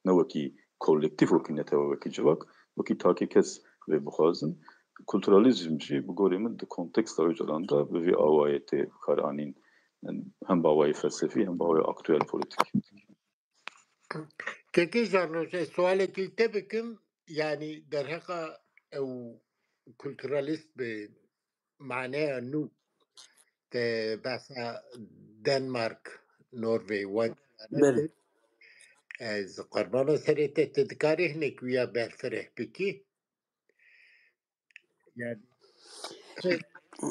نوکی کولکتیف وکی نتوا وکی جواک وکی تاکی کس و بخوازن کلترالیزم جی بگوری من ده کنتکست های جلانده به وی آوایت کارانین هم باوای فلسفی هم باوای اکتوال پولیتیک. كيكي جانوش السؤال كي تبكم يعني در حقا او كولتراليست بمعناه انه بس دنمارك نوروي وان بله از قربان سرت تذكاره هناك ويا بالفرح بكي يعني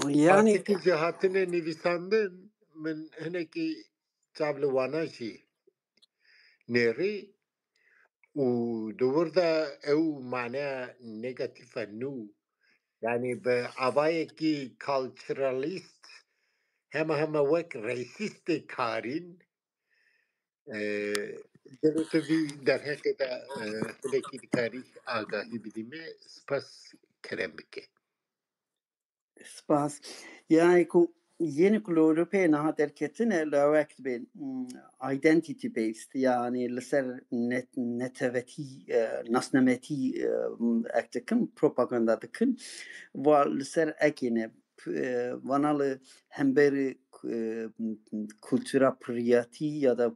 yani artık cihatını nivisandın من هناك تابلوانا شي نيري ودور ذا او معناه نيجاتيف نو يعني بعبايكي كالتشراليست هم وك ريسيست كارين جلوتو في در حقیقت هناك دكاري آگاهی بديمه سپس کرم بكي spas yani ku yeni Avrupa naha derketine lavakt ben identity based yani leser neteveti nasnemeti aktakın propaganda dıkın var leser ekine vanalı hemberi kültüra priyati ya da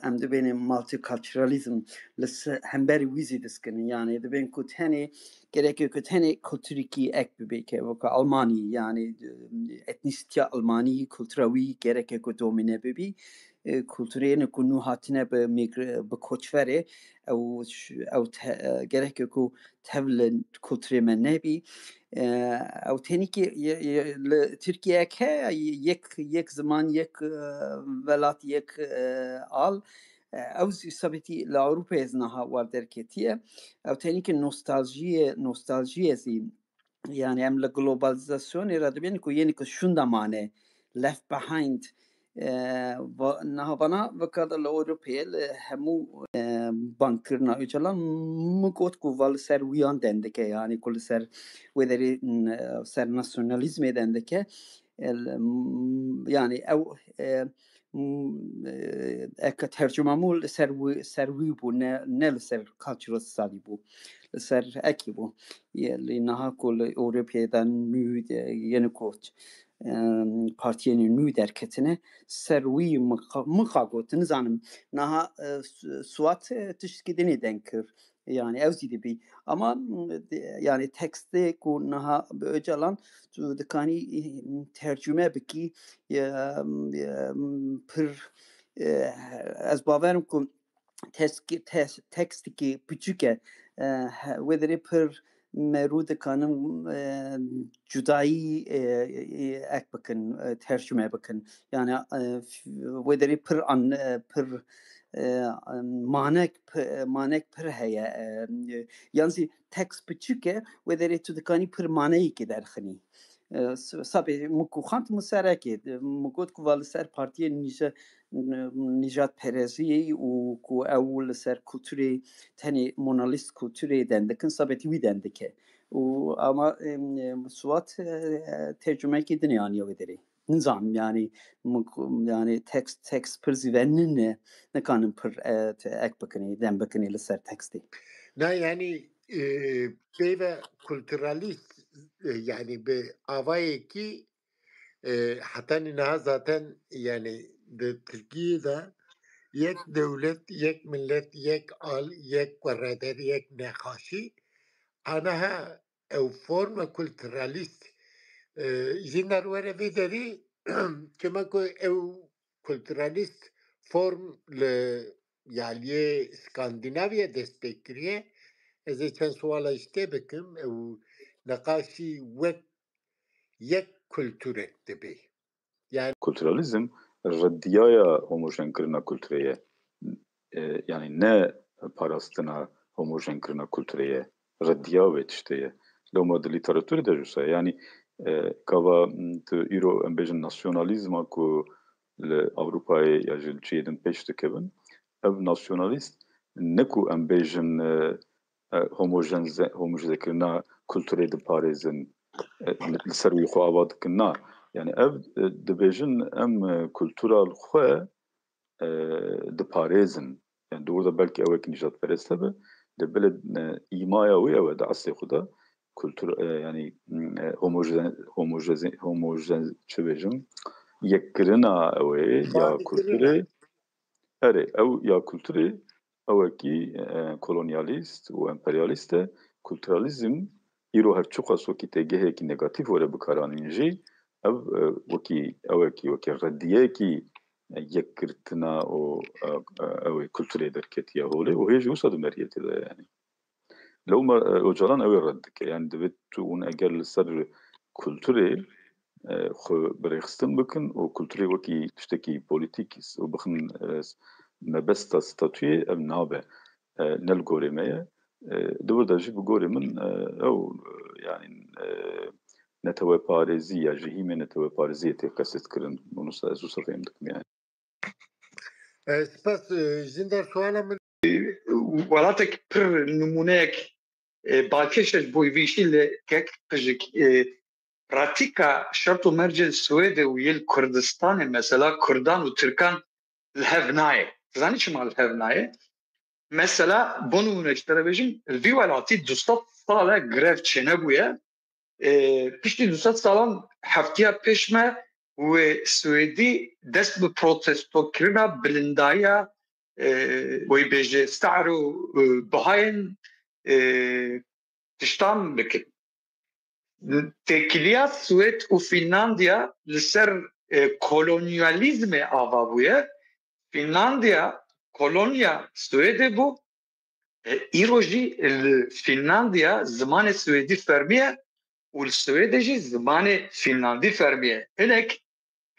emde benim multiculturalism leser hemberi vizi diskin yani de ben kuteni gerek yok tane kültüriki ek bir beke vaka Almani yani etnisite Almani kültüravi gerek yok domine bebi kültürene kunu hatine be migre be koçvere او gerek yok tevlen kültüre nebi او tani ki Türkiye ke yek zaman yek velat yek al او sabiti l'Europa eznaha var derketiye او تاني که نوستالژی زی yani hem globalizasyon iradibeni ku yeni ku şunda mane left behind bana vakada la Avrupa'ya hemu bankırna uçalan mugot ku val ser uyan dendeke yani kul ser wederi ser nasyonalizme dendeke yani ev ek tercümamul servi bu ne ser cultural study bu ser eki bu yani naha kul Avrupa'dan nü yeni koç partiyenin nü derketine servi mıkagotu nizanım naha suat tişkidini denkir yani evzidi bir ama yani tekste ku naha öcalan dikani tercüme biki pır az bavarım ku teksti ki küçüke whether pır merud kanım cudai ek bakın tercüme bakın yani whether pır manek pır heye yani tekst küçüke whether to the kani pır maneyi ki derkhani sabe mukukhant musarake mukot kuval ser partiye Nijat Perezi u ku ewl ser kültüre tani monalist kültüre dendekin sabeti videndike u ama suat tercüme edin yani yavederi nizam yani text perzivenin ne kanın per ek bakını den bakını ser teksti لا يعني بيبا كولتراليست يعني بأوايكي حتى إنها ذاتا يعني تركيا ده يك دولة يك ملت يك آل يك قرادر يك نقاشي أنها أو فورما كولتراليست جينار ورا بيدري كما كو أو كولتراليست فورم ل يعني اسكندنافيا دستكريه إذا كان سؤال إشتى بكم أو نقاشي وك يك كولتورة تبي يعني Kulturalizm reddiyaya homojen kırına kültüreye yani ne parastina homojen kırına kültüreye reddiya ve tişteye loma de literatürü de jusa yani kava iro embejin nasyonalizma ku le Avrupa'ya ya jilçiyedin peşte kevin ev nasyonalist ne ku embejin homojen kırına kültüreye de parizin لسروي خو آباد كنا يعني أب دبيجن أم كولتورال خو دپاريزن يعني دور ده بلكي أوك نجات برسته به ده بلد إيمايا ويا ده أصلي خدا كولتور يعني هوموجين شو بيجم يكرنا أوي يا كولتوري أري أو يا كولتوري أو كي كولونياليست وإمبرياليست كولتوراليزم يرو هر چوخاس وكي تجيه كي نيجاتيف ولا بكارانينجي أو وكي رديه كي يكرتنا أو كولتوري دركتيا هولي وهي جوسا دمرية يعني لو ما وجران أو ردك يعني دبتو ون أجل سر كولتوري خو بريخستن بكن وكولتوري وكي تشتكي بوليتيكيس وبخن ما بس تستطيع أم نابع نلقوري مايا دور دا جيب قوري من أو يعني نتوى باريزية جهيمة نتوى باريزية تكسيت كرن ونصا أزوسا فهمتك يعني سپاس جندر سوالا من ولاتك پر نمونهك باکشش بویویشی لکک قجک پراتیکا شرط و مرج السويد ويل كردستان مثلا كردان وتركان الهفناية زاني شو الهفناية مثلا بونو نشتري بيجم الفي ولاتي دوستات صالة غريف تشنبويا بيشتي دوستات صالة حفتيا بيشما وسويدي دست ببروتستو كرنا بلندايا ويبيجي استعروا بهاين تشتام بكل تكليات سويد وفنلندا لسر كولونياليزم آوابوية فنلندا كولونيا سويد بو إيروجي فنلندا زمان سويدي فرمية والسويدجي زمان فنلندي فرمية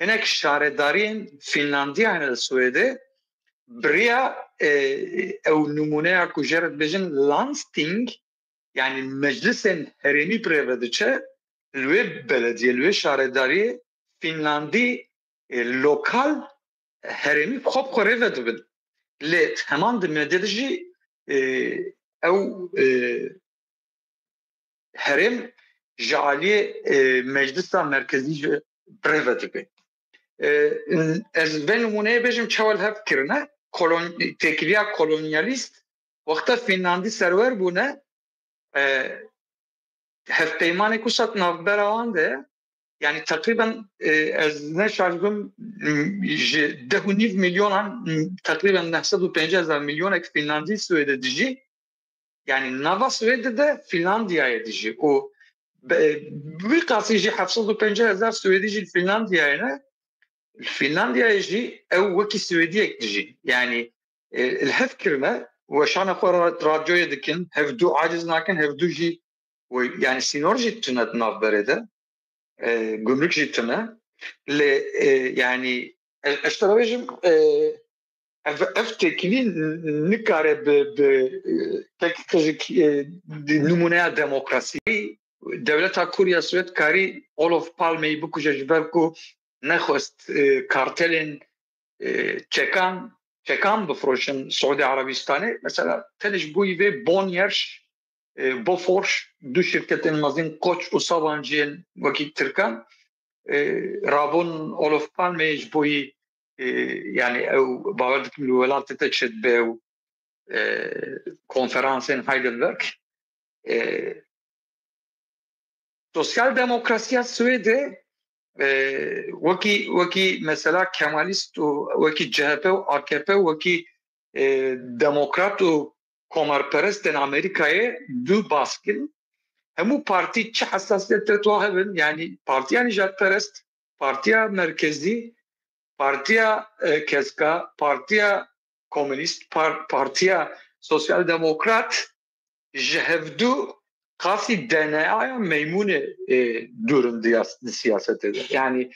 هناك شاردارين فنلندية عن السويد بريا أو نمونة كوجرد بجن لانستينج يعني مجلس هرمي بريفدتشه الويب بلدية الويب شارداري فنلندي لوكال هرمي بخوب قريفد بل ليت همان دمدرجي أو هرم جعلي مجلس مركزي بريفد بل از بین نمونه بجم چوال هف کرنه تکلیه کولونیالیست وقتا فنلاندی سرور بونه هف پیمانه کسات نافبر آنده yani takriben ne şarjım 10 milyon takriben 950 milyon ek Finlandiya söyledici yani Nava Sued'de Finlandiya'ya edici o bir kasıcı 750 söyledici Finlandiya'ya فنلندا او وكي سويديه تجي يعني الهف كلمه وشان اخر راديو يدكن هفدو عاجز لكن هفدو جي يعني سينورجي تنت نافبرده جمرك جتنا يعني اشتراجم افتكلين نكاره ب تكتيك نمونه ديمقراطي دولتا كوريا سويد كاري اولوف بالمي بوكوجا جبركو نخست كارتلين çekan bifroşun Suudi Arabistan'ı mesela teliş bu ve Bonyer Boforş du şirketin mazin Koç Usabancı'nın vakit Türkan Rabun Olof Palmej bu yani bavardık milvelatı teçet be konferansın Heidelberg sosyal demokrasiya Suudi وكي مثلا كماليست وكي جهبه وAKP وكي ديمقراط وكومرپرست امريكاي دو باسكن همو بارتي چه حساسيت توهبن يعني بارتيا نجات پرست بارتيا مركزي بارتيا كسكا بارتيا كومونيست بارتيا سوسيال ديمقراط جهبدو خاصي دنايا ميمونه دورن سياسته يعني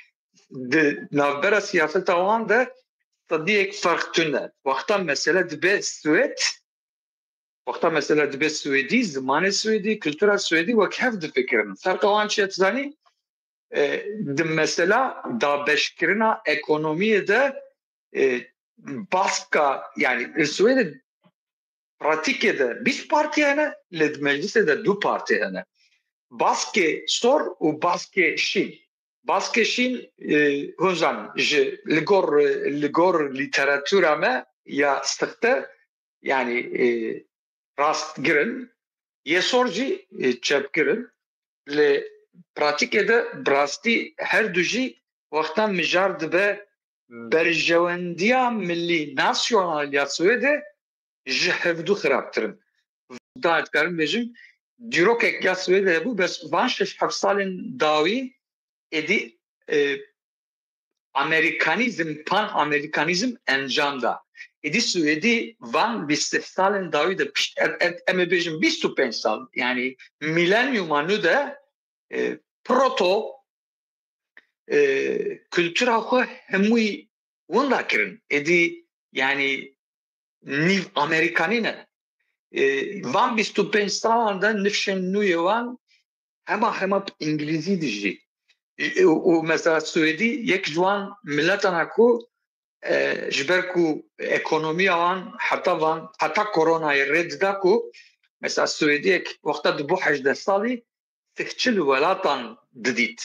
نافبرا سياسته وان ده صديق فرقتنا وقتا مسألة بالسويد وقتا مسألة بالسويدي زمان السويدي كلتورا السويدي وكيف دفكرنا فرق وان شيء تزاني ده مسألة دا بشكرنا ايكونومية ده باسكا يعني السويد pratikede bir parti hene, led meclise de du parti hene. Baske sor u baske şil. باسکشین هنزان لگور لیتراتورا ما یا استخته yani rast girin ye sorji çep girin le pratikê de brastî her du jî wextan mijar dibe berjewendiya millî nasyonaliya Swêdê ji hevdû xirabtirin. Da dikarim bêjim dîrokek ya Swêdê hebû bes van şeş hev salên dawî êdî Amerikanizm, pan-Amerikanizm encam da. Edi Swêdî van 20 salên dawî de pişt em ê bêjin 25 sal yani milenyuma nû de proto kültüra xwe hemûyî wenda kirin. Êdî yani nîv Amerikanî ne. Van 25 salan de nifşên nû yê wan hema İngilîzî dijî. û mesela Swêdî yek ji wan miletan ku ji ber ku ekonomiya wan heta koronayê rê dida ku mesela Swêdiyek wexta dibû 18 salî sihçil welatan didît.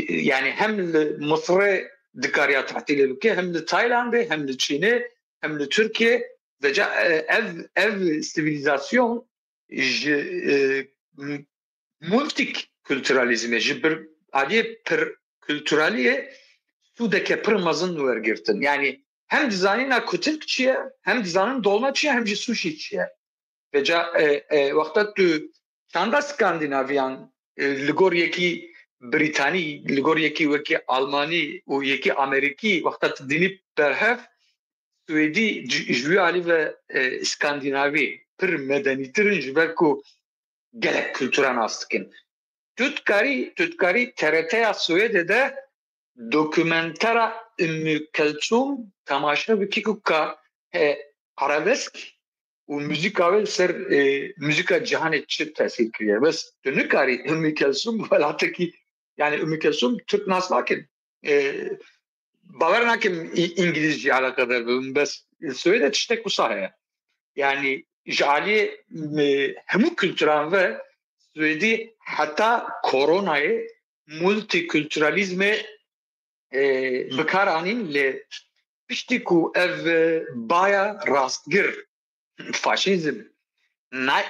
Yani hem li Mısır'ê dikariya tatilê bike hem li Taylandê hem li Çînê hem li Türkiye ve ev sivilizasyon ji multikültüralizme ji bir adiyê pir kültüraliyê Sûdeke pir mezin wergirtin. Yani hem dizanîna ku Tirk çi ye, hem dizanin dolma çi ye, hem jî sushi çi ye. Veca wexta tu çanda Skandinaviyan li gor yekî Brîtanî, li gor yekî wekî Almanî û yekî Amerîkî wexta tu dinî berhev Swêdî ji wî alî ve Skandinavî pir medenîtirin ji ber ku gelek kültüra nas dikin. Tu dikarî TRTya Swêdê de dokumentera Ümmü Kelthum temaşa bikî ku ka arabesk û müzika ve ser müzika cihanê çi tesîr kiriye. Bes tu nikarî Ümmü Kelthum welatekî yani Ümmü Kelthum Türk nas nakin. Bawer nakim İngilizce alakadar bibim bes Swêdê tiştek wisa heye. Yani ji aliyê hemû kültüran ve Swêdî heta koronayê multikültüralizmê bikar anîn lê piştî ku ev baya rastgir faşizm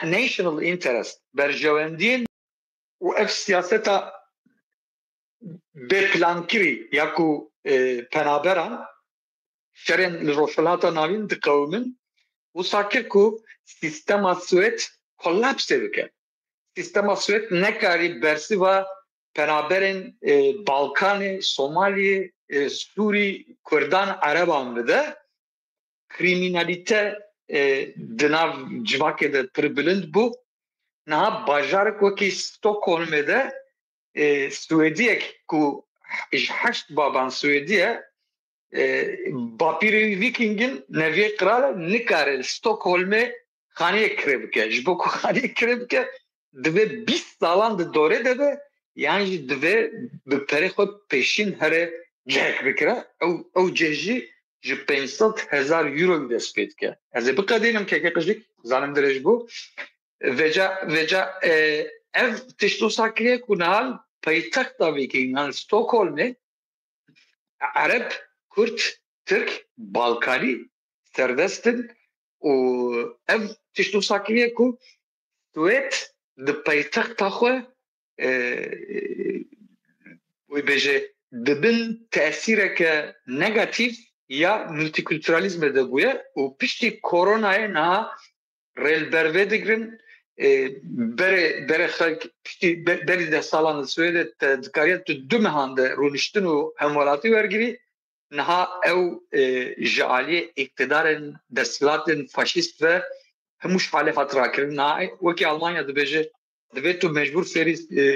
national interest berjewendiyên û ev siyaseta bêplankirî ya ku penaberan şerên li rojhilata navîn diqewimin wisa kir ku sîstema Swêd kollapsê bike. Sîstema Swêd nekarî bersiva penaberên Balkanê, Somaliyê, Sûrî, Kurdan, Ereban bide. Kriminalite di nav civakê de pir bilind bû. Niha bajarek wekî Stockholmê de Swêdiyek ku ji heşt baban Swêdî ye bapîrê Vikingin neviyê qral nikare Stockholmê xaneyek kirê bike. Ji bo ku xaneyek kirê bike divê 20 salan di dorê de be yan jî divê bi perê xwe pêşîn here cihek bikire ew cih jî ji 500,000 euro dest pê dike. Ez ê biqedînim keke qijik zanim dirêj bû. Veca ev tişt wisa kiriye ku nihal paytexta Vikingî Stockholmê Ereb, Kürt, Türk, Balkanî serdestin û ev tişt wisa kiriye ku Swêd di paytexta xwe wê bêje dibin tesîreke negatif ya multikültüralizmê de bûye û piştî koronayê niha rêlbervê digirin berê xelk piştî berî deh salan li Swêdê te dikariye tu du mehan de rûniştin û hemwelatî wergirî niha ew ji aliyê iktidarên desthilatên faşîst ve hemû şalê hat rakirin. Niha wekî Almanya dibêje divê tu mecbûr fêrî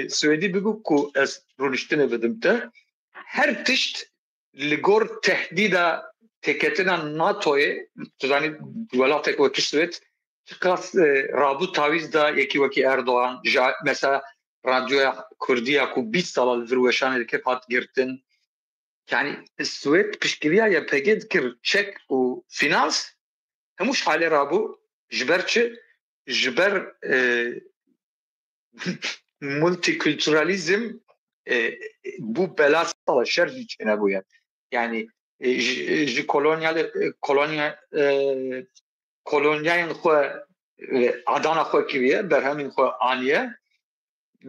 Swêdî bibû ku ez rûniştinê bidim te. Her tişt li gor tehdîda têketina NATOyê tu zanî welatek wekî Swêd qas rabû tawîz da yekî wekî Erdogan mesela radyoya Kurdiya ku 20 sala li vir weşanê dikir hat girtin. Yani Swêd piştgiriya YPG dikir çek û finans hemû şalê rabû ji ber çi? Ji ber multikültüralizm bu belasal şer içine bu yani kolonyayın xwe adana xwe kiriye berhemîn xwe aniye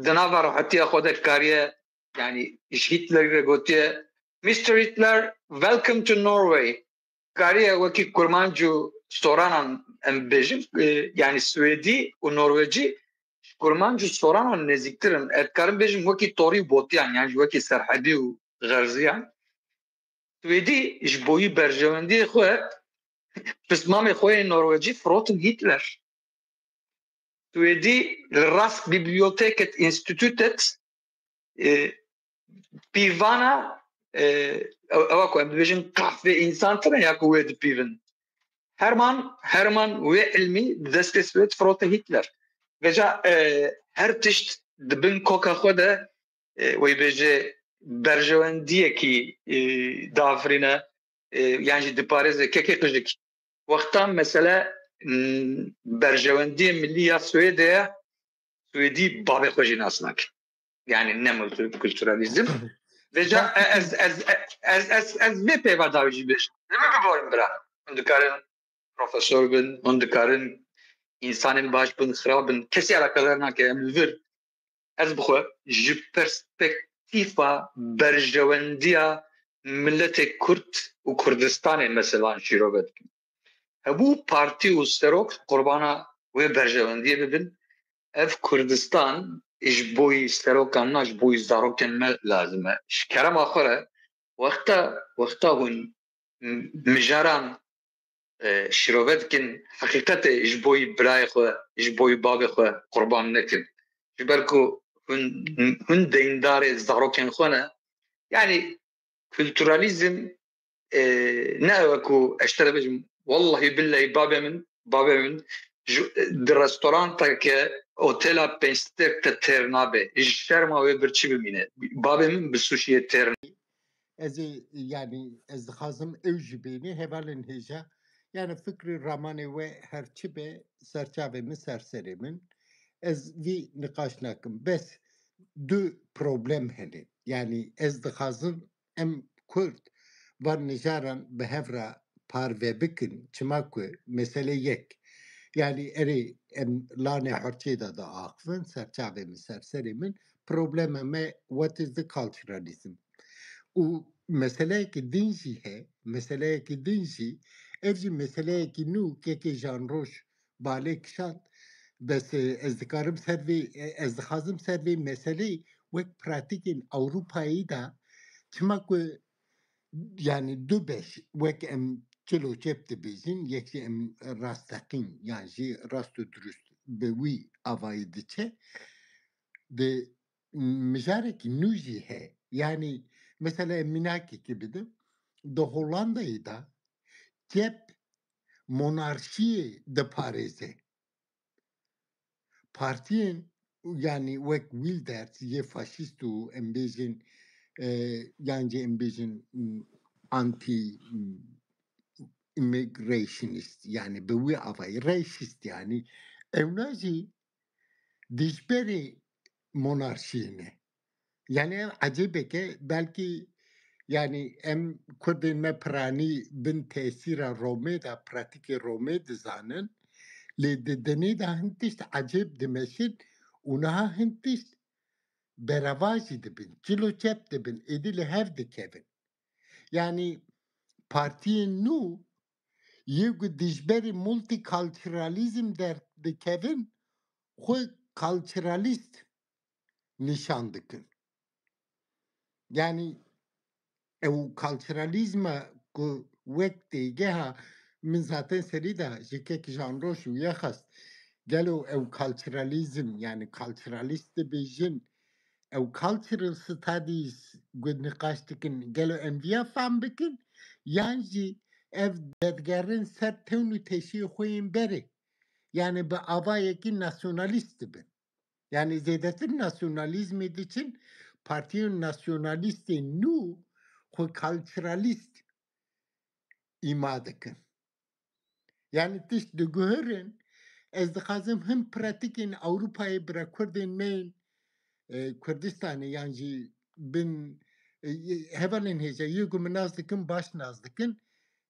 di nava rahetiya xwe de kariye yani Hitler'e gotiye Mr. Hitler welcome to Norway kariye wekî kurmancû soranan em bêjin yani Swêdî û Norwêcî kurmancû soranan nezîktirin etkarin bêjin wekî torî botiyan yani wekî serhedî û gerziyan Swêdî ji bo wî berjewendiyê xwe pismamê xwe yên Norwêcî firotin Hitler Swêdî li rast biblioteket înstitûtet pîvana ewa ku em dibêjin kahve însantir ya ku wê dipîvin Herman wê ilmî di destê Swêd firote Hitler veca her tişt dibin koka xwe de wê bêje berjewendiyekî dafirîne yani jî diparêze kekê qijik wextan mesele berjewendiyê millî ya Swêdê ye Swêdî bavê xwe jî nas nake yani ne multikulturalizm veca ez vê pêvadavî jî bêjim biborin bira hûn dikarin profesör bin hûn dikarin insanên baş bin xirab bin kesî alakadar nake em li vir ez bixwe ji perspektîfa berjewendiya milletê Kurd û Kurdistanê mesela şîrove dikim hemû partî û serok qurbana wê berjewendiyê bibin ev Kurdistan ji bo wî serokan na ji bo wî zarokên me lazim e ji kerema xwe re wexta hûn mijaran şîrove dikin heqîqetê ji bo wî birayê xwe ji bo wî bavê xwe qurban nekin ji ber ku hûn deyindarê zarokên xwe ne yani kültüralizm ne ew ku eş te bêjim wallahi billahi bavê min di restoranteke otela pênc te têr nabe ji şerma wê birçî bimîne bavê min bi suşiyê têr Ez yani ez dixwazim ew jî bêne hevalên hêja yani fikrî ramanê we herçi be serçavê min serserê min ez vî niqaş nakim bes du problem hene yani ez dixwazim em Kurd van nijaran bi hevra parve bikin çima ku mesele yek yani erê em lanê herçê da axivin serçavê min serserê min problema me what is the culturalism û meseleyekî din jî he meseleyekî din jî ev jî meseleyekî nû kekê janroş balê kişand bes ez dikarim ser vê ez dixwazim ser vê meseleyê wek pratikên Ewropayî da çima ku yani du beş wek em çilo çep dibêjin yek jî em rasteqîn yani jî rast û durust bi wî avayî diçe di mijarekî nû jî he yani mesela minakekî bidim di Hollandayê da cep monarşiyê diparêze partiyên yani wek Wilders yê faşîst û em bêjin yan jî em bêjin anti immigrationist yani bi wî avayî racist yani ewna jî dijberê monarşiyê ne yani ev acêbeke belkî yani em Kurdên me piranî bin tesîra Romê da pratikê Romê dizanin lê di denê de hin tişt acêb dimeşin û niha hin tişt bereva jî dibin çilo çep dibin êdî li hev dikevin yani partiyên nû yê ku dijberê multiculturalizm dikevin xwe culturalist nîşan dikin yani ew culturalizma ku wek têgeha min zaten serî de ji kekî janroş û yexist gelo ew culturalizm yani culturalist dibêjin ew cultural studies ku niqaş dikin gelo em vîya fehm bikin yan jî ev dedgerin ser tevn û teşiyê xwe yên berê yani bi avayekî nasyonalîst dibin yani zêdetir nasyonalîzmê diçin partiyên nasyonalîstên nû xwe culturalist îma dikin yani tişt diguhirin ez dixwazim hin pratikên Ewropayê bira Kurdên me yên Kurdistanê yan jî bin hevalin hece yugo menazdikin baş nazdikin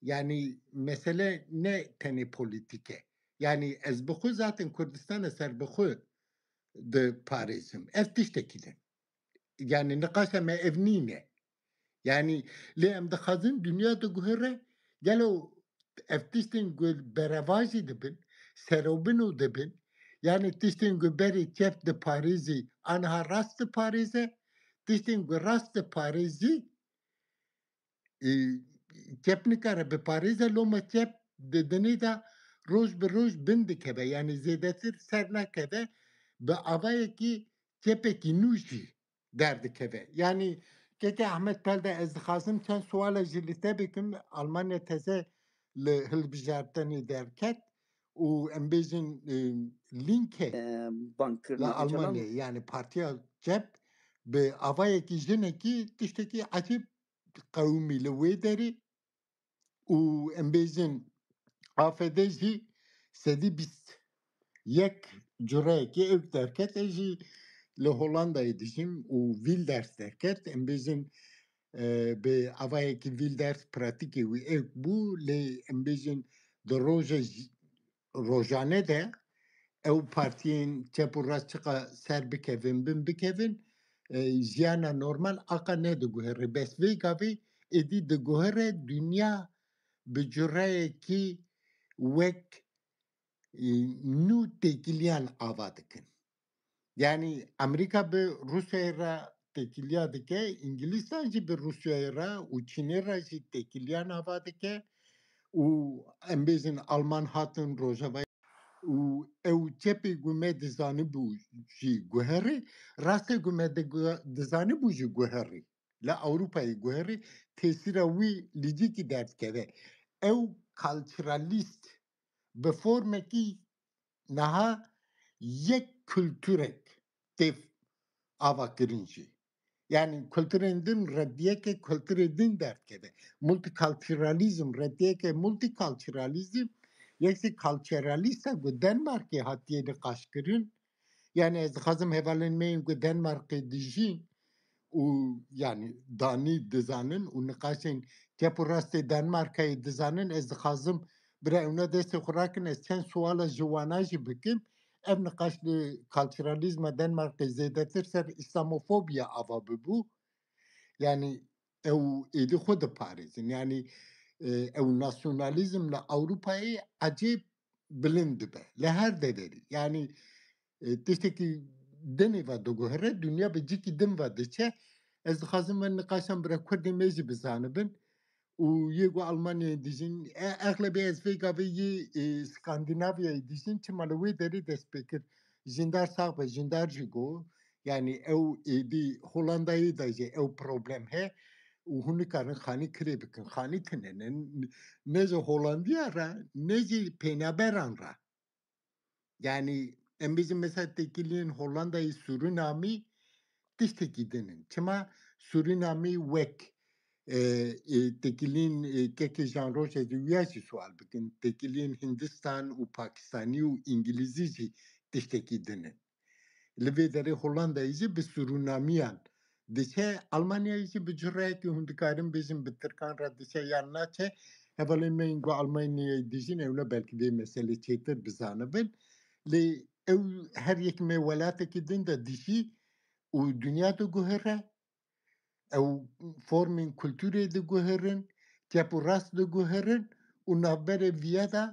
yani mesele ne tane politike yani ez bixu zaten Kürdistan'a ser bixu de Paris'im ev tiştekide yani nikaşa me evnine yani le em dixazin dünyada guhere gelo ev tiştin gül berevaji dibin serobinu dibin yani tiştin gül beri çep de Paris'i anha rast Paris'e tiştin gül rast Paris'i çep nikare be Paris'e loma çep dedeni da روز به روز بند کبه یعنی زیادتر سر نکبه به آوایی که چپه کی نوشی درد کبه یعنی که احمد پلده از خواستم چند سوال جلیته بکم آلمانیا تزه لحل بجارتنی درکت و ام بیزن لینکه Bankırına لآلمانیا yani partiya cep به آوایی که جنه کی تشتکی عجیب قومی لوی داری و ام بیزن آفده جی سدی بیست یک جرأه که ev derket eji le Hollanda'ya dişim o vil ders derket em bizim be avaya ki vil ders pratik ev ev bu le em bizim de rojane de ev partiyen çepurras çıka ser bikevin bin bikevin jiyana normal aka ne de guhere bes ve gavi edi de guhere dünya be jura'ye ki wek nu tekiliyan avadıkın. Yani Amerika be Rusya'ya tekiliya dike, İngilizler be Rusya'ya, Çin'e ji tekiliyan avadıke, u embezin Alman hatın Rojava, u ev çepi güme dizanı bu ji guheri, rastı güme dizanı bu ji guheri. La Avrupa'yı guheri, tesira vi lici ki dert keve. Ev culturalist, be formeki naha yek kültürek tef ava kirinci. Yani kültürendin reddiye ke kültürendin dert kede. Multiculturalizm reddiye ke multiculturalizm yeksi culturalista gu Denmark'e hatiye de kaşkırın. Yani ez xazım hevalenmeyin gu Denmark'e dijin u yani dani dizanın u nikaşın kepuraste Denmark'e dizanın ez xazım برای اونا دست خوراکن از چند سوال جواناجی بکیم ev نقاشlı kültüralizme Denmark'ta zedetir ser İslamofobiya ava bu yani ev edi xud Paris'in yani ev nasyonalizmle Avrupa'yı acayip bilindi be leher dederi yani tişteki deni va dogohere dünya be ciki din va deçe ez xazım ben nikaşan bırak kurdi mezi bizanibin ويجو ألمانيا ديجين أغلبية أزفيقا بيجي اسكندنافيا ديجين تمالوي داري دسبيكر جندار صعبة جندار جيجو يعني أو دي هولندا يداجي أو بروبلم هي وهني كارن خاني كريبكن خاني تنين نجو هولنديا را نجي بينابران را يعني أم bizim mesela tekilin Hollanda'yı Surinami diştekidinin çima Surinami wek tekilin keke janroşe dünyası sual bikin tekilin Hindistan u Pakistani u İngilizci diştekidinin Livederi Hollanda'yı bir Surinamiyan dişe Almanya'yı bir cürek hundikarın bizim bitirkan ra dişe yanına çe hevalime go Almanya'yı dişin evle belki de mesele çetir bizanıbın le ev her yekme velateki de dişi u dünyada guhere او فرمین کلتوری ده گوهرن تیپو راست ده گوهرن و نابر ویادا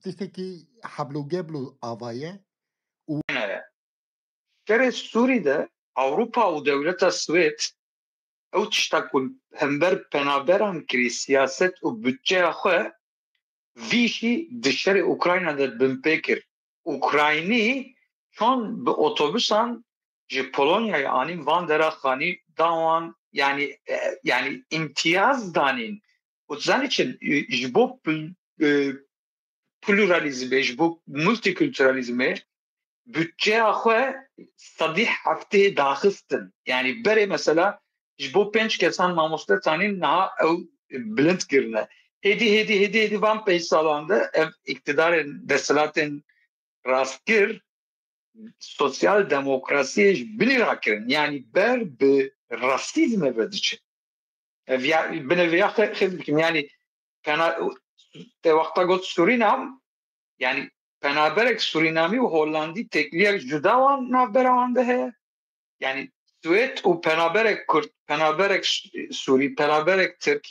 تشتکی حبلو گبلو آوایه Kere Suriye'de Avrupa u devleta Swed ew tişta ku hember penaberan kirî siyaset û bütçeya xwe vî jî di şerê Ukrayna'da bin pê kir. Ukraynî çon bi otobüsan ji Polonya'ya anîn van dera xanî dawan yani imtiyaz danîn. û zanî çi ji bo pluralizmê ji bo multikültüralizmê bütçeya xwe sedî heftê daxistin. Yani berê mesela ji bo 5 kesan mamoste tanîn niha ew bilind kirine. Hêdî van 5 salan de ev iktidarên desthilatên rastkir sosyal demokrasiyê ji binî rakirin. Yani ber bi راسیزم بدیچه بنویا خیلی بکیم یعنی te vakta got Surinam yani penaberek Surinami و هولندی تکلیه جدا وان نافبران ده yani Suet و penaberek Kürt penaberek Suri penaberek Türk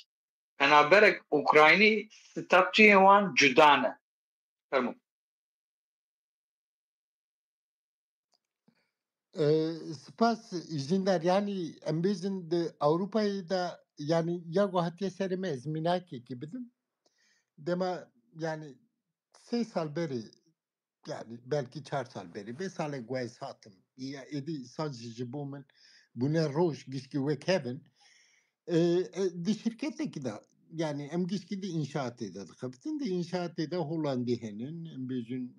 penaberek Ukrayni statçı وان جدا نه فرمون سپاس جندر yani em bizim de Avrupa'yı da yani ya guhatiye serime ezminaki ki bizim dema yani 3 sal beri yani belki 4 sal beri 5 sal guez hatım ya edi sadece bumun buna roş gişki ve Kevin di şirketteki de yani em gişki de inşaat eder kapitın de inşaat eder Hollandiye'nin em bizim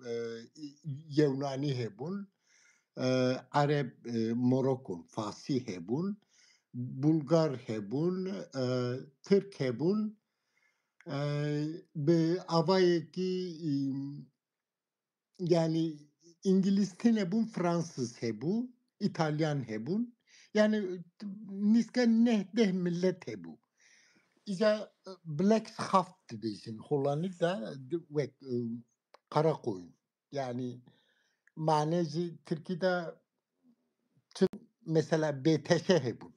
Yunani hebun Arab Morocco Farsi hebun Bulgar hebun Türk hebun به avayı ki yani İngilizce hebun Fransız hebu İtalyan hebun yani niska nehde millet hebu İza Black Haft diyeceksin Hollanda'da ve kara koyun yani manezi Türkiye'de mesela BTŞ hebun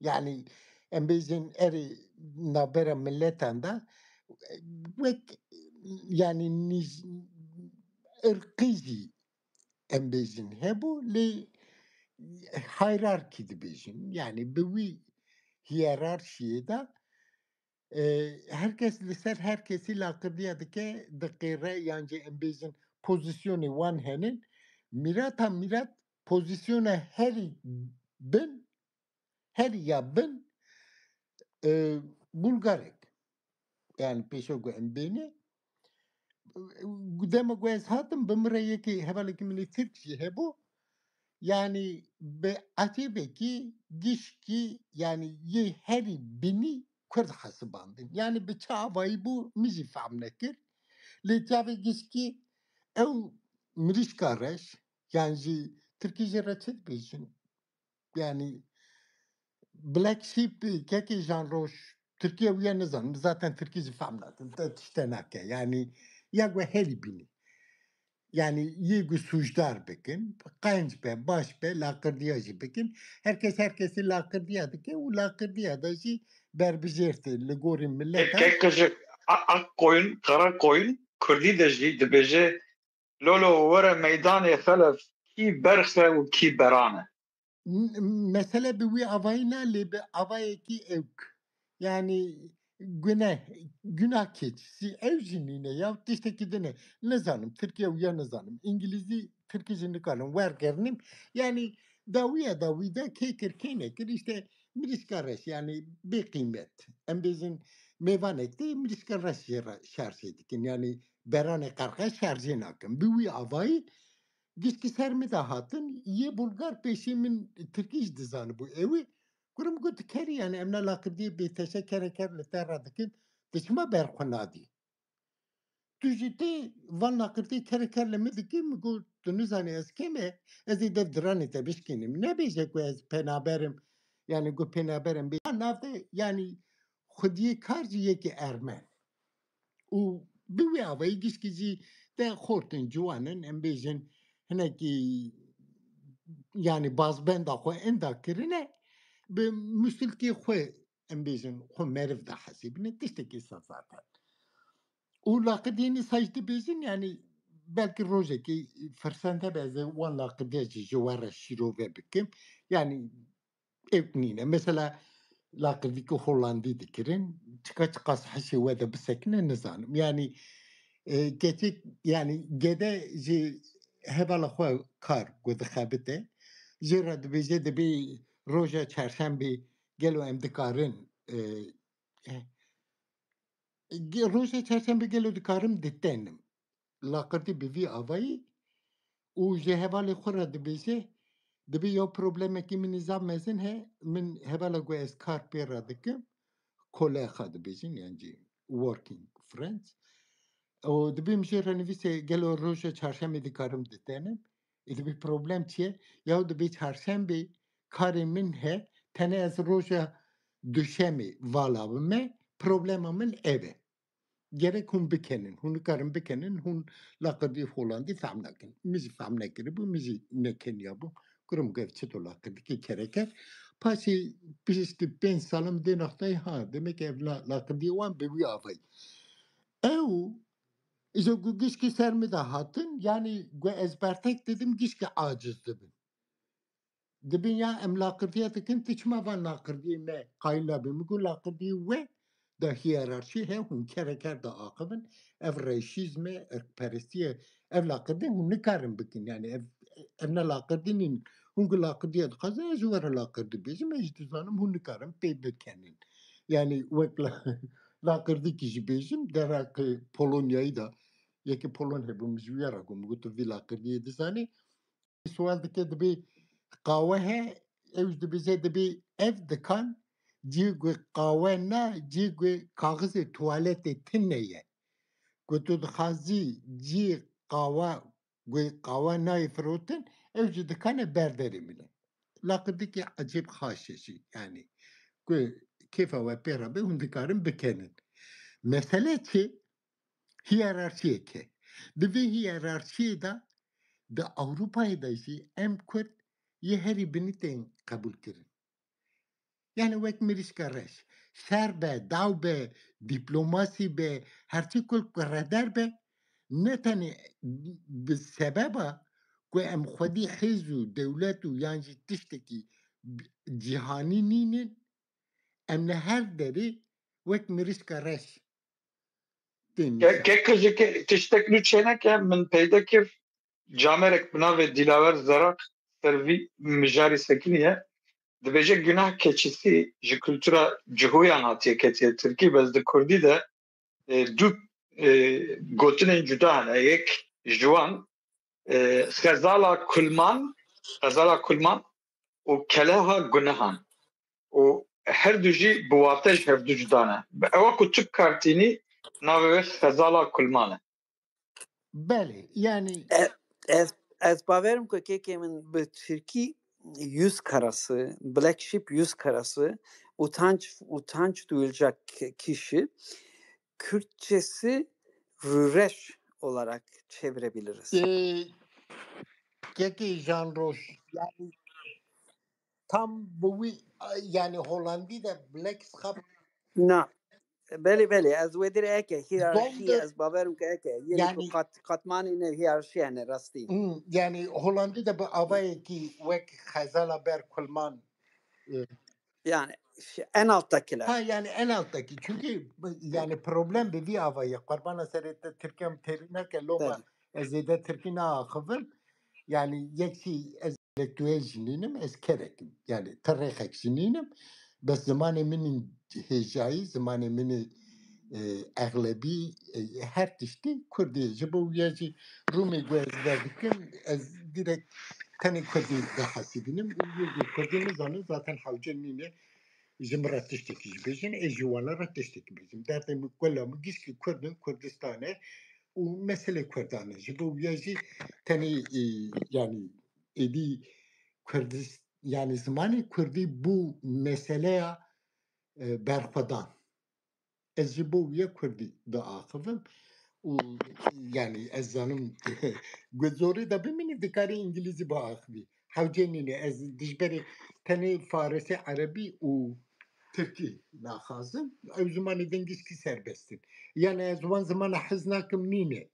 yani em bizim eri nabera milletanda ve yani ırkıcı em bizim hebu le hierarki de bizim yani bu hiyerarşiye de herkes liser herkesi lakırdiyadike dakire yani em bizim pozisyonu van henin mirat pozisyona her ben her ya ben Bulgarek yani peşogu embeni dema gwez hatım bımraya ki hevala kimini Türkçe hebu yani be atibe ki gişki yani ye heri bini Kürt hasıbandın yani be çavayı bu mizi famnekir le çave gişki ev miriş kardeş yani Türkiye reçet beşin yani Black Sheep keki Jean Roche Türkiye uyanızan zaten Türkiye famladım da tiştenake yani yagwe heri bini yani yegu sujdar bekin kaynç be baş be lakırdiyacı bekin herkesi lakırdiyadı ki o lakırdiyadacı berbizerti legorin milleta kekıcık ak koyun kara koyun Kürdi de jî dibêje lolo were meydanê xelef kî berxe û kî berane mesele bir vi avayına lebe avayeki evk yani günah keçisi evciliğine ya dişteki de ne zanım Türkiye uya ne zanım İngilizce Türkçe'ni kalın vergernim yani davida kekir kenekir işte miriskareş yani bir kıymet hem bizim mevanekte miriskareş şarj edikin yani berane karka şarjın akın bir vi avayı Gişki sermi de hatın ye Bulgar peşimin Türkiye dizanı bu evi kurum gut keri yani emna lakır diye bir teşekkür le terradıkin dışma berkunadi. Tüjiti van lakır diye kere mi dikim gut tunuzani eskeme ezi de drani te bişkinim ne bejek ve ez penaberim yani gut penaberim bir nafte yani xudiye karcı yeki ermen. U bir avayı gişkici de hortun juanın embejin هناكي يعني باز بين دا خو اندا كرنه بمشكلتي خو امبيجن خو معرف دا حسيبني تشتكي ساساتا ولا قديني ساجد بيجن يعني belki روجكي فرسانتا بازي ولا قديجي جوار الشيرو بكم يعني ابنينا مثلا لاقديكو هولندي دكرين تقاس حشي وذا بسكنه نزانم يعني geçik yani gede ji hevala xwe kar ku dixebite ji re dibêje dibê roja çarşembê gelo em dikarin roja çarşembê gelo dikarim ditenim laqirtî bi vî avayî û ji hevalê xwe re dibêje dibê ya problemekî min nîzam mezin he min hevala ku ez kar pê re dikim kolexa dibêjin yani working friends O dibim şey renivise gelo roja çarşembe dikarım ditenim. Bir problem çiye ya dibi çarşembe karı min he tane ez roja düşemi valabime problemamın eve. Gerek hun bikenin, hun karın bikenin, hun laqadi Hollandi fam nakin. Mizi fam nakiri bu, mizi neken ya bu. Kurum gerçek o laqadi ki kereker. Pasi bizisti ben salam de noktayı ha. Demek ev laqadi wan bebi avay. Ev, izo gu gişki sermi da hatın, yani gu ezbertek dedim gişki aciz dedim. Dibin ya em laqırdiye dikin tiçma van laqırdiye me qayla bimigu laqırdiye ve da hiyerarşi he hun kereker da akıbın ev reşizme erkperestiye ev laqırdiye hun nikarin bikin yani ev ne laqırdinin hun gu laqırdiye dikaza ez var laqırdi bizim ecdizanım hun nikarin pey bikenin yani vek laqırdi kişi bizim derak Polonya'yı da yeki Polon hepimiz uyaragum gutu vi laqırdiye dizani sual dike dibi قهوه اوج دبیزه دبی اف دکان جیگوی قهوه نه جیگوی کاغذ توالت تنیه گوتو دخازی جی قهوه گوی قهوه نای فروتن اوج دکان برداری مینه لقدی که عجیب خاششی yani گوی کیفه و پیرا به هون دکارن بکنن mesele çi hiyerarşiye ke dibi hiyerarşiye da Avrupa'yı da işi em Kürt ye heri biniten kabul kirin. Yani vek mirişka reş. Şer be, dav be, diplomasi be, herçi kul kredar be, ne tane bir sebeba ku em xwedî hêz û dewlet û yan jî tiştekî cîhanî nînin em li her derê wek mirîşka reş tên nîşan. Kekıcı tiştek çeneke min peydekir camerek bina ve dilaver zarak servi mijari sekiniye dibêje günah keçîsî ji kultura cihoyan hatiye ketiye Tirkî bez di Kurdî de du gotinên cuda hene yek ji wan xezala kulman û keleha gunehan û her du jî bi wate ji hevdû cuda ne. Ewa ku tu kartînî navê wê xezala kulman e. Belê yani Ez baverim ku kekê min bi Tirkî yüz karası, Black Sheep yüz karası utanç duyulacak kişi Kürtçesi rüreş olarak çevirebiliriz. Keki Jean Roche yani tam bu yani Hollanda'da Black Schap Na, beli ez vedir eke hiyerarşi zonda ez baverim ku eke yeri ku yani katmanı ne hiyerarşi yani rastî. yani Hollanda'da bu avaya ki vek Khazala ber Kulman Yani en alttakiler. ha yani en alttaki çünkü yani problem bir avaya Kurbana serette Türkiye'm terine ke loma Beli. ezede Türkiye'ne akıvın yani yekşi entelektüel jininim ez kerekim yani tarih jininim bes zamanı minin hecai zamanı mini aglebi her tişti Kurdiye bu yaji Rumi göz verdikim ez direkt tane Kurdi da hasibinim Kurdi'nin zanı zaten havcı جمرة تشتكي بيجن اجوانا را تشتكي بيجن داتي مكولا مجيسكي كردن كردستانه ومسألة كردانه جبو بيجي تاني يعني إدي كردس يعني زماني كردي بو مسألة برخدان جبو بيا كردي دا آخفم و يعني الزانم جزوري دا بميني دكاري إنجليزي با آخبي حوجينيني از دجبري تاني فارسي عربي و Türkiye nakazım. O zaman dengizki serbestin. Yani zaman haznakim nine.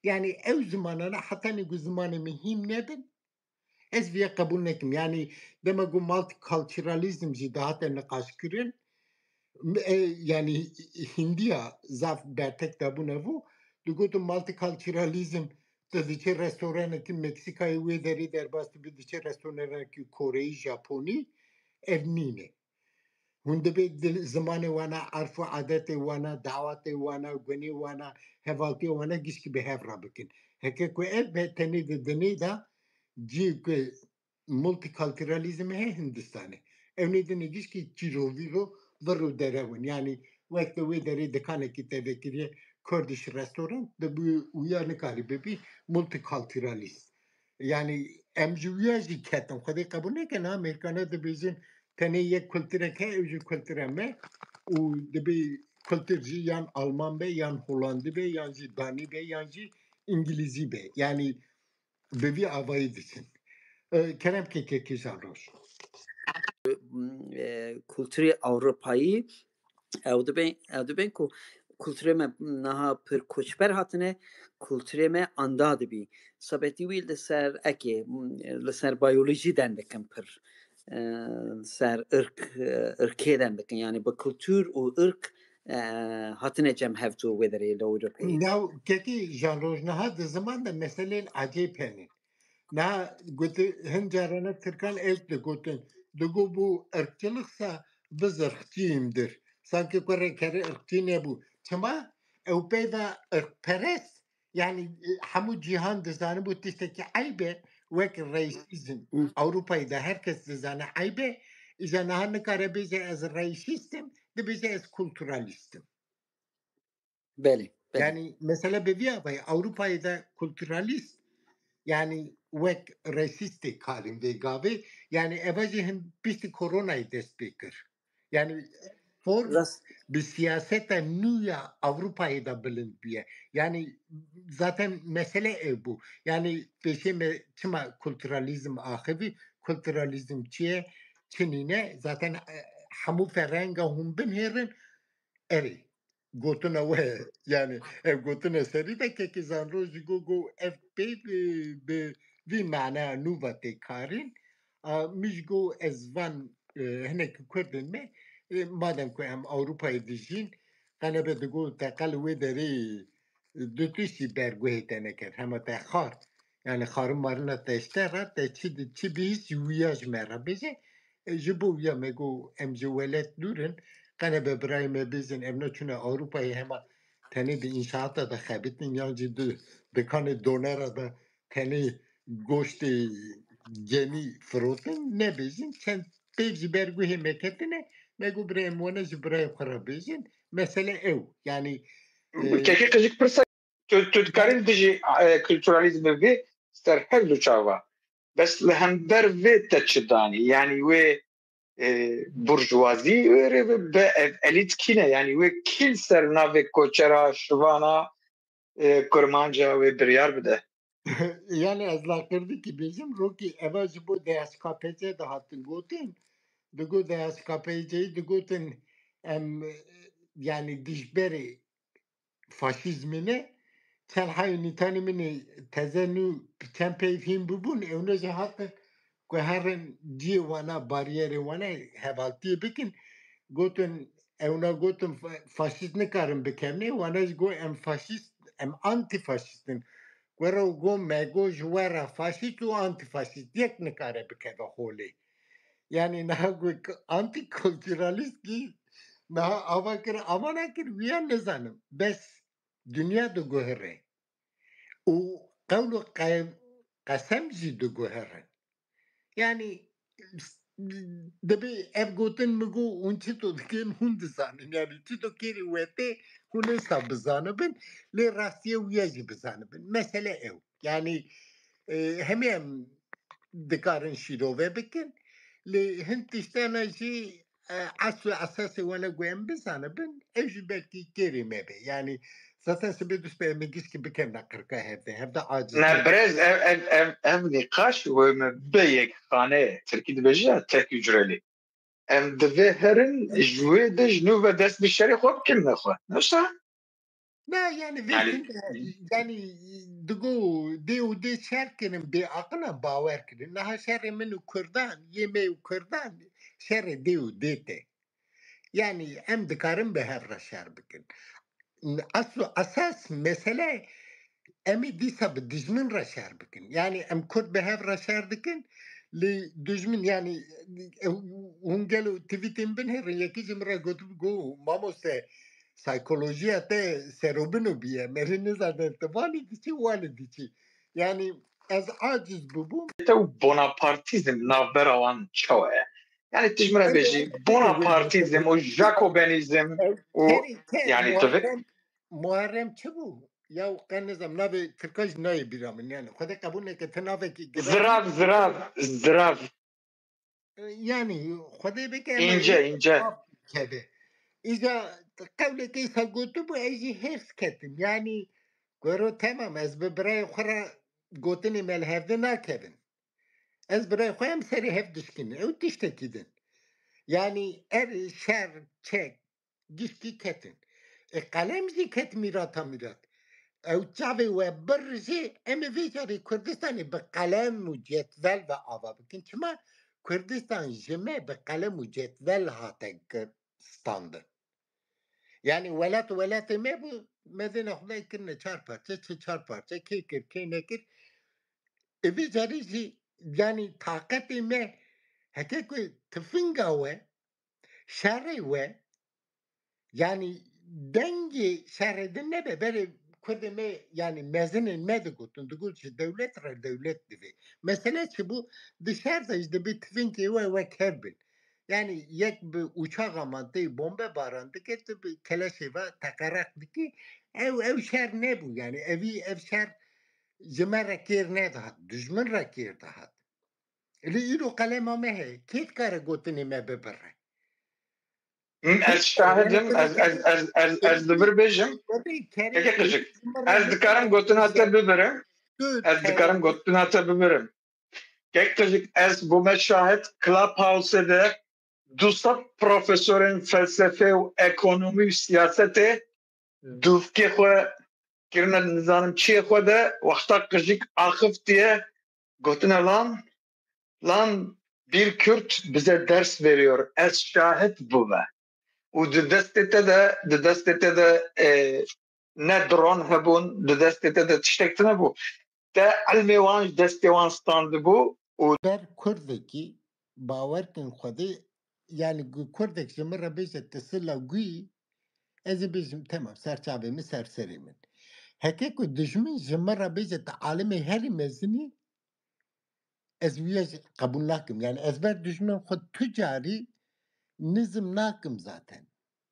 Yani o zamanına hatta ne bu zamanı mühim nedin? Ez viye kabul nekim. Yani demek bu multiculturalizm daha da nakaş kürün. Yani Hindiya zaf bertek da bu nevu. Dugutu multiculturalizm tadiçe restoranı ki Meksika'yı ve deri derbastı bir diçe restoranı ki Kore'yi, Japoni evnine. هونده به زمان وانا عرف و عادت وانا دعوت وانا گنی وانا هفالتی وانا گیش که به هف را بکن هکه که اب به تنی دنی دا جی که مولتی کالترالیزم ہے هندستانه اونی دنی گیش که چیرووی رو ورو درون یعنی وقت وی داری دکانه که تبه کریه کردش رستوران ده بو ویا نکاری ببی مولتی کالترالیست yani emcüye keten. Kadi kabul ne ki na Amerika'na da bizim تنه یک کلتره که اوجی کلتره me و دبی کلترجی yan Alman be yan Hollandi be yan jی دانی be yan jی İngilizi be yani bevi avayı için kerem ki sarhoş kültürü Avrupa'yı evde ben ku kültüre me naha per koçber hatine kültüre me anda dibi sabeti wil de ser eke le ser biyoloji dendekim per ser ırke dendekim yani bu kültür o ırk hatine cem hevtu wedere Avrupa'yı. Now keki janroj naha de zaman da meselenin acayip henin na gote hencarana Türkan evde goten dugo bu ırkçılıksa biz ırkçıyımdır sanki kore kere ırkçı ne bu çama Avrupa'da ırkperest yani hamu cihan dizanı bu tişteki aybe vek reisizm Avrupa'da herkes dizanı aybe İza nahanı kare bize ez reisistim de bize ez kulturalistim. Beli. Yani mesela beviya bay Avrupa'da kültüralist yani vek rasisti kalim ve gavi yani evacihin pisti koronayı destekir. Yani for bir siyasete nüya Avrupa'yı da bilin diye. Yani zaten mesele bu. Yani peşime çıma kültüralizm ahibi kültüralizm çiye Çinine zaten hamu ferenga hum binherin eri. Gotuna ve yani gotuna seri de ki zanroji go FP be vi mana nuva te karin mijgo ezvan henek kurdin me madem ko am Avrupa'yı dijin kana be de go takal ve deri dötüşi bergue teneker hema te khar yani kharım marına teştera te çi bis yuyaj mera beze jibu ya mego emjuvelet durin kana be برای me bizin emne çuna Avrupa'yı hema teni bir inşaatta da xabitin yancı dükkanı donera da teni goşti gemi frotin ne bizin sen pevzi bergu hemeketine megu bre mona bre khara bizin mesele ev yani Keki kızık pırsa tütkarın dışı kültüralizmi ve ster her luçava. Bes lehember ve teçidani yani ve burjuvazi ve elit kine yani ve kilser nave koçera şvana kurmanca ve biryar bide. yani az lakırdı ki bizim roki evaz bu deyas KPC da hattın gotin dugu deyas KPC'yi dugutin yani dişberi faşizmine telhayni tanımını tezenü tempeyfim bubun evnece hattın koherin ciwana bariyeri wana hevaltiye bikin gotin evna gotin faşist ne karın bikemni wana go em faşist em anti faşistin Guerra go mego juera faşist u anti faşist yek ne kare bikeve holi. Yani naha go anti kültüralist ki naha avakir amanakir viyan ne zanım. Bes dünya da gohere. O kavlu kasem ji da gohere. Yani debi ev gotin mugo unchi to diken hundi zanım. Yani çito kiri vete hune sabzanı ben le rasiye uyaji bizanı ben. Mesele ev. Yani hemen dikarin şirove bikin li hintiştana jî aslı asası wana goyem bizanı ben belki kerime be. Yani zaten sebedüs be megis ki bikem nakırka hevde aciz. Ne brez ev nikaş ve me beyek khane Türkiye dibêje tek hücreli. Em divê herin jwê de jnû ve dest bi şerê xwe bikin nexwe. Newsa? Ne yani Yani yani dugu de şerkenin be akına baver kidin. Naha şerre menu kurdan yemeği kurdan şerre dete. Yani em dikarin be her raşar bikin. Aslı asas mesele emi disa bi dijmin raşar bikin. Yani em kurt be her raşar dikin li dijmin yani hungelo tweetin bin her yeki jimra gotup go mamose psikolojiya te serobinu biye merini zaten tabani diçi wali diçi. Yani az aciz bu te bonapartizm navbera wan çawa ye. Yani tijmira bêjî bonapartizm û jacobenizm û yani divê Muharrem çi bu? Ya kanizam navi Türkaj nayi biramın yani. Xwedê qebûl neke te navekî zirav يعني خدي بك أما İnce. كذا إذا قولك يسقطوا بأي هيرس كتم يعني قرو تمام از ببراي خرا قوتني مال هفدنا كذا از براي خيام سري هفدش كن أو تشتكيدن يعني شهر تشيك جيشكي كتن قلم زي كت ميراتا ميرات او جاوي وبرزي ام فيجاري كردستاني بقلم وجدول و آوا بكن چما كردستان جمع بقلم وجدول هاتك ستاندر يعني ولات ما بو مدينة خدای كنا چار پارچه چار پارچه كي كر كي نكر فيجاري زي يعني طاقت ما هكاكو تفنگا و شري و yani dengi şehredin ne be böyle kudeme yani mezinin ne de gutun dugul ki devlet divi. Mesela ki bu dışarıda işte bir tvinki ve kerbin. Yani yek bir uçak amandı bomba barandı gitti bir keleşi ve takaraktı ki ev şer ne bu yani ev şer jime rakir ne daha düşman rakir daha. Eli ilo kalema mehe kit kare gutuni me beberre. Ez şahidim, ez dibir bejim, keke kışık. Ez dikarim gotun hatta biberim. Ez dikarim gotun hatta biberim. Kek kışık ez bu me şahit Clubhouse'de dusat profesörün felsefe ve ekonomi siyasete dufke xwe kirine nizanim çiye xwe de waxta kışık akıf diye gotuna lan bir Kürt bize ders veriyor. Ez şahit bu me. و دستته ده نه درون هبون دستته ده تشتكت نبو ده علمي وانج دستي وان ستاند بو ber Kurdaki bawerkin xwedê yani Kurdek ji min re bêje tisila gwî ez ê bêjim temam serçavê min serserê min. Heke ku dijmin ji min re bêje te alimê herî mezinî ez wî jî qebûl nakim. Yani ez ber dijmin xwe tu carî nizm nakim zaten.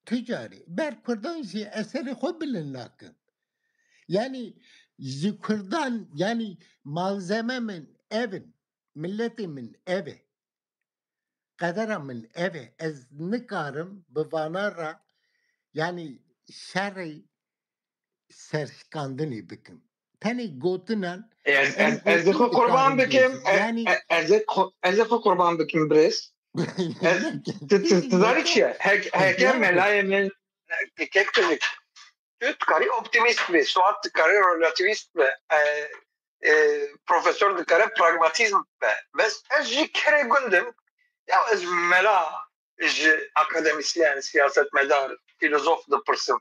Tu carî ber Kurdan jî eserê xwe bilind nakim. Yani ji Kurdan yani malzeme min evin milletê min ev e. Qedera min ev e. Ez nikarim bi vana re yani şerê serşkandinê bikim. Tenê gotinan ez xwe qurban bikim yani ez xwe qurban bikim brez tizarî çiye heke melayê min kek kızık tu dikarî optimîst bî Suat dikarî relativîst be profesör dikare pragmatîzm be bes ez jî kerê gundim ya ez mela ji akademisyen siyasetmedar filozof dipirsim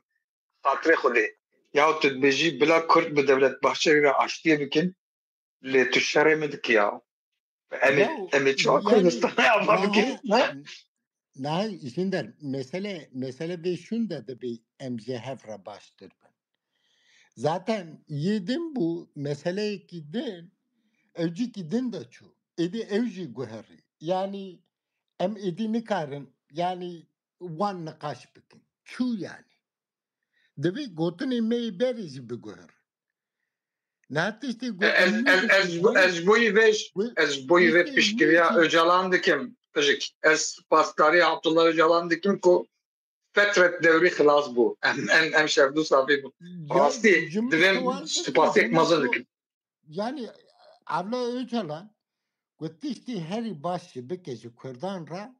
xatirê xwedê ya tu dibêjî bila Kurd bi Devletbahçeyê re aştiye bikin lê tu şerê me dikî ya em ê çawa Kurdistanê ava bikin Nahi işinder mesele ve şunda da bir emcehevre baştır ben. Zaten yedim bu meseleyi gidin evci gidin de çu. Edi evci guheri. Yani em edi nikarın yani wan nakaş bikin. Çu yani. Devi gotun emeği berici bir guher. Natişti gotun ez boyu ve pişkiriya Öcalan dikim ez pastari Abdullah Öcalan dikim ku Fetret devri xilas bu em şevdu safi bu rastî divêm spasiyek mezin dikim yani Avla Öcalan gotişti heri başı bikeji Kurdan ra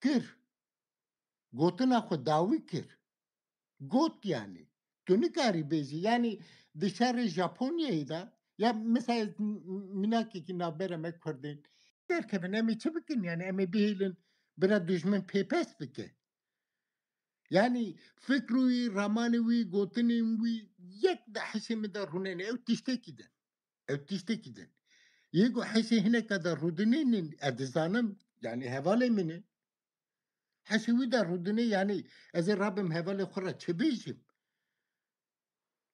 kir. Gotuna xwe dawî kir. Got yani. Tu nikarî bêjî yani dışarı Japonya'yı da ya mesela minakekî navbera me Kurdên derkevin em ê çi bikin yani em ê bihêlin bira dijmin pêpes bike. Yani fikru wî, ramanê wî, gotinên wî yek de hişê min de rûnene ew tiştekî din. Ew tiştekî din. Yê got hişê hineka de rûdinênin ez dizanim yani hevalê min e. Hişê wî de rûdinê yani ez ê rabim hevalê xwe re çi bêjim?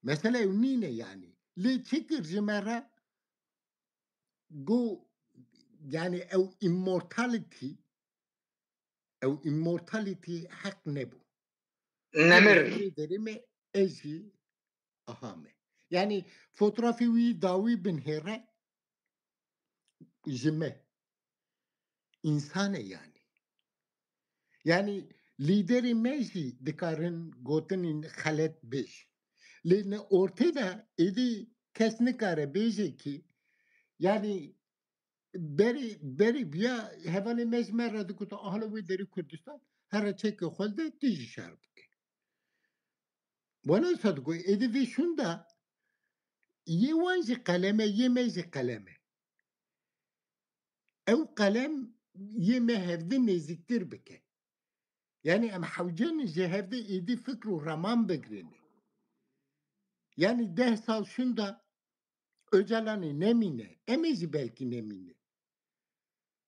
Mesela ew nîne yani. Lê çi kir ji me re got yani ew immortality hek nebû. nemir Derê me ez jî aha me. Yani fotoğrafı wî dawî binhêre ji me. insane yani. Yani lideri mecli dikarin gotin halet beş. Lene ortada edi kesnikare beje ki yani beri biya hevane mecmer radı kutu ahla ve deri Kurdistan her çeke xolde dizi şarbık. Bana sadık edi ve şunda ye wanji kaleme ye mecli kaleme. Ev kalem ye mehevde neziktir bike. Yani em havcan cehevde edi fikru raman begrini. Yani 10 sal şunda Öcalan'ı nemine, emezi belki nemine.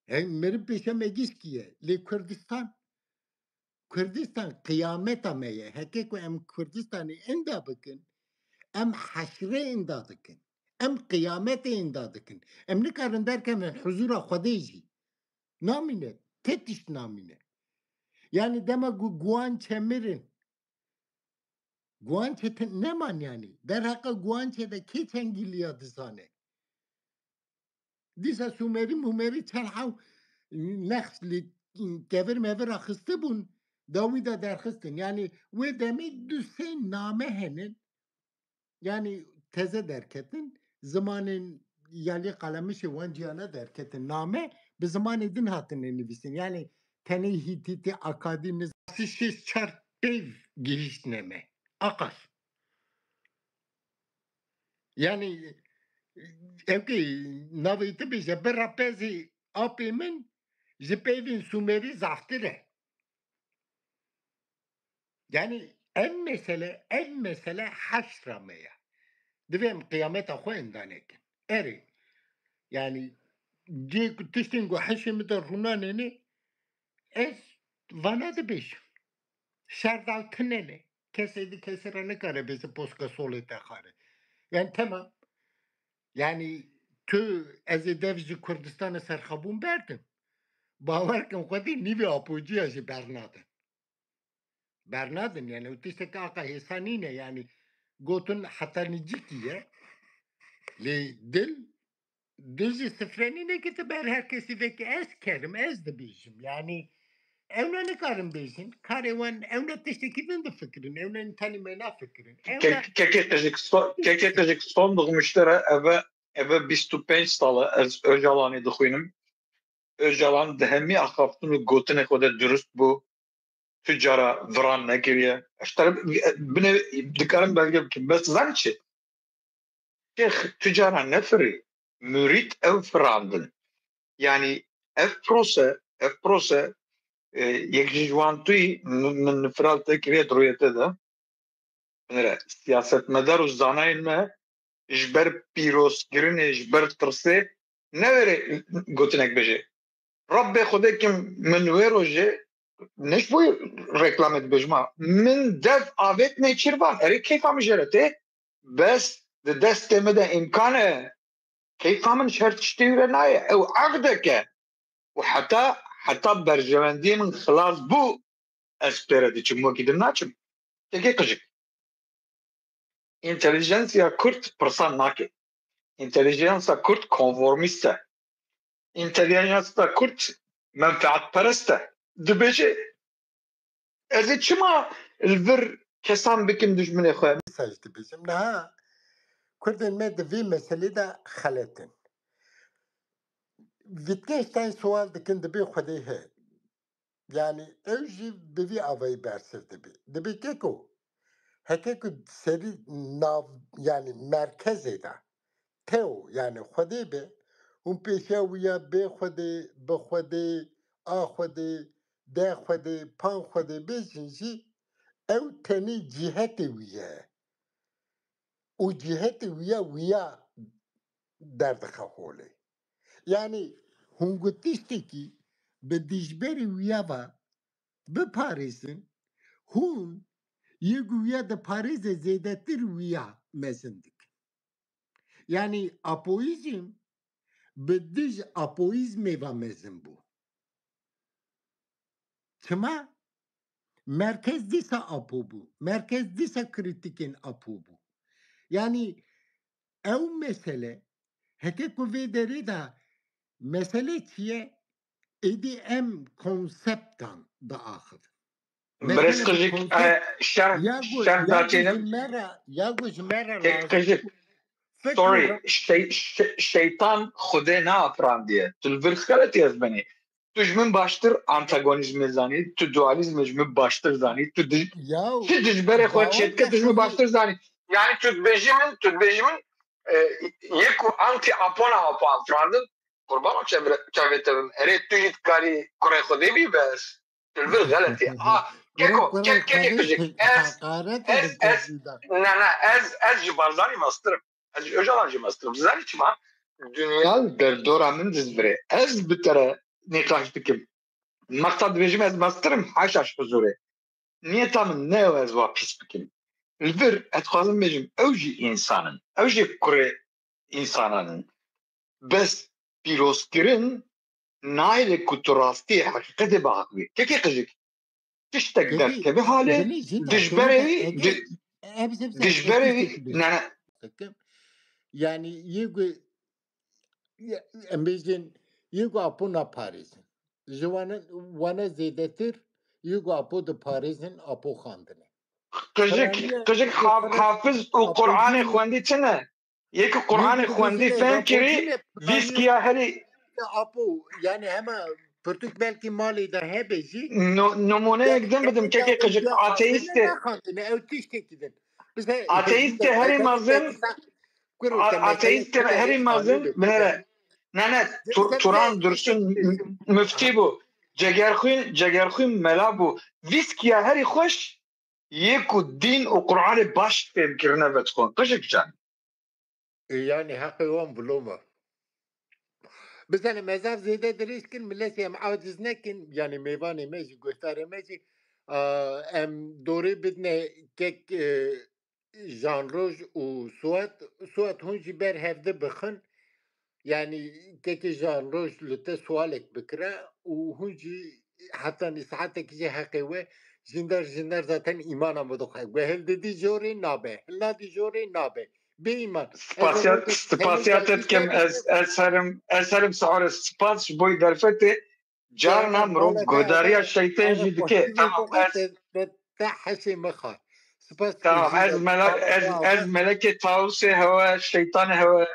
Meri peşeme giskiye, le Kürdistan kıyamet ameye, hekeko em Kürdistan'ı enda bakın, em haşre enda bakın, em kıyamete enda bakın. Em ne karın derken huzura Khudeyci, namine, tetiş namine. Yani deme guan çemirin, guan çetin ne man yani? Derhaka guan çede keçengili yadı zane. Disa Sumeri çarhav نقش كبر مفر أخسته بون داوی دا درخستن yani ve demek düsen name henin yani teze derketin zamanın yali kalamışı van cihana derketin name bir zaman edin hatın nivisin yani teni hititi akadiniz şiş çar dev girişneme akas yani evki naviti bize bir rapezi apimin jipevin sumeri zaftire. Yani en mesele haşramaya. Divem kıyamet akı endanekin. Eri. Yani tiştingu haşimi de runaneni es vana de beş. Şerdal kınene. Kesedi kesirene kare bezi poska soli tekare. Yani tamam. Yani tu ez devzi Kürdistan'ı serhabun berdim. Bavar kim kodi nivi apucu yaşı bernadın. Bernadın yani utisteki aka hesanine yani gotun hatanicikiye li dil sıfrenine ki ber herkesi veki ez kerim ez de bijim yani evne ne karım bijim karevan evne teştekidin de fikrin evne tanımena fikrin evne Keketecik son doğmuşlara eve 25 salı ez Öcalan'ı dıxuyunum. Öcalan dehemi axaftunu gotine kode dürüst bu tüccara vran nekiriye. İşte bine dikarım belge bikim. Bes zançı. Şeyh tüccara nefri mürit ev frandın. Yani ev prose یک جوانتوی من فرال تکریه درویته ده سیاست مدار و زاناین ما جبر پیروز گرنه جبر ترسه نوره گوتنک بجه رب خوده که من ویروجه نش بوی رکلامت بجما من دف آوت نیچیروان اری کیفا مجرته بس ده دست مده امکانه کیفا من شرط شتیوره نایه او عقده که وحتى برجواندي من خلاص بو اسبيرا تشمو كي درناچم تكي قجك انتليجنسيا كرت برسان ناكي انتليجنسيا كرت كونفورميستا انتليجنسيا كرت منفعت برستا دبجي ازي چما الفر كسان بكم دجمني خواه mesajdı bizim ha Kurdin med vi mesele de xaletin Wittgenstein sual dikin dibi xwedê he yani ew jî bi vî avayî bersiv dibe dibe keko heke ku serî nav yani merkezê de teo yani xwedê be hûn pêşiya wî ya bê xwedê bi xwedê a xwedê de xwedê pan xwedê bêjin jî ew tenê cîhetê wî ye û cîhetê wî ya derdixe holê yani hûn got tiştekî bi dijberê wî ya ve biparêzin hûn yê guya di parêzê zêdetir wî ya mezin dikin yani apoîzm bi dij apoîzmê ve mezin bû çima merkez dîsa apo bû merkez dîsa krîtîkên apo bû yani ew mesele heke ku vê derê de mesele çi ye ایدی ام کنسپتان دا آخر برس مثلا قجك بکنسپت شرح داتينم یاگو جمرة لازم قجك فکر سوري را şeytan xude ne aprandiye tu vir xeleti ez benî tu ji min baştir antagonîzmê zanî tu dualizmê ji min baştir zanî tu یاو çi dijberê xwe باور çêdike tu ji min نکنی baştir zanî yani tu dibêjî min yek ku anti apona apa aprandin qurbana çavê te bim erê tu jî dikarî kurê xwedê bî bes tu vir xeletiye برای keko قرآن kekê qijik حقارت ez ez ji barzanî mastirim ez ji öjalan jî mastirim zanî çima dünya derdora min dizbirê ez bi te re nêqaş dikim maqta dibêjim ez mastirim haşaş huzurê niyeta min ne ew ez wa pîs bikim li vir ez dixwazim bêjim ew jî însanin ew jî kurê însanan in bes pîrozkirin nayê ku tu rastiyê heqîqetê bihaqî kekê qijik tiştek derkeve halê بلی جدا dijberê تودا wî اگه hepsi dijberê wî ne yani yego embejin yego apuna Paris'in wana zedetir yego apo da Paris'in apo xandine qijik hafiz û Qur'anê xwendî çi ne yekî Qur'anê xwendî fêm kirî vîskiya herî apo yani hema Pırtık belki mali da hebeci numuneyek din bidim kekê qijik ateîstê ateîstê herî mezin ateîstê herî mezin binêre ne Turan Dursun müftî bû cegerxwîn mela bû vîskiya herî xweş yê ku dîn û Qur'anê baş fêm kirine vedixwin qijik can yani hakkı wan buloma بزن مزاف زیده دریش کن ملت هم عاجز نکن یعنی میوان میجی گفتار میجی ام دوری بدنه کک جان روز و سوات هونجی بر هفته بخن yani keki jan roj lüte sualek bikre u hunci hatta nisaatek ki hakkı ve jindar zaten imana mı ve hel dedi jori nabe hel di jori nabe be iman spasiyatet kem eserim sahare spas boy derfete carna mrov godariya şeytan jî dike tamam te hesi mexar tamam ez meleke tavusê hewe şeytanê hewe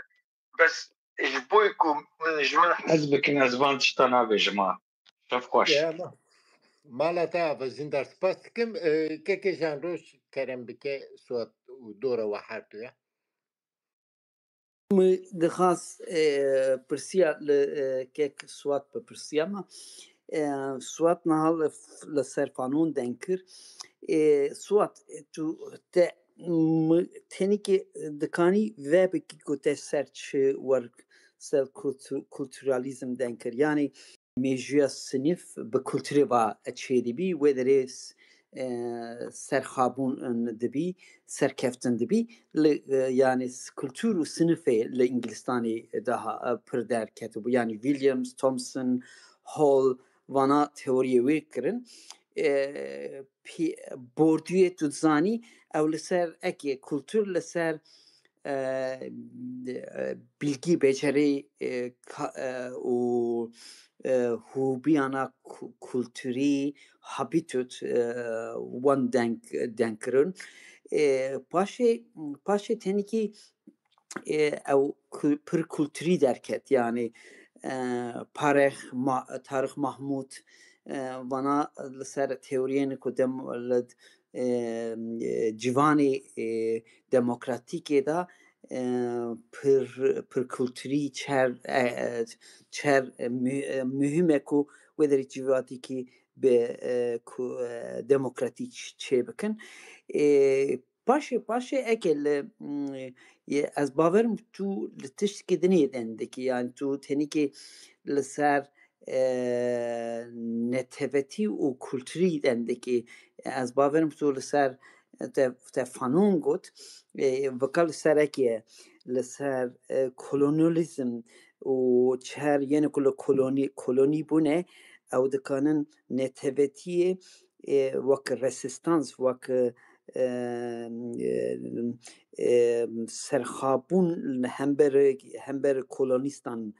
bes ji bo ku min ji min hez bikin ez van tişta nabêjim ha şev xweş mala te ve jindar spas dikim keke jan roj kerem bike suat dora ve her tu ya دخواست پرسیا لکیک سوات به پرسیا ما سوات نهال لسر قانون دنکر سوات تو تنی که دکانی و بکی کوته سرچ ورک سل کلتورالیزم دنکر یعنی میجویا سنف به کلتوری با اچیدی بی و دریس سرخابون دبی سرکفتن دبی yani kültür و sınıfı İngilizstani daha pırder ketibu yani Williams, Thompson, Hall vana teoriye vekirin borduye tutzani ev leser eki kültür leser bilgi beceri o hubiyana kültüri habitat one denkirin paşe teniki ev pır kültüri derket yani Tarık Mahmud bana ser teoriyeni kudem civani demokratike da pır kültüri çer mühime ku vederi civati ki be demokratik çebekin paşe ekelle az baverim tu tişki denedendeki yani tu teniki leser neteveti u kültüri dendeki az baverim tu leser te fanun got vakal sereki leser kolonyalizm u çer yeni koloni bune او دکانن نتوتی وک رسیستانس وک سرخابون همبر کولونیستان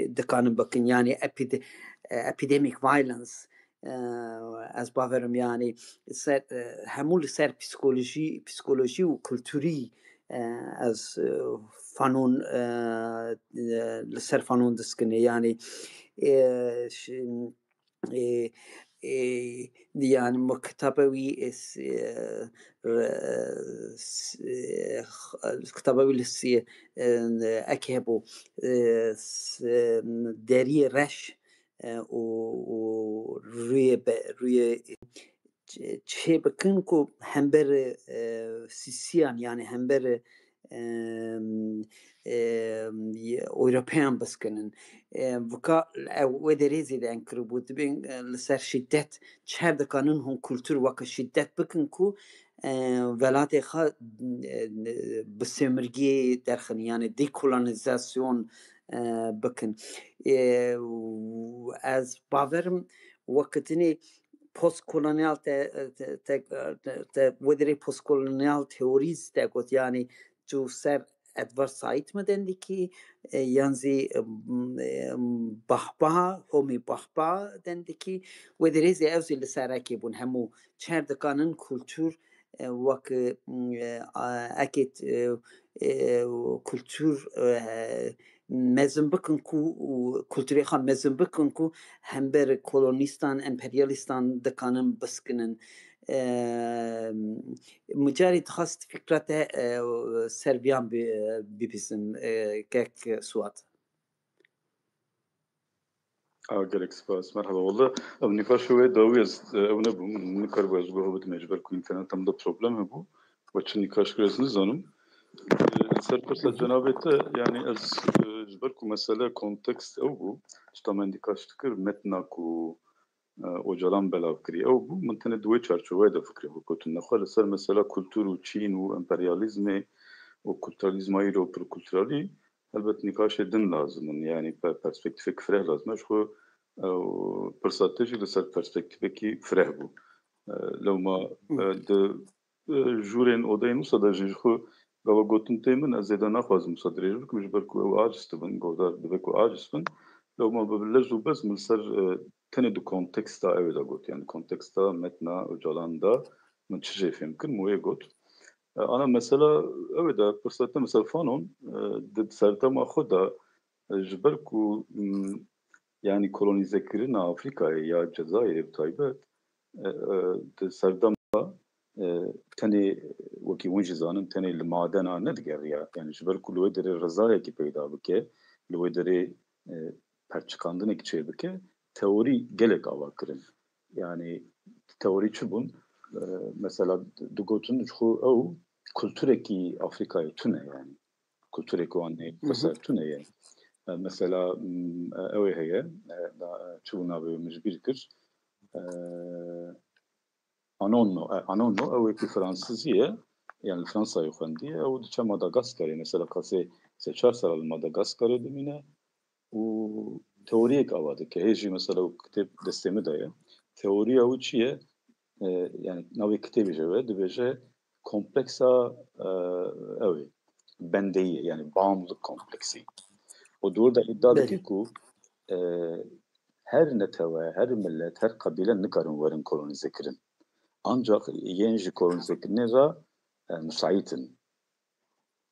دكان بكن يعني epidemic violence از باورم yani همول سر psikoloji و külturi از فنون لسر فنون دسكنه يعني يعني مكتبوي كتابوي لسي أكيبو داري رش و روی چه بکن کو همبر سیسیان yani همبر European بسكنن وكا ودريزي ده انكر بود بين لسر شدت چهر دكانون هم كولتور وكا شدت بكن كو ولات خا بسمرگي درخن يعني ديكولونيزاسيون بكن از باورم وقتني post kolonyal ودری post kolonyal teories de got yani جو سر ادورسایت مدن کی یانزی بحبا همی بحبا دن کی ودری زی اوزی لسرکی بون همو چهر دکانن کلتور وک اکید کلتور مزن بکن کو کلتوری خان مزن بکن کو هم بر کولونیستان امپریالیستان دکانن بسکنن مجرد خاص فكرة سربيان ببسم كيك سوات gerek spas merhaba valla nikaş şöyle daviz ona bu nikar bazı bu habit mecbur ku internetimde problem bu Vaçın nikaş kresiniz hanım serpesa cenabete yani az jber ku mesele kontekst ev bu işte men nikaş tıkır metna ku ocalan belav kiri ev bu mentene duve çerçeve de fikri bu kutun nakhal ser mesela kültürü Çin u emperyalizmi o kültüralizmayı o kültürali elbet nikaş edin lazım yani perspektife kfreh lazım şu persateji de ser perspektife ki freh bu lewma de jurên odayên wisa de jî xwe gava gotin tê min ez zêde naxwazim wisa dirêj bikim ji ber ku ew aciz dibin govdar dibe ku aciz bin lewma bi lez û bez min ser tenê di konteksta ew de got yani konteksta metna Öcalan da min çi jê fêm kir wê got ana mesela ew de pirsate mesela fanon di serdema xwe de ji ber ku yani kolonîzekirina Afrikayê ya Cezayirê bi taybet di serdema tenê wekî hûn jî zanin tenê li madena nedigeriya yani ji ber ku li wê derê rezayekî peyda bike li wê derê perçikandinekî çê bike teorî gelek ava kirin yani teorî çi bûn mesela digotin ji xwe ew kulturekî Afrikayê tune yani kulturek wan mesela tune ye mesela ew ê heye çi bû navê min ji bîr kir Anonno ew êkî Fransızî ye yani Fransayê xwendiye ew diçe Madagaskarê mesela kasê sê çar sala li Madagaskarê dimîne û teoriyek ava dike hê jî mesela kitêb destê min de ye teoriya wî çi ye yani navê kitêbê jî ve dibêje kompleksa ew ê bendeyî yani bağımlılık kompleksî o doğru da iddia dike ku her netewê her millet her kabîle nikarin werin kolonîze kirin ancak yên ji kolonîzekirinê re müsaitin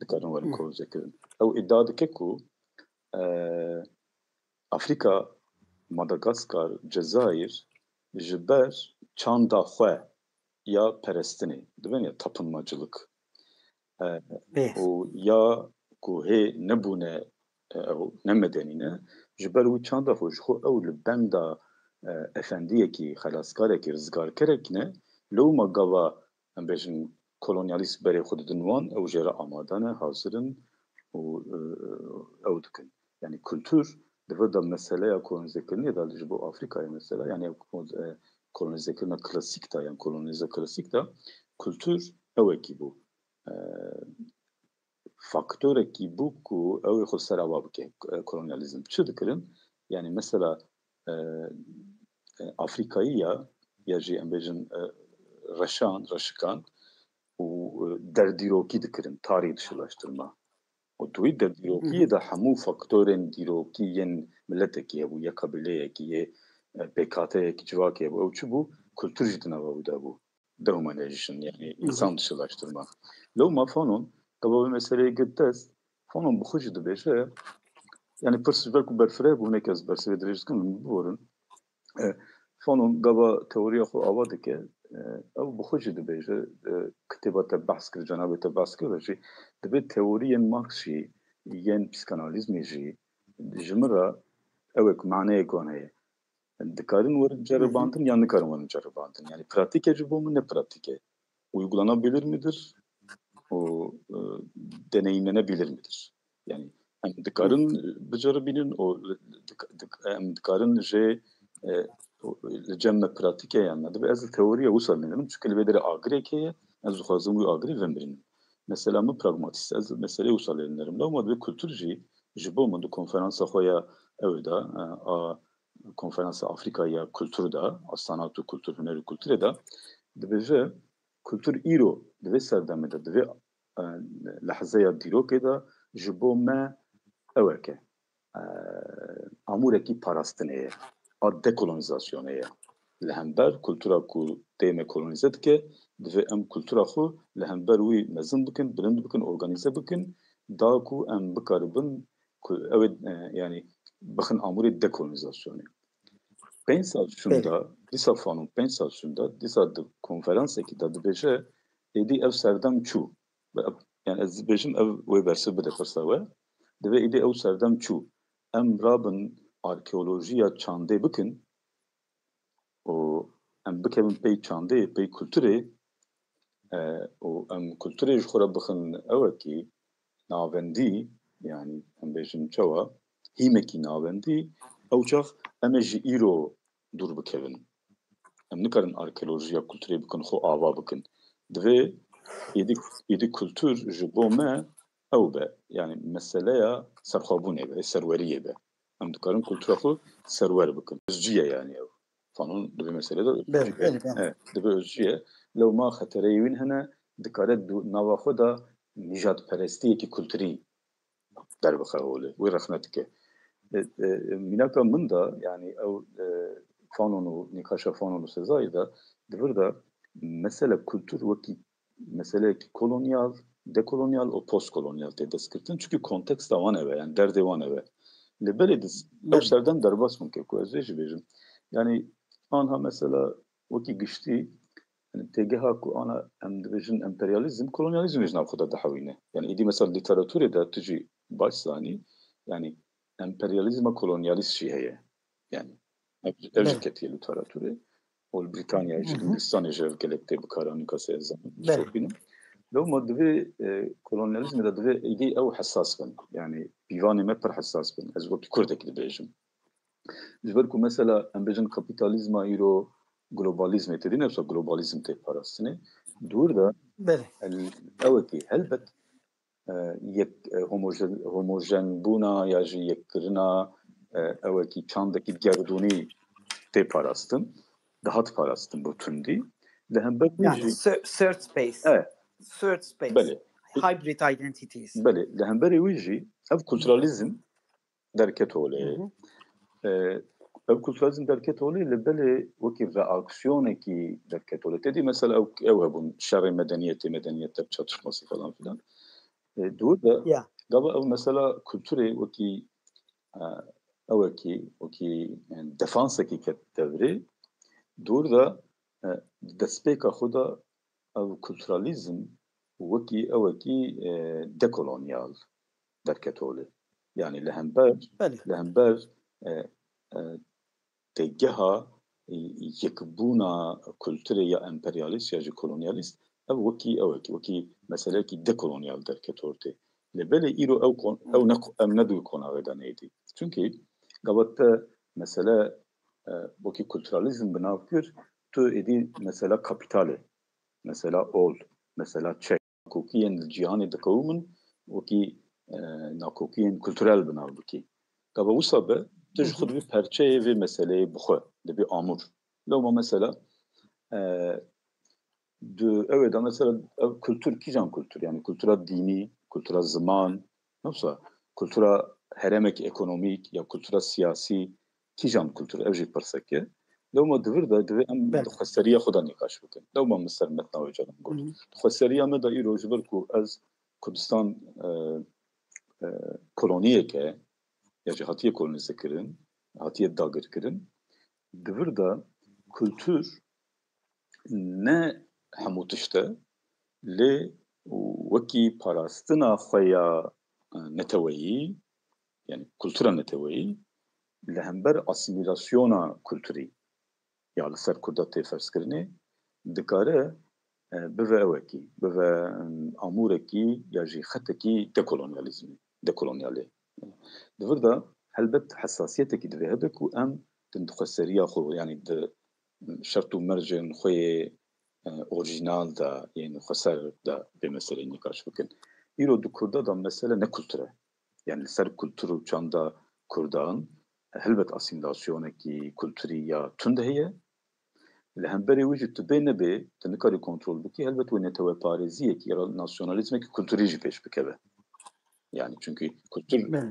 dikarin werin kolonîze kirin ew iddia dike ku Afrika Madagaskar Cezayir ji ber çanda xwe ya perestinê dibin ya tapınmacılık û ya ku hê nebûne ew nemedenîne ji ber wî çanda xwe ji xwe ew li benda efendiyekî xelaskareke rizgarkerekî ne lewma gava em bêjin kolonyalîst berê xwe didin wan ew jê re amade ne hazirin û ew dikin yani kültür dibe da meseleya kolonîzekirinê de ji bo Afrikayê mesela yani kolonîzekirina klasîk da yani kolonîze klasîk da kültür ewekî bû faktörekî bû ku ew ê xwe ser ava bike kolonyalizm çi dikirin yani mesela Afrikayî ya jî em bêjin reşikan û derdîrokî dikirin tarî dişilaştırma o توی در دیروکی ده همو فاکتورن دیروکی ین ملتکی هبو یا قبیله کی بکاته کی جواکی هبو او چی بو kültür jidna bavda bu dehumanization yani insan dışılaştırma. Lo ma fanun kaba meseleyi gittes fanun bu xujidu beşe yani persver ku berfre bu nekaz berfre direjkin bu orun fanun kaba teoriya xu avadike او بخوجد بيجه كتابات بحث كر جنابه بحث كر جي دبي تيوريا ماركسي ين بسيكاناليزم جي جمرة اوك معناه يكون هي دكارın varın jarabandın yanlış karmanın jarabandın yani pratik ecrübe mu ne pratike uygulanabilir midir o deneyimlenebilir midir yani dikkarın beceribinin o dikkarın şey cemme pratike yani de az teoriye usallanırım çünkü elbette agreke az xazım bu agri vemrin mesela mı pragmatist az mesele usallanırım ama bir kültürci jibo mu konferansa xoya evda konferansa Afrika'ya kültürde sanatı kültür hüneri kültüre de deve kültür iro deve serdamede deve lahzaya diroke da jibo me evke amureki parastine ad dekolonizasyonu ya lehember kültüra ku teme kolonizat ke deve em kültüra xu lehember wi mezin bikin bilind bikin organize bikin da ku em bikaribin evet yani bakın amuri dekolonizasyonu 5 saat şunda disa fanun 5 saat şunda disa konferans ki da beje edi ev serdam çu yani ez bejim ev ve verse bide persawe deve edi ev serdam çu em rabın arkeolojiya çande bikin o em bikevin pey çande pey kültüre o em kültüre jxora bakın evki navendi yani em bejim çawa himeki navendi awçax em ji îro dur bikevin em nikarin arkeolojiya kültüre bikin xo ava bikin divê êdî kültür ji bo me ew be yani meseleya serxwebûnê be serweriyê be em dikarin kültüra xwe serwer bikin özcüye yani ew fanûn divê meselede divê özcüye lew ma xetereyê wîn hene dikare nava xwe da nîjadperestiyekî kültürî derbixe olê wê rexne dike mînaka min da yani ew fanonu nîqaşa fanonu sezayê da divir da mesele kültür wekî meseleyekî kolonyal dekolonyal û postkolonyal tê destgirtin çünkü kontekst wan eve yani derdê wan eve li berê ew serdan derbas min ku ez ê jî bêjim yani anha mesela wekî giştî têgeha ku ana em dibêjin emperyalizm kolonyalizm jî nav xwe de dihewîne yani êdî mesela lîteratûrê de tu jî baş zanî yani emperyalizma kolonyalist jî heye yani ev jî ketiye lîteratûrê ol Britanya jî Hindistanê jî ev gelek tê bikaranî kasê ez sohbînim لو ما دبي kolonyalizm da dibê êdî ew hessas bin yani pîvanê me pir hessas bin ez wekî Kurdekî dibêjim ji ber ku mesela em bêjin kapîtalîzma îro globalizmê tê dî ne globalizm tê parastinê dûr da ewekî helbet yek homojenbûna ya jî yekkirina ewekî çandekî gerdûnî tê parastin dihat parastin bu tundî li hember yani third space third space belê hybrid identities belê li hemberê wî jî ev kulturalizm derket olê ev kulturalizm derket olê li belê wekî reaksiyonekî derket olê tedî mesela ew hebûn şerê medeniyetler çatışması falan filan dûr da gava ev mesela kulturê wekî wekî defansekî ket devrê dûr da destpêka xwe da ev kulturalizm wekî ewekî dekolonyal derket olê yani li hember têgeha yekbûna kulturê ya emperyalist ya jî kolonyalist ev wekî meseleyekî dekolonyal derket ortê li belê îro ew nedû konavê de nêdî çünkü gavet mesele wekî kulturalizm bi nav kir tu êdî mesela kapitalê mesela ol mesela çek nakokiyên li cîhanê dikewîmin wekî nakokiyên kulturel bi nav bikî gava wisa be tu ji xwe dibî perçeyê vê meseleyê bixwe dibî amûr lewma mesela evê da mesela kültür kîjan kültür yani kültüra dînî kültüra ziman نفسا كولتورا هرمك ايكونوميك يا كولتورا سياسي كيجان كولتورا اوجي برسكه لو ما دفردا دفي ام بله. خسريه خدا نقاش بكن لو ما مستر متنا وجا نقول خسريه ما دا يرو جبركو از كردستان koloniye ke ya hatiye kolonize kirin, hatiye dagir kirin. Dvirda kültür ne hamutişte le vaki parastina xaya neteveyi yani kültüra neteveyi le hember asimilasyona kültürü ya li ser kurda tê ferskirinê dikare bive ewekî bive amûrekî ya jî xetekî dekolonyalê divir da helbet hesasiyetekî divê hebe ku em din dixweseriya xwe yanî di şert û mercên xwe yê orijinal da yên xweser da bê meseleyê nîqaş bikin. Îro di Kurda da mesele ne kultur e. Yani li ser kultur û çanda Kurdan helbet asimilasyonekî kulturî ya tund heye li hemberê wî jî tu bê nebê tu nikarî kontrol bikî helbet wê neteweparêziyekî ya nasyonalizmekî kulturî jî pêş bikeve. Yani çünkü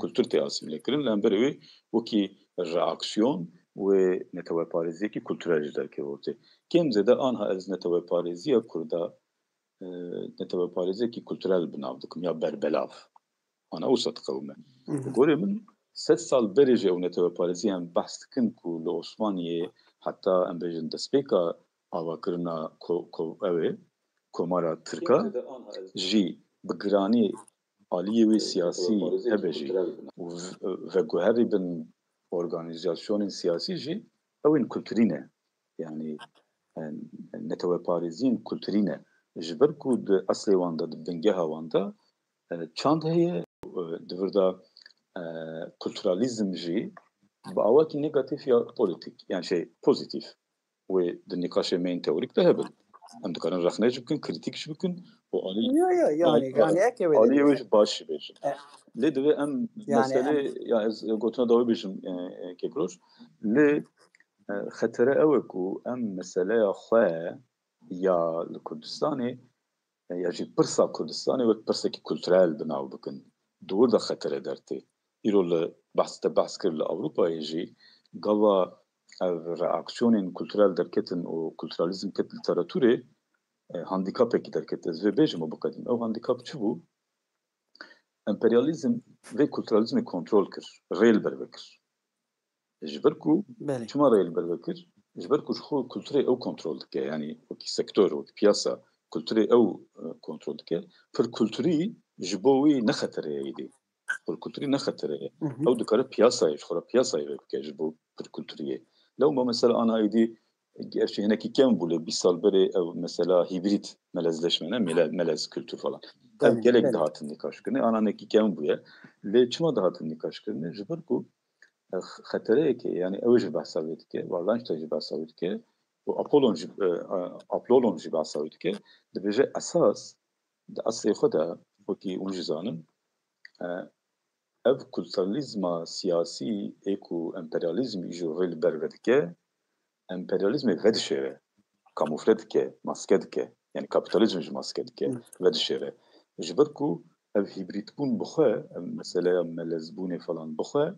kültür tê asimile kirin li hemberê wê wekî reaksiyon wê neteweparêziyekî kulturel jî derkeve ortê. Kêm zêde anha ez neteweparêziya Kurda neteweparêziyekî kulturel binav dikim ya berbelav. Ana wisa diqewime. Gorê min 100 sal berê jî ew neteweparêzî em behs dikin ku li Osmaniyê heta em bêjin destpêka avakirina evê komara Tirka jî bi giranî aliyê wê siyasî hebe jî veguherî bin organizasyonên siyasî jî ew ên kulturî ne. Yani neteweparêziyên kulturî ne. Ji ber ku di eslê wan da di bingeha wan da çand heye divir da kulturalizm jî bi awakî negatif ya politik yani pozitif wê di nîqaşê mêyîn teorîk de hebin. Em dikarin rexne jî bikin, krîtîk jî bikin û aliyê wê jî baş jî bêjin. Lê divê em meselê ya ez gotina da wê bêjim Kêkroş lê xetere ew e ku em meseleya xwe ya li Kurdistanê ya jî pirsa Kurdistanê wek pirsekî kulturel binav bikin. Dûr da xetere dertê. Îro li behs kir li Ewropayê jî gava ev reaksiyonên kulturel derketin û kulturalizm ket literatûrê handikapekî derket. Ez vê bêjim û biqedîm. Ew handikap çi bû? Emperyalizm vê kulturalizmê kontrol kir. Rêl bervekir. Ji ber ku çima rêl bervekir? Ji ber ku ji xwe kulturê ew kontrol dike. Yani wekî sektör, wekî piyasa kulturê ew kontrol dike. Pir kulturî ji bo wî ne xetereye êdî. Pir kulturî ne xetereye. Ew dikare piyasayê ji xwe re piyasayê vê bike ji bo pir kulturiyê. Lewma mesela ana êdî gerçi hinekî kem bû lê 20 sal berê ew mesela hîbrid melezleşme ne melez kültür falan. Ev gelek dihatin nîqaş kirinê ana nekî kem bûye. Lê çima dihatin nîqaş kirinê ji ber ku xetereyekê yani ew jî behsa wê dike, Wallenstein jî behsa wê dike û Apollon jî behsa wê dike dibêje esas di eslê xwe de wekî hûn jî zanin ev kulturalizma siyasî ê ku emperyalizmî jî rê li ber vedike emperyalizmê vedişêre kamufle dike, maske dike yani kapitalizm jî maske dike vedişêre ji ber ku ev hîbridbûn bi xwe meseleya melezbûnê falan bi xwe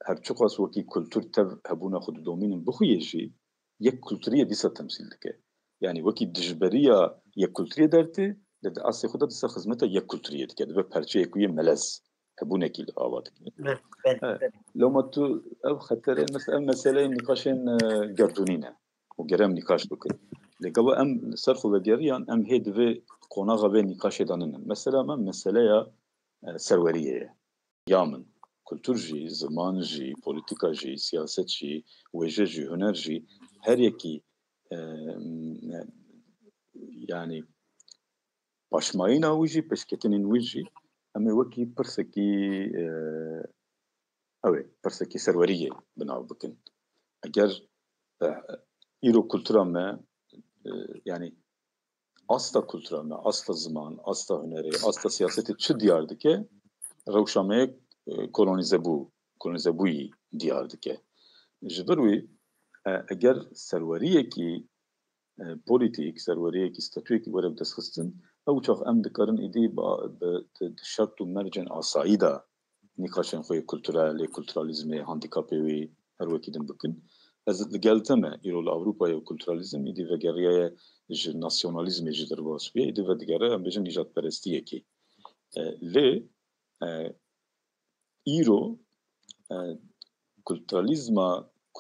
hevçi qas wekî kultur tev hebûna xwe didomînin bixuyê jî yek kulturiyê dîsa temsîl dike. Yani wekî dijberiya yek kulturiyê dertê li di eslê xwe de dîsa xizmeta yek kulturiyê dike. Dibe perçeyek wî melez hebûnekî li ava dike. Lewma tu ev xeterê mesela ev meseleyên nîqaşên gerdûnî ne û gerem nîqaş bikin. Lê gava em ser xwe vegeriyan em hê divê qonaxa vê nîqaşê de ninin. Mesela me meseleya serweriyê ye. Ya min kultur jî, ziman jî, polîtika jî, siyaset jî, wêje jî, huner jî her yekî yani başmayîna wî jî pêşketinên wî jî em ê wekî pirsekî ew ê pirsekî serweriyê binav bikin. Eger îro kultura me yani asta kultura me, asta ziman, asta hunerê, asta siyasetê çi diyar dike? Rewşameyek kolonîzebûyî diyar dike. Ji ber wî eger serweriyekî polîtîk, serweriyekî statûyekî were bi destxistin او چاق ام دکارن ایدی با شرط و مرجن آسایی دا نقاشن خوی کلترالیزم هاندیکاپی هر وکی دن بکن از لگلتمه ایرول اروپای کلترالیزم ایدی و گریه ناسیونالیزم جدر واسویه ایدی و دیگره ام بجن نجات پرستیه کی لی ایرو کلترالیزم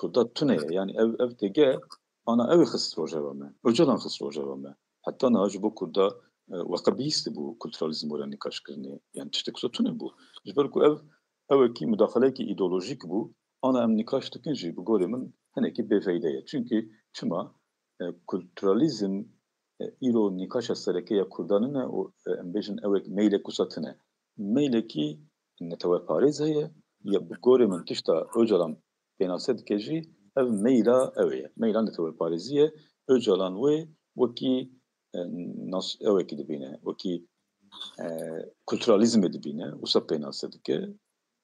کرده تونه یعنی ev دیگه آنا ev خست روجه me önceden خست روجه me hatta naj bu kurda وقبیست bu کلترالیزم ولی نکاش کرنی yani تشتک سو تونه bu جبر کو ev ki müdahale ki ideolojik bu ana em nikaş tıkınca bu golemin hani ki befeydeye çünkü çıma kültüralizm iro nikaş asareke ya kurdanın o embejin ev meyle kusatine meyle ki netwe pariz heye ya bu golemin tişta öcalan benaset keji ev meyla evye meyla netwe pariziye öcalan ve ki nas ev ki dibine ki kültüralizm dibine usa benaset ke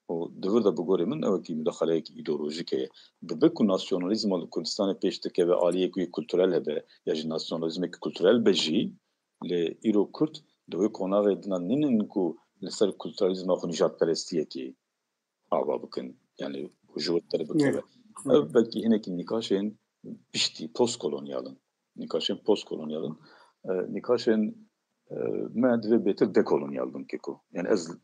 o devir de bu goremin ev ki müdahale ki ideolojik heye debe ku nasyonalizm al Kurdistan'e peşteke ve aliye ki kültürel hebe ya ji nasyonalizm ki kültürel beji le iro Kürt debe konağı edilen ninin ku lesel kültüralizm akı nijat perestiye ki ava bakın yani hujuvutları bakıve ev belki yine ki nikaşen pişti postkolonyalın nikaşen postkolonyalın nikaşen med ve betir dekolonyalın keko yani az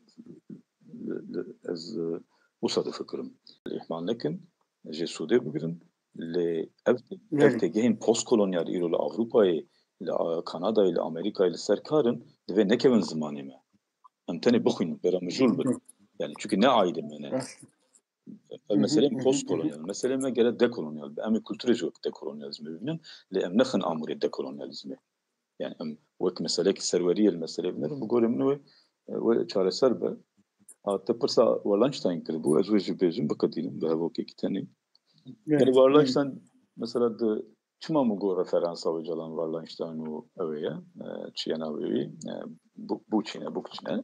وصل فكرم الإحمال لكن جي سودي بقرن لأفتجهين بوست كولونيال إيرو لأوروبا لكندا لأمريكا لسركارن دفع نكمن زماني ما أمتني بخوين برا مجول بد يعني çünkü ne aydı mene المسألة بوست كولونيال المسألة ما قالت ديكولونيال بأمي كولتوري جو ديكولونيالزم ببنن لأم نخن أموري ديكولونيالزم يعني أم وك مسألة السرورية المسألة بنر بقول منه وشارة سربة تبرسا ورلانشتاين كربو أزوج بيجن بقديم بهوكي كتاني يعني ورلانشتاين مثلا çima mugo referans avcılan Warlanstein o öyle çiyana öyle bu çine bu çine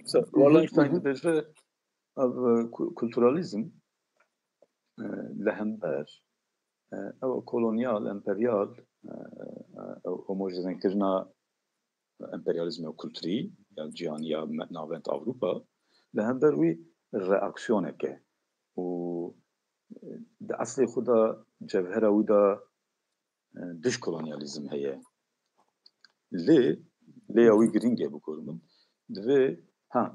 mesela Warlanstein de kültüralizm lehember o kolonyal emperyal homojen kirna emperyalizm o kültürü yani cihaniya navent Avrupa lehember ve reaksiyone ke o de asli xuda cevhera ve da dış kolonyalizm heye le awi gringe bu korumun ve ha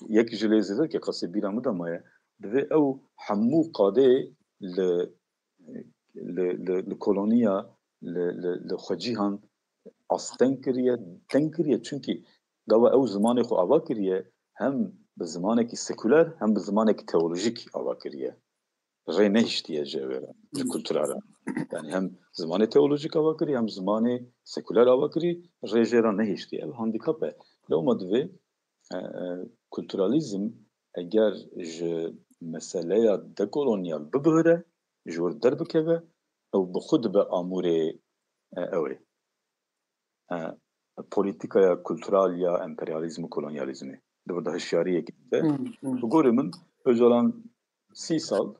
yek jilezede ki qasibira mudamaya ve ev hamu qade le koloniya le xajihan astenkiriye tenkiriye çünkü gava ev zamanı xo avakiriye hem be zamaneki seküler hem be zamaneki teolojik avakiriye rene iştiye cevera kültürara yani hem zamanı teolojik avakiri hem zamanı seküler avakiri rejera ne iştiye handikap e olmadı ve kültüralizm eğer je meseleye dekolonyal bibhre jor derbikeve ev bixud be amure ewe politikaya kültürel ya emperyalizmi kolonyalizmi burada hışyariye gitti bu goremin öz olan 30 sal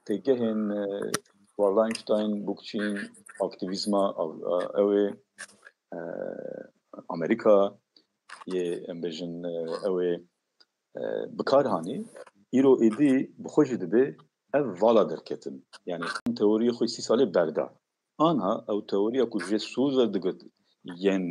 tegehen Warlanstein bukçin aktivizma ewe Amerika ye embejin ewe بکارهانی ایرو ایدی بخوش دبی ev vala derketin yani teoriye xo 30 sale berda anha ev teoriya ku je suza digot yen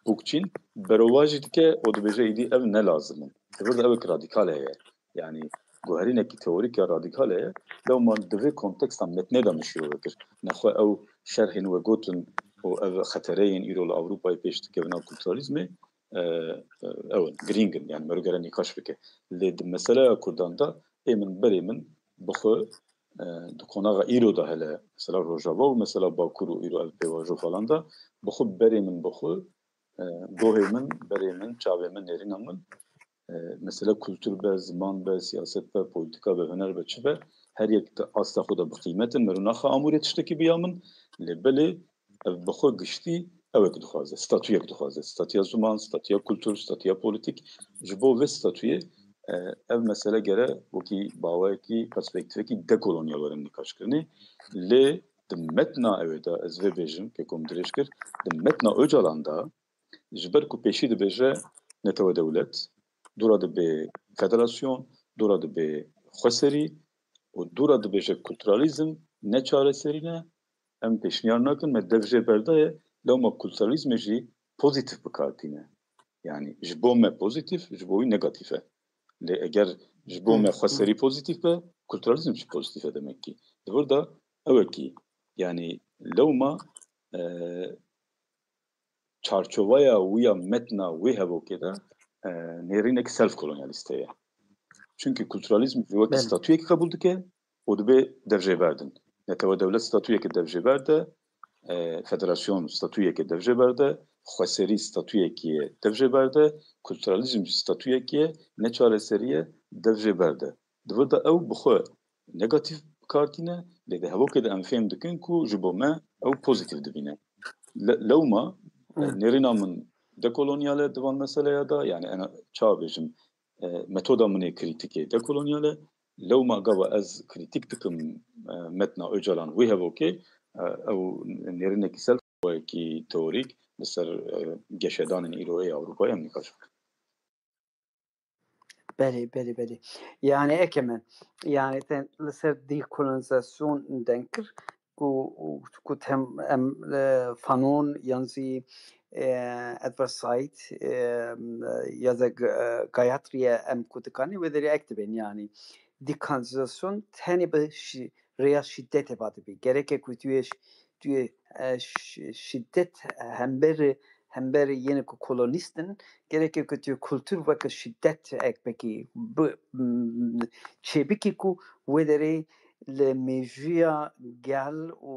bukçin berovaj dike o dbeje idi ev ne lazım burada ev radikal heye yani goherine ki teorik ya radikal heye law man dve kontekstan metne da mişiyor vekir naxo ev şerhin ve gotun o ev xatereyin iro Avrupa'yı peştik evna kültüralizmi evet, gringen yani mergere nikaş bike. Led mesela Kurdan'da emin beremin bu konağa iro da hele mesela Rojava mesela Bakuru iro el pevajo falan da bu beremin bu gohemin beremin çavemin nerinamın mesela kültür ve zaman ve siyaset ve politika ve hüner ve çibe her yekte asla xuda bqimetin merunaxa amuret işteki biyamın lebeli bu gişti evet dixwaze statüyek dixwaze statüya zaman statüya kültür statüya politik ji bo ve statüye ev mesele gere bu ki bawaki perspektifeki dekolonyalların nikaş kirini le metna evda ez ve bejim ki kom dirêjkir di metna Öcalan da ji ber ku pêşî dibêje netewe dewlet, dûra dibe federasyon, dûra dibe xweserî û dûra dibêje kulturalîzm ne çareserî ne em pêşniyar nakin me dev jê berdaye lewma kulturalîzmê jî pozitif bikardîne. Yani ji bo me pozitif, ji bo wî negatif e. Lê eger ji bo me xweserî pozitif be, kulturalîzm jî pozitif e demek ki. Divir da ewekî yani lewma çarçovaya wîya metna wê hevokê de nêrînek self kolonyalîst heye. Çünkü kulturalizm wekî statûyekî qebûl dike û dibe dev jê berdin. Netewe dewlet statûyekê dev jê berde, federasyon statûyekê dev jê berde, xweserî statûyekî ye dev jê berde, kulturalizm statûyekî ye neçareserî ye dev jê berde. Divir da ew bi xwe negatif bikardîne, lê di hevokê de em fêm dikin ku ji bo me ew pozitif dibîne. Lewma nêrîna min dekolonyal e divan meseleya da yani çawa bêjim metoda min ê krîtîkê dekolonyal e lewma gava ez krîtîk dikim metna Öcalan wê hevokê ew nêrînekî selfekî teorîk li ser geşedanên îroyê Ewropayê em nîqaş bikin. Belê. Yani ekemen. Yani li ser dekolonizasyon denkir ku tem em fanon yanzî adversayt ya da gayatriye em ku dikanî wê derê ek dibin yani dekolonizasyon tenê bi rêya şiddetê vadibî. Gerek ku tu şiddet hember yeni ku kolonîstin gerek ku tu kültür ve şiddet ekmekî bu çêbikî ku wê derê li mêjiya gel û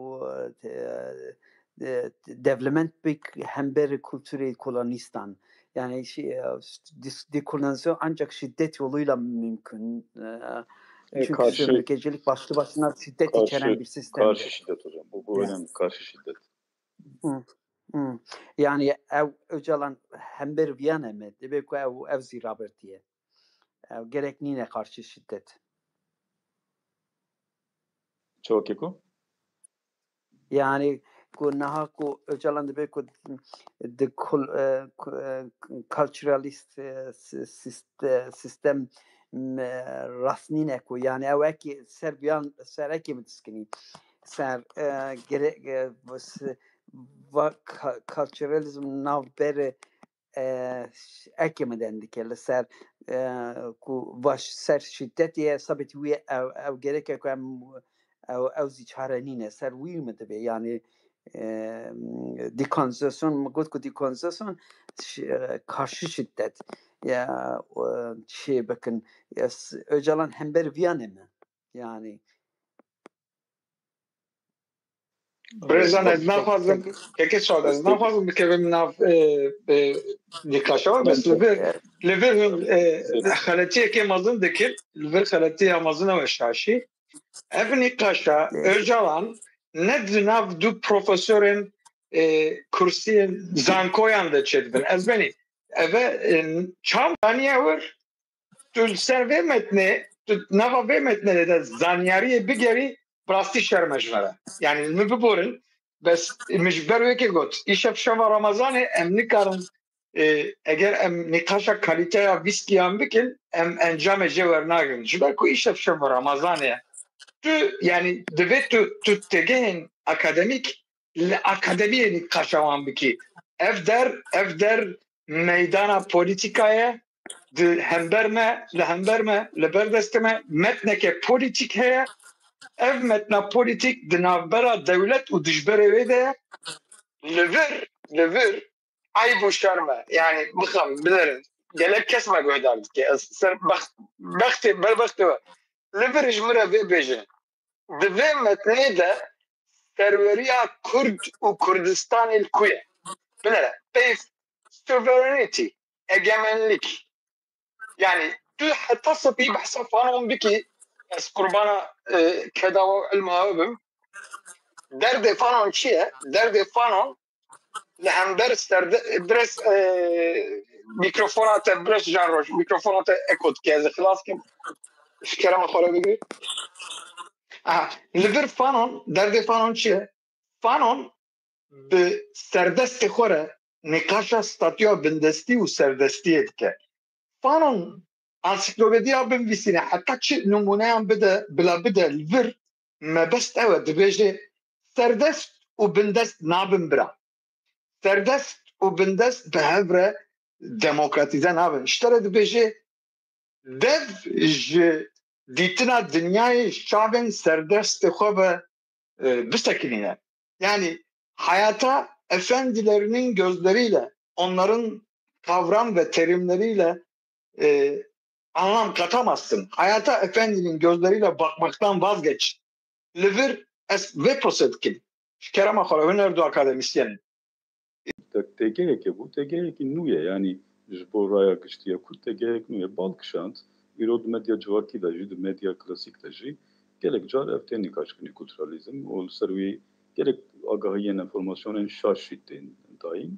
development bik hember kültürê kolonîstan. Yani dekolonizasyon ancak şiddet yoluyla mümkün. Çünkü sömürgecilik başlı başına şiddet içeren bir sistem. Karşı şiddet hocam. Bu önemli. Karşı şiddet. Yani ev Öcalan hember viyane mi? Demek ki ev ziraber diye. Gerek nine karşı şiddet. Çok eko? Yani ku naha ku Öcalan demek ki the culturalist sistem rasnine ku yani evki Serbiyan sereki mi diskini ser gerek va culturalism nav bere ekemeden dikelle ser ku vaş ser şiddetiye sabitiye ev gerek ev ziçarenine ser uyumu tabi yani dekolonizasyon gut ku dekolonizasyon karşı şiddet ya şey bakın Öcalan hember viyane mi yani Brezan ez nafazım keke şad ez nafazım bikevim nav dikaşa bes lever xalatiye ke mazın dikir lever xalatiye mazın ve şaşi evni kaşa Öcalan ne nav du profesörün kursiye zankoyan da çedbin ez beni eve çam daniye var tül serve metne nava ve metne de zanyariye bigeri براستی شرمجمره یعنی میبورن بس مجبر وکی گوت ایشب شما رمضان ام نکارن اگر ام نقاشا کالیته ویسکی هم بکن ام انجام جور نگن جبر کو ایشب شما رمضانه تو یعنی دوی تو تگین اکادمیک اکادمیه نقاشا هم بکی اف در میدان پولیتیکایه لهمبرمه لبردستمه متنک پولیتیک هه ev metna politik di navbera devlet û dijberê wê de li vir ayb û şerme yani bixem bilerin gelek kes me guhdar dike ez ser bextê berbextê we li vir ji min re vê bêje di vê metnê de serweriya Kurd û Kurdistanê li ku ye bilere peyv sovereignty egemenlik yani tu heta sepî behsa fanon bikî ez qurbana kedava ilma bim derdê fanon çi ye derdê fanon li hember serde bires mikrofona te bires jan roj mikrofona te ekot ke ez xilas kim şkerema xwe bigirî لبر فانون درد فانون چیه؟ فانون به سردست خوره نقاشا ستاتیا بندستی و سردستی که فانون انسیکلوپدیا بنویسینه حتی چه نمونه هم بده بلا بده لبر ما بست اوه دبیجه سردست و بندست نابن برا سردست و بندست به هفره دموکراتیزه نابن اشتره دبیجه dev ji dîtina dinyayê şavên serdest xwe ve bisekinîne. Yani hayata efendilerinin gözleriyle, onların kavram ve terimleriyle anlam katamazsın. Hayata efendinin gözleriyle bakmaktan vazgeç. Livir es ve prosedkin. Kerema xwe hunerdu akademisyenin. تگه که بود تگه که نویه یعنی جبورای کشتیه کود تگه که نویه بالکشاند ایرود مدیا جواکی داجی د مدیا کلاسیک داجی گلک جار افتنی کاشکنی کولترالیزم ول سروی گلک آگاهی انفورماسیون شاشیتین داین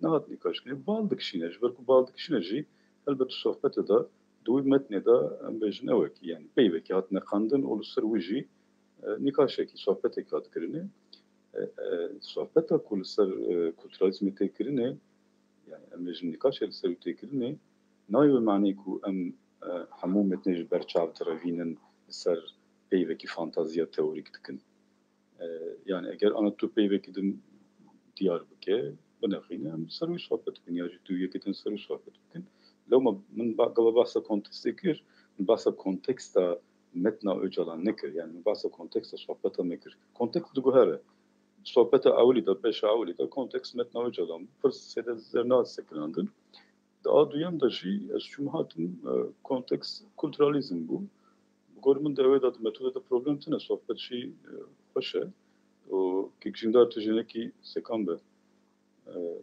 نهات نکاشکنی بالدکشینه جبر کو بالدکشینه جی البته صحبت دا دوی متن دا بجنه وکی یعنی بیوکی هات نخاندن ول سروی جی نکاشه کی صحبت کات کرنه صحبت کل سر کولترالیزم تکرینه يعني ام نقاش السر تکرینه نایو معنی کو ام همو متنج برچاو تروینن سر پیوکی فانتازیا تئوریک دکن yani eğer anlattığı peyvekidin diyar bike بنخينا سروي صحبت كن يا جتو يكتن سروي صحبت كن لو ما من قبل باسا كونتكست كير من باسا كونتكستا متنا öcalan nekir yani من باسا كونتكستا صحبتا مكر كونتكست دو هره صحبتا اولی da beş اولی da kontekst metna öcalan fırsat zerna seklandın daha duyam da şey cumhuriyet'in kontekst kültüralizm bu gormun da evet adı metoda da problem tine sohbet şey hoşe o kikjindar tujene sekan be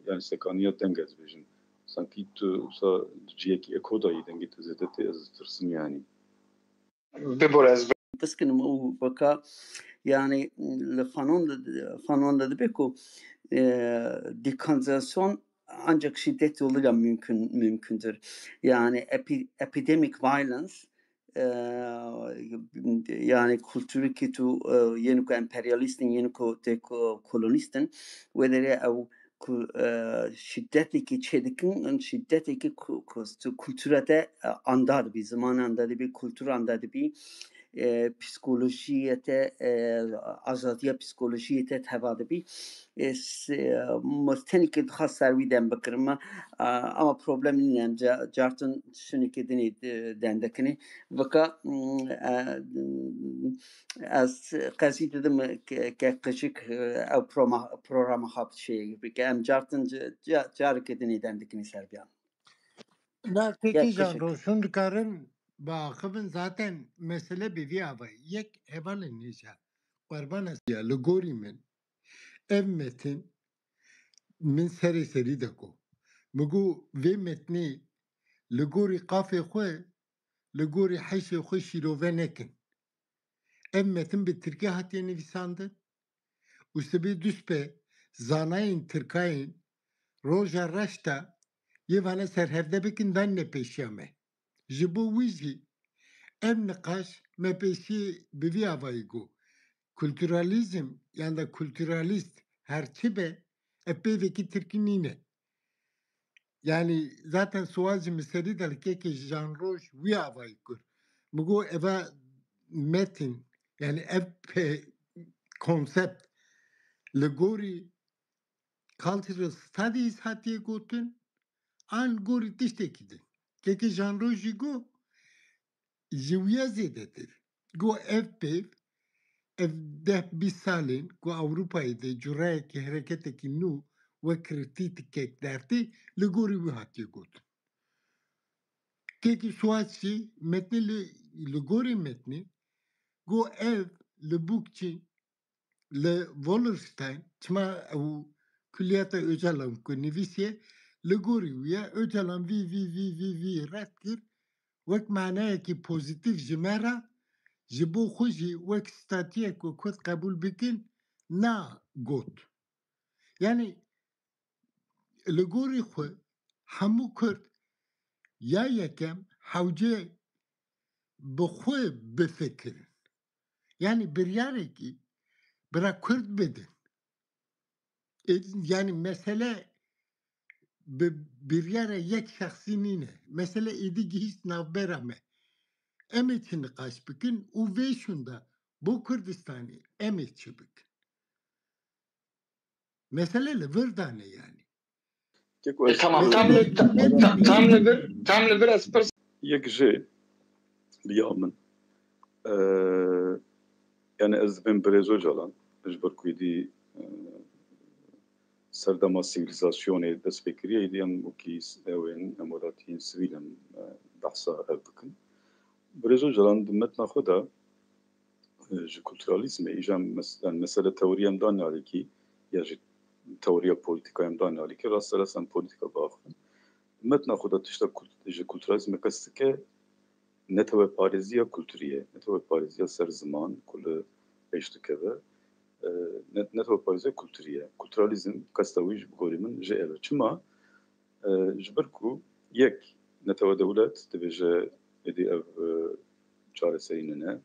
yani sekaniya dengez bejin sanki tu sa ciyeki ekodayı dengeti zedete azıtırsın yani ببرز بس كنا وكا يعني الفانون da beko dekanizasyon ancak şiddet yoluyla mümkündür. Yani epidemic violence yani kültürü kitu yeni ko emperyalistin yeni ko kolonistin ve de şiddetli çedikin şiddetli kültürete andar bir zaman andar bir kültür andar bir psikolojiyete azadiya psikolojiyete tevada bir muhtenik khas serviden bakırma ama problem neyim jartın şunu kedini dendekini vaka az qasi dedim kakışık programa hap şey gibi kem jartın jar kedini dendekini serbiyan Ne peki Can Roşun dikarın bakıbın zaten mesele bir viyava yek evalin nişa kurban ya lugori min ev metin min seri de ko mugu ve metni lugori qafe xwe lugori hayşe xwe şirove nekin ev metin bir Türkiye hatiye nivîsandin û sibê duşpe zanayên Tirkayên roja reşta yevane serhevde bikin dan nepêşiya me ji bo wî jî ev niqaş me pêşî bi vî avayî got kültüralizm yan da kültüralist herçi be ev pêvekî Tirkî nîne yani zaten sual ji miserî delkekê Jean Roj wî avayî kir min got eva metin yani ev konsept li gorî cultural studies hatiye gotin an gorî tiştekî din kekê Jean Roj jî got ji wîya zêdetir got ev pêv ev 10-20 salên ku Ewropayê de curayekî hereketekî nû wek krîtîkek dertî li gorî wî hatiye gotin kekî sual jî metnê li gorî metnê got ev li Bookçî li Wallerstein çima ew Kulliyeta Öcalan ku nivîsiye li gorî wî ye Öcalan vî red kir wek manayekî pozîtîv ji me re ji bo xwe jî wek statiyek ku Kurd qebûl bikin na got yani li gorî xwe hemû Kurd ya yekem hewce bi xwe bifikirin Yani biryareki bırak Kürt bedin. Yani mesele biryare yek şahsinine. Mesele idi gihis navberame. Em için nikaş bikin. U ve şunda bu Kürdistan'ı em için bikin. Mesele levırdane yani. tamam tam bir espers yek ji liya min yani ez ben Brezo calan ji ber ku yedî serdema sivilizasyonê destpêkiriye yedî em wekî ewên emoratiyên sivîl em behsa ev bikin. Brezo calan di metna xwe de ji kulturalîzmê îja mesele teoriya em dan alêkî ya ji teoriya polîtika em dan alêkî rastserest em polîtika biaxivin. Metna xwe de tişta ji kulturalîzmê qes dike netewepariziya kulturî ye, netewepariziya ser ziman ku li pêş dikeve netewepariziya kulturî ye. Kulturalîzm qesta wî ji gorî min ji ev e. Çima? Ji ber ku yek netewe dewlet dibêje êdî ev çareserî nene.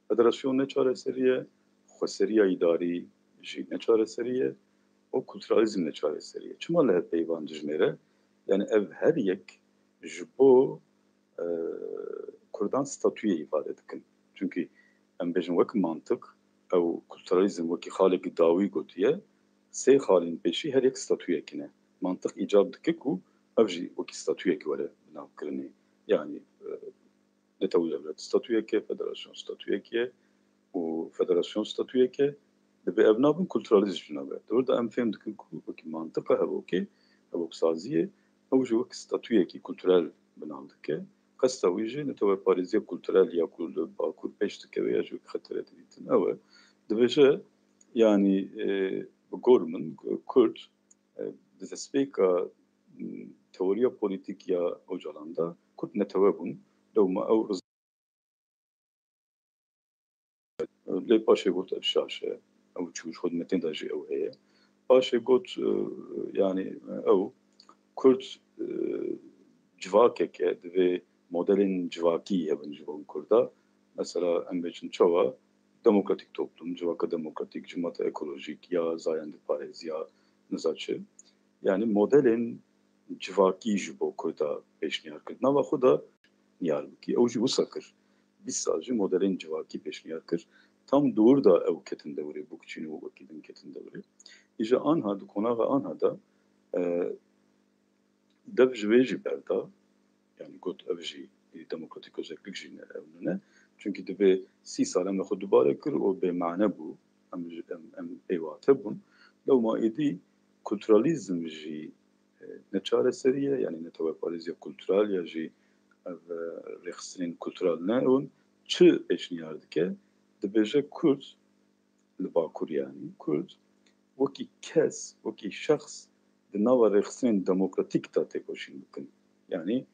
Federasyon ne çareserî ye, xweseriya îdarî jî ne çareserî ye, o kulturalîzm ne çareserî ye. Çima li hev peyvan dijmêre? Yani ev her yek ji bo Kurdan statüye ifade dikin. Çünkü em bêjin wek mantık ew kulturalîzm wekî xalekî dawî gotiye sê xalên pêşî her yek statûyekî. Mantık icab dike ku ev jî wekî statûyekî were binavkirinê. Yani netewî devlet statûyekê, federasyon statûyekê û federasyon statûyekê dibe ev nabin kulturalîzm jî nabe. Orada em fêm dikin ku wekî mantıka hevokê, hevok-saziyê ew jî wek statûyekî kulturel binav dike. Qesta wî jî netewepariziya kulturel ya ku li Bakur pêş dikeve ya ji wekî xetere didîtin. Ew e dibêje yani bi gor min Kurd di destpêka teoriya polîtîk ya Öcalan da Kurd netewe bûn. Dewma ew lê paşê got ev şaş e. Ew çû ji xidmetên de jî ew heye. Paşê got yani ew Kurd civakeke divê modelên civakî hebin ji bo Kurda. Mesela em bêjin çawa demokratik toplum, civaka demokratik, cimata ekolojik ya zayendî parêz ya nizaçı. Yani modelên civakî ji bo Kurda pêşniyar kir. Nava xwe da niyar bikî. Ew jî wisa kir. 20 sal jî modelên civakî pêşniyar kir. Tam dûr da ew ketin devrê bûkçîn û wekî din ketin devrê. Îja anha di konaxa anha da dev ji wê jî berda yani got ev jî demokratik özellik jî ne ew ne. Çünkü dibe 30 sal em xwe dubare kir o bêmane bû. Em pêwate bûn. Lewma êdî kulturalîzm jî ne çareserî ye yani netewepariziya kultural ya jî ev rêxistinên kultural ne ewn çi pêşniyar dike dibêje Kurd li Bakur yani Kurd wekî kes, wekî şexs di nava rêxistinên demokratîk da têkoşîn bikin. Yani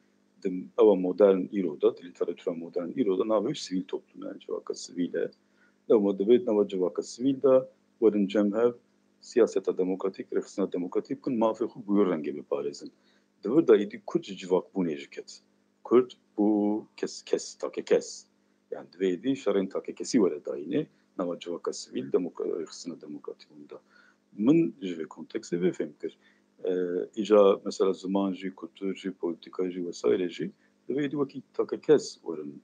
ewa modern îro da, lîteratûra modern îro da navê sivîl toplum yani civaka sivîl e. Lewma divê nava civaka sivîl da werin cem hev siyaseta demokratîk, rêxistina demokratîk bikin mafê xwe bi wî rengê biparêzin. Di wir da êdî Kurd ji civakbûnê jî ket. Kurd bû takekes. Yani divê êdî şerên takekesî were dayînê nava civaka sivîl, rêxistina demokratîk bûn da. Min ji vê kontekstê vê fêm kir. İca mesela ziman jî, kultur jî, polîtika jî vesaire jî divê êdî wekî takekes werin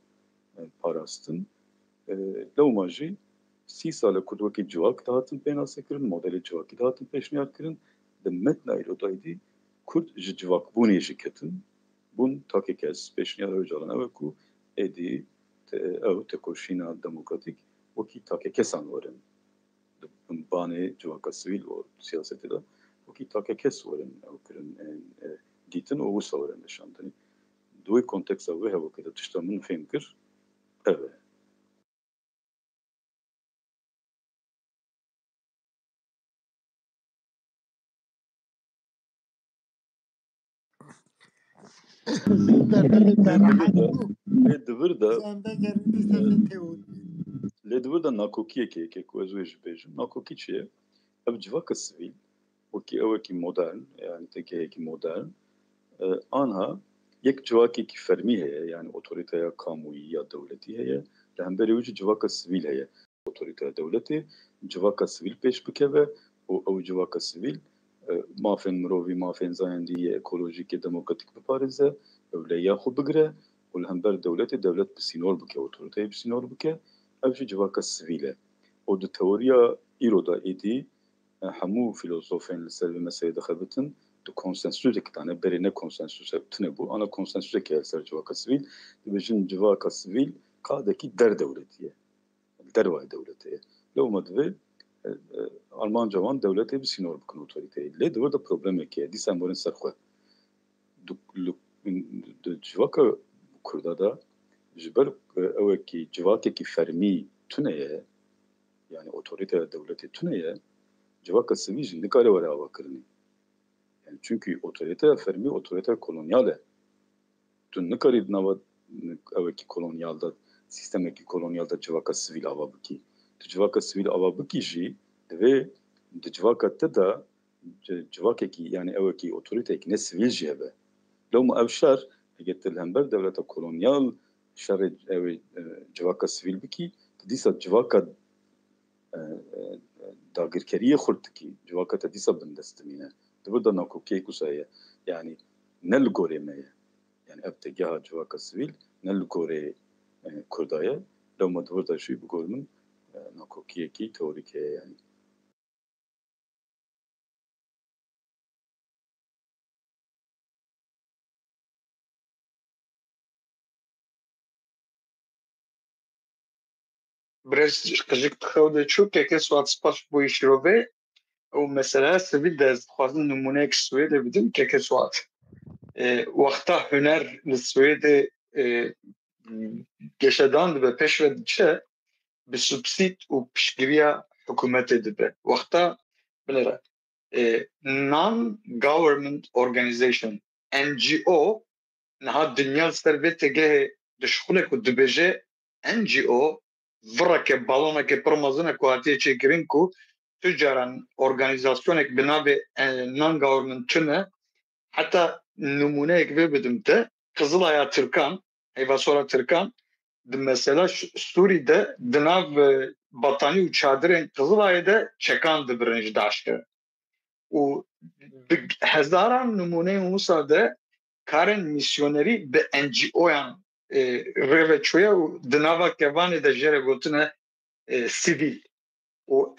parastin. Lewma jî 30 sal Kurd wekî civak dihatin pênasekirin, modelê civakî dihatin pêşniyar kirin. Di metna îro da êdî Kurd ji civakbûnê jî ketin. Bûn takekes pêşniyara Öcalan ew e ku êdî ew tekoşîna demokratîk wekî takekesan werin. Banê civaka sivîl û siyasetê de wekî takekes werin ew kirin dîtin û wisa werin nişandinî. Di wê konteksta wê hevokê de tişta min fêm kir ev e. Lê divir de lê divir de nakokiyekê ku ez wê jî bêjim. Nakokî çi ye? Ev civaka sivîl wekî ew wekî modern yani tekeyekî modern anha yek civakekî fermî heye yani otoriteya kamûyî ya dewletî heye لهم بريوج جواك السبيل هي أوتوريتا دولتي جواك السبيل بيش بكبه أو جواك السبيل ما فين مروفي ما فين زايندي إيكولوجيكي ديموكراتيك بباريزة ولا ياخو بقرة ولهم بر دولتي دولة بسينور بكه أوتوريتا بسينور بكه أو جواك السبيل أو دو توريا إيرودا إيدي همو فيلوزوفين لسر المسائل دخلتن دو كونسنسوس كتانه برينه كونسنسوس بتنبو أنا كونسنسوس كهالسر جواك السبيل دبجن جواك السبيل قادكي در دولتيه دروا دولتيه لو مدوي ألمان جوان دولتي بسينور بكن أوتوريتي ليه دور ده بروبلم كيه دي سامورين سرخوه دو جواك كردا دا جبل أوكي جواك كي فرمي تنيه يعني أوتوريتي دولتي تنيه جواك السبيل نكاره ولا واكرني يعني çünkü otorite fermi otorite kolonyale tu nekarid nava aveki kolonyalda sistemeki kolonyalda civaka sivil avabiki tu civaka sivil avabiki jî ve de civaka te da civakeki yani aveki otorite ki ne sivil jî hebe lo mu evşer egetel hember devleta kolonyal şer ev civaka sivil biki disa civaka dagirkeriye xurtki civaka te disa bindestimine دبدا ناكو كيكو سايا يعني نل غوري مايا يعني ابتجاه جواك السويل نل غوري كردايا لو ما دبدا شي بقولن ناكو كيكي توريكي يعني برز قجك تخود شو كيكي سوات سباش بو يشروفي او مثلا سويد داز خوازن نمونيك سويد بدون كيكي سوات وقتا هنر للسويد گشدان به پیش و چه به سوبسید و پیشگیری حکومت دبه وقتا بلره non-government organization NGO نها دنیا سرویت گه دشخوله که دبجه NGO ورا که بالونه که پرمازونه که هاتیه چه گرین که تجارن organizasyonu که بنابه non-government چنه حتی نمونه یک بدمته Kızılay'a Türkan, Eyvasora Türkan, mesela Suriye'de dınav batanı uçadırın Kızılay'da çekandı birinci daştı. O hezaran numune Musa'da karen misyoneri be NGO'yan reveçoya dınava kevane de jere gotune sivil. O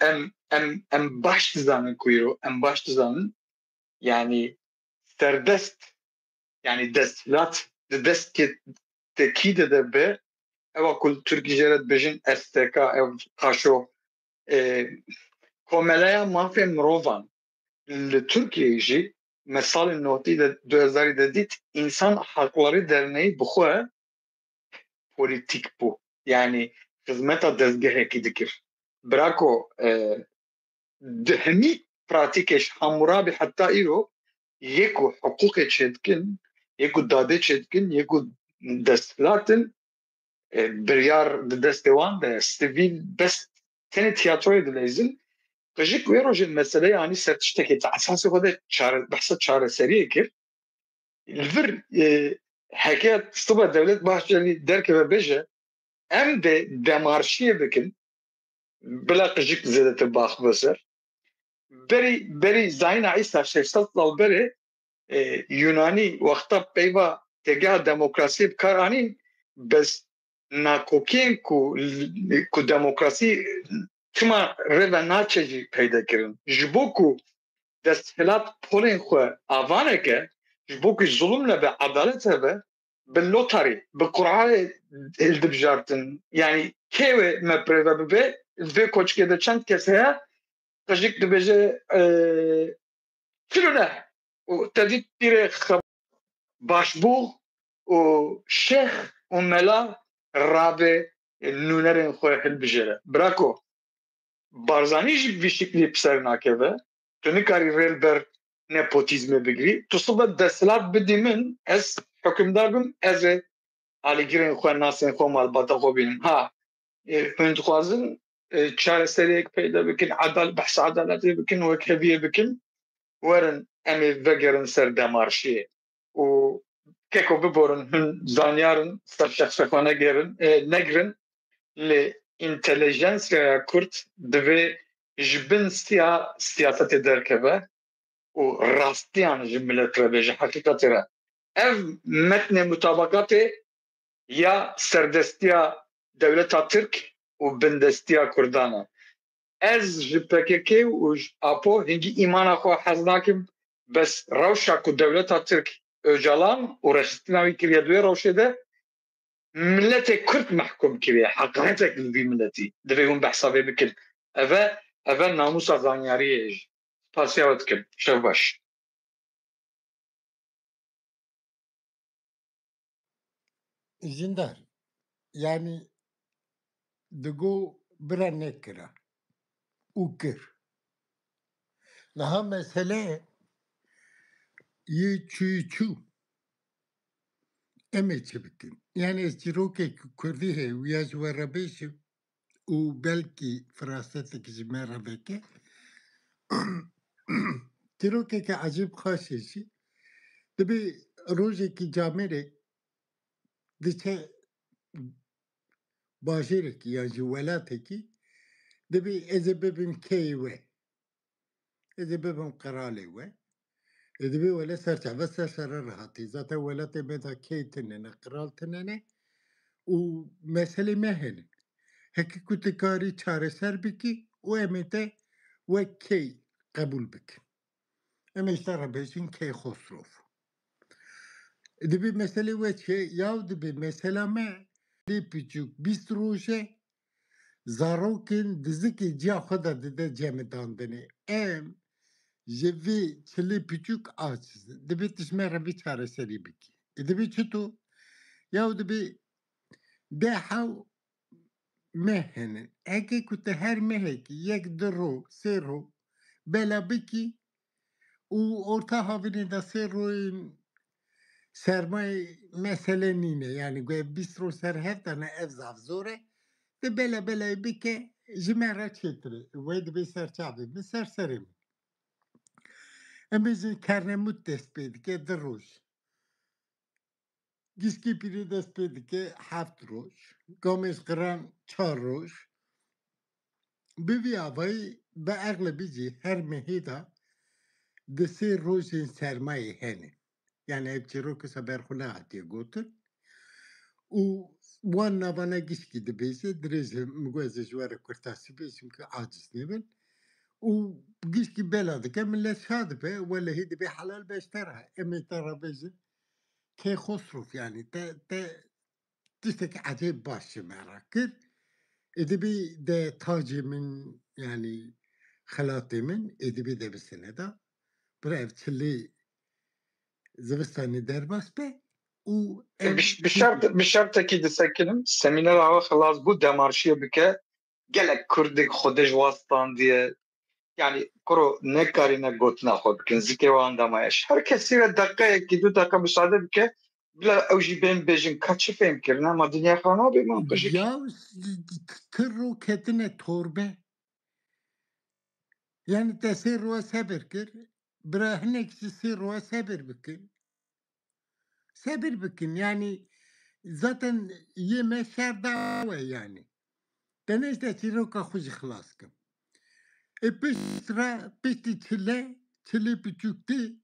em baş tizanın kuyruğu, em baş tizanın yani serbest yani destlat dest tekide de be eva kul Türkiye'de bejin STK ev kaşo komelaya mafya mrovan le Türkiye'yi mesela noti de 2000 dedit insan hakları derneği bu politik bu yani hizmeta dezgahı dikir brako dehmi pratikeş hamurabi hatta iro yeko hukuk çetkin yeko dade çetkin yeko destlatin biryar de destevan de sivil best tene tiyatroya dileyizin Kajik ve rojin mesele yani sertişteki asası kadar çare bahsa çare seriye ki ilvir hakikat sıba devlet bahçeli derke ve beje em de demarşiye bikin bila kajik zedete bakbasar beri zayna İsa şefsat lal beri Yunani vakta peyva tegah demokrasi bkarani bes nakokin ku demokrasi Kima reva naçeci peyda kirin. Jiboku desthilat polin xwe avaneke jiboku zulümle ve adalete ve bi lotari bi qur'ayê hildibjartin yani kêwe me prêve bibe vê koçkê de çend kes heye qejik dibêje filûne û te dît pîrê başbû û şex û mela rabê nûnerên xwe hilbijêre. Brako Barzani jî vî şeklî piser nakeve tu nikarî rêl ber nepotîzmê bigirî tu sibe desthilat bidî min ez hukmdar bim ez ê alîgirên xwe nasên xwe malbata xwe bînim ha hûn dixwazin çareseriyek peyda bikin behsa adaletê bikin wek heviyê bikin werin em ê vegerin ser demarşiyê û keko biborin hûn zanyarin ser şexsê xwe negirin li intelijensiya Kurt divê ji bin siyasetê derkeve û rastiyan ji millet re bê ji heqîqetê re. Ev metnê mutabakatê ya serdestiya dewleta Tirk û bindestiya Kurdan e. Ez ji PKK û ji APO hingî îmana xwe hez nakim, bes rewşa ku dewleta Tirk Öcalan û reşîstina wî kiriye duê rewşê de milletê Kurd mehkum kiriye. Heqaretek li vî milletî. Divê hûn behsa vê bikin. Ev e namusa zanyariyê jî. Spasiya we dikim. Şev baş. Jindar, yani digo bira nekira û kir. Niha mesele yê çû em ê çi bikin? Yani ez çîrokek Kurdî heye ya ji we re bêjim û belkî firastetekî ji me re veke çîrokeke ecîb xaşê jî dibê rojekî camerê diçe bajêrekî ya ji welatekî dibê ez ê bibim keyê we, ez ê bibim qiralê we, dibê wele serçave ser sere rihatî. Zaten welatê me da key tune ne, qiral tune ne û meselê me hene. Hekî ku tu karî çareser bikî û em ê te wek key qebûl bikin. Em ê ji te re bêjin Keyxosrov. Dibê meselê we çi ye? Yaw dibê mesela me lê piçûk 20 roj e zarokên dizikê ciya xwe de dide cemidandinê. Em ji vê çilê piçûk aciz in. Dibê tu ji me re vî çareserî bikî. Dibê çito? Yaw dibê dehew meh hene. Hekê ku tu her mehekî yek di ro, sê ro bela bikî û orta havînê de sê royên sermayê mesele nîne. Yani guya 20 roj ser hev tane ev zaf-zor e. Tu bela belayê bike ji me re çêtir e. Wê dibê serçavê min serserê min. Em bêjin Kernemût dest pê dike 2 roj. Gişkî pîrê dest pê dike 7 roj. Gamêşqiran 4 roj. Bi vî avayî bi eglebî jî her mehê de di sê rojên sermayê hene. Yani ev çîrok seberxwe hatiye gotin û wan navana gişkî dibêje dirêj min got ez ê ji we re kurtasî bêjim ki aciz nebin û gişkî bela dike millet şa dibe welehî dibê helal beşter e. Em ê te re bêjin Keyxosrov yani te tiştekî ecêb baş ji me re kir. Dibê de tacê min yani xelatê min dibê de bisine da bira ev çilê zivistanê derbas be û ev Bir şertekî disekirim. Semîner ava xilas bû demarşiye bike. Gelek Kurdek xwe de ji wastandiye. Yani kuro nekarîne gotina xwe bikin. Zikê wan demayeş. Her kesî ve deqeyekî 2 dakika müsaade bike. Bila ew jî bên bêjin ka çi fêm kirin ama dinya xwe nabê man qijik. ya kir ro ketine torbe. Yani te sê roya sebir kir bira hinek jî sê roya sebir bikin. Sebir bikin yani zaten yeme şerda we yani. Te işte çîroka xwe jî xilas kim. Piştre piştî çilê piçûktî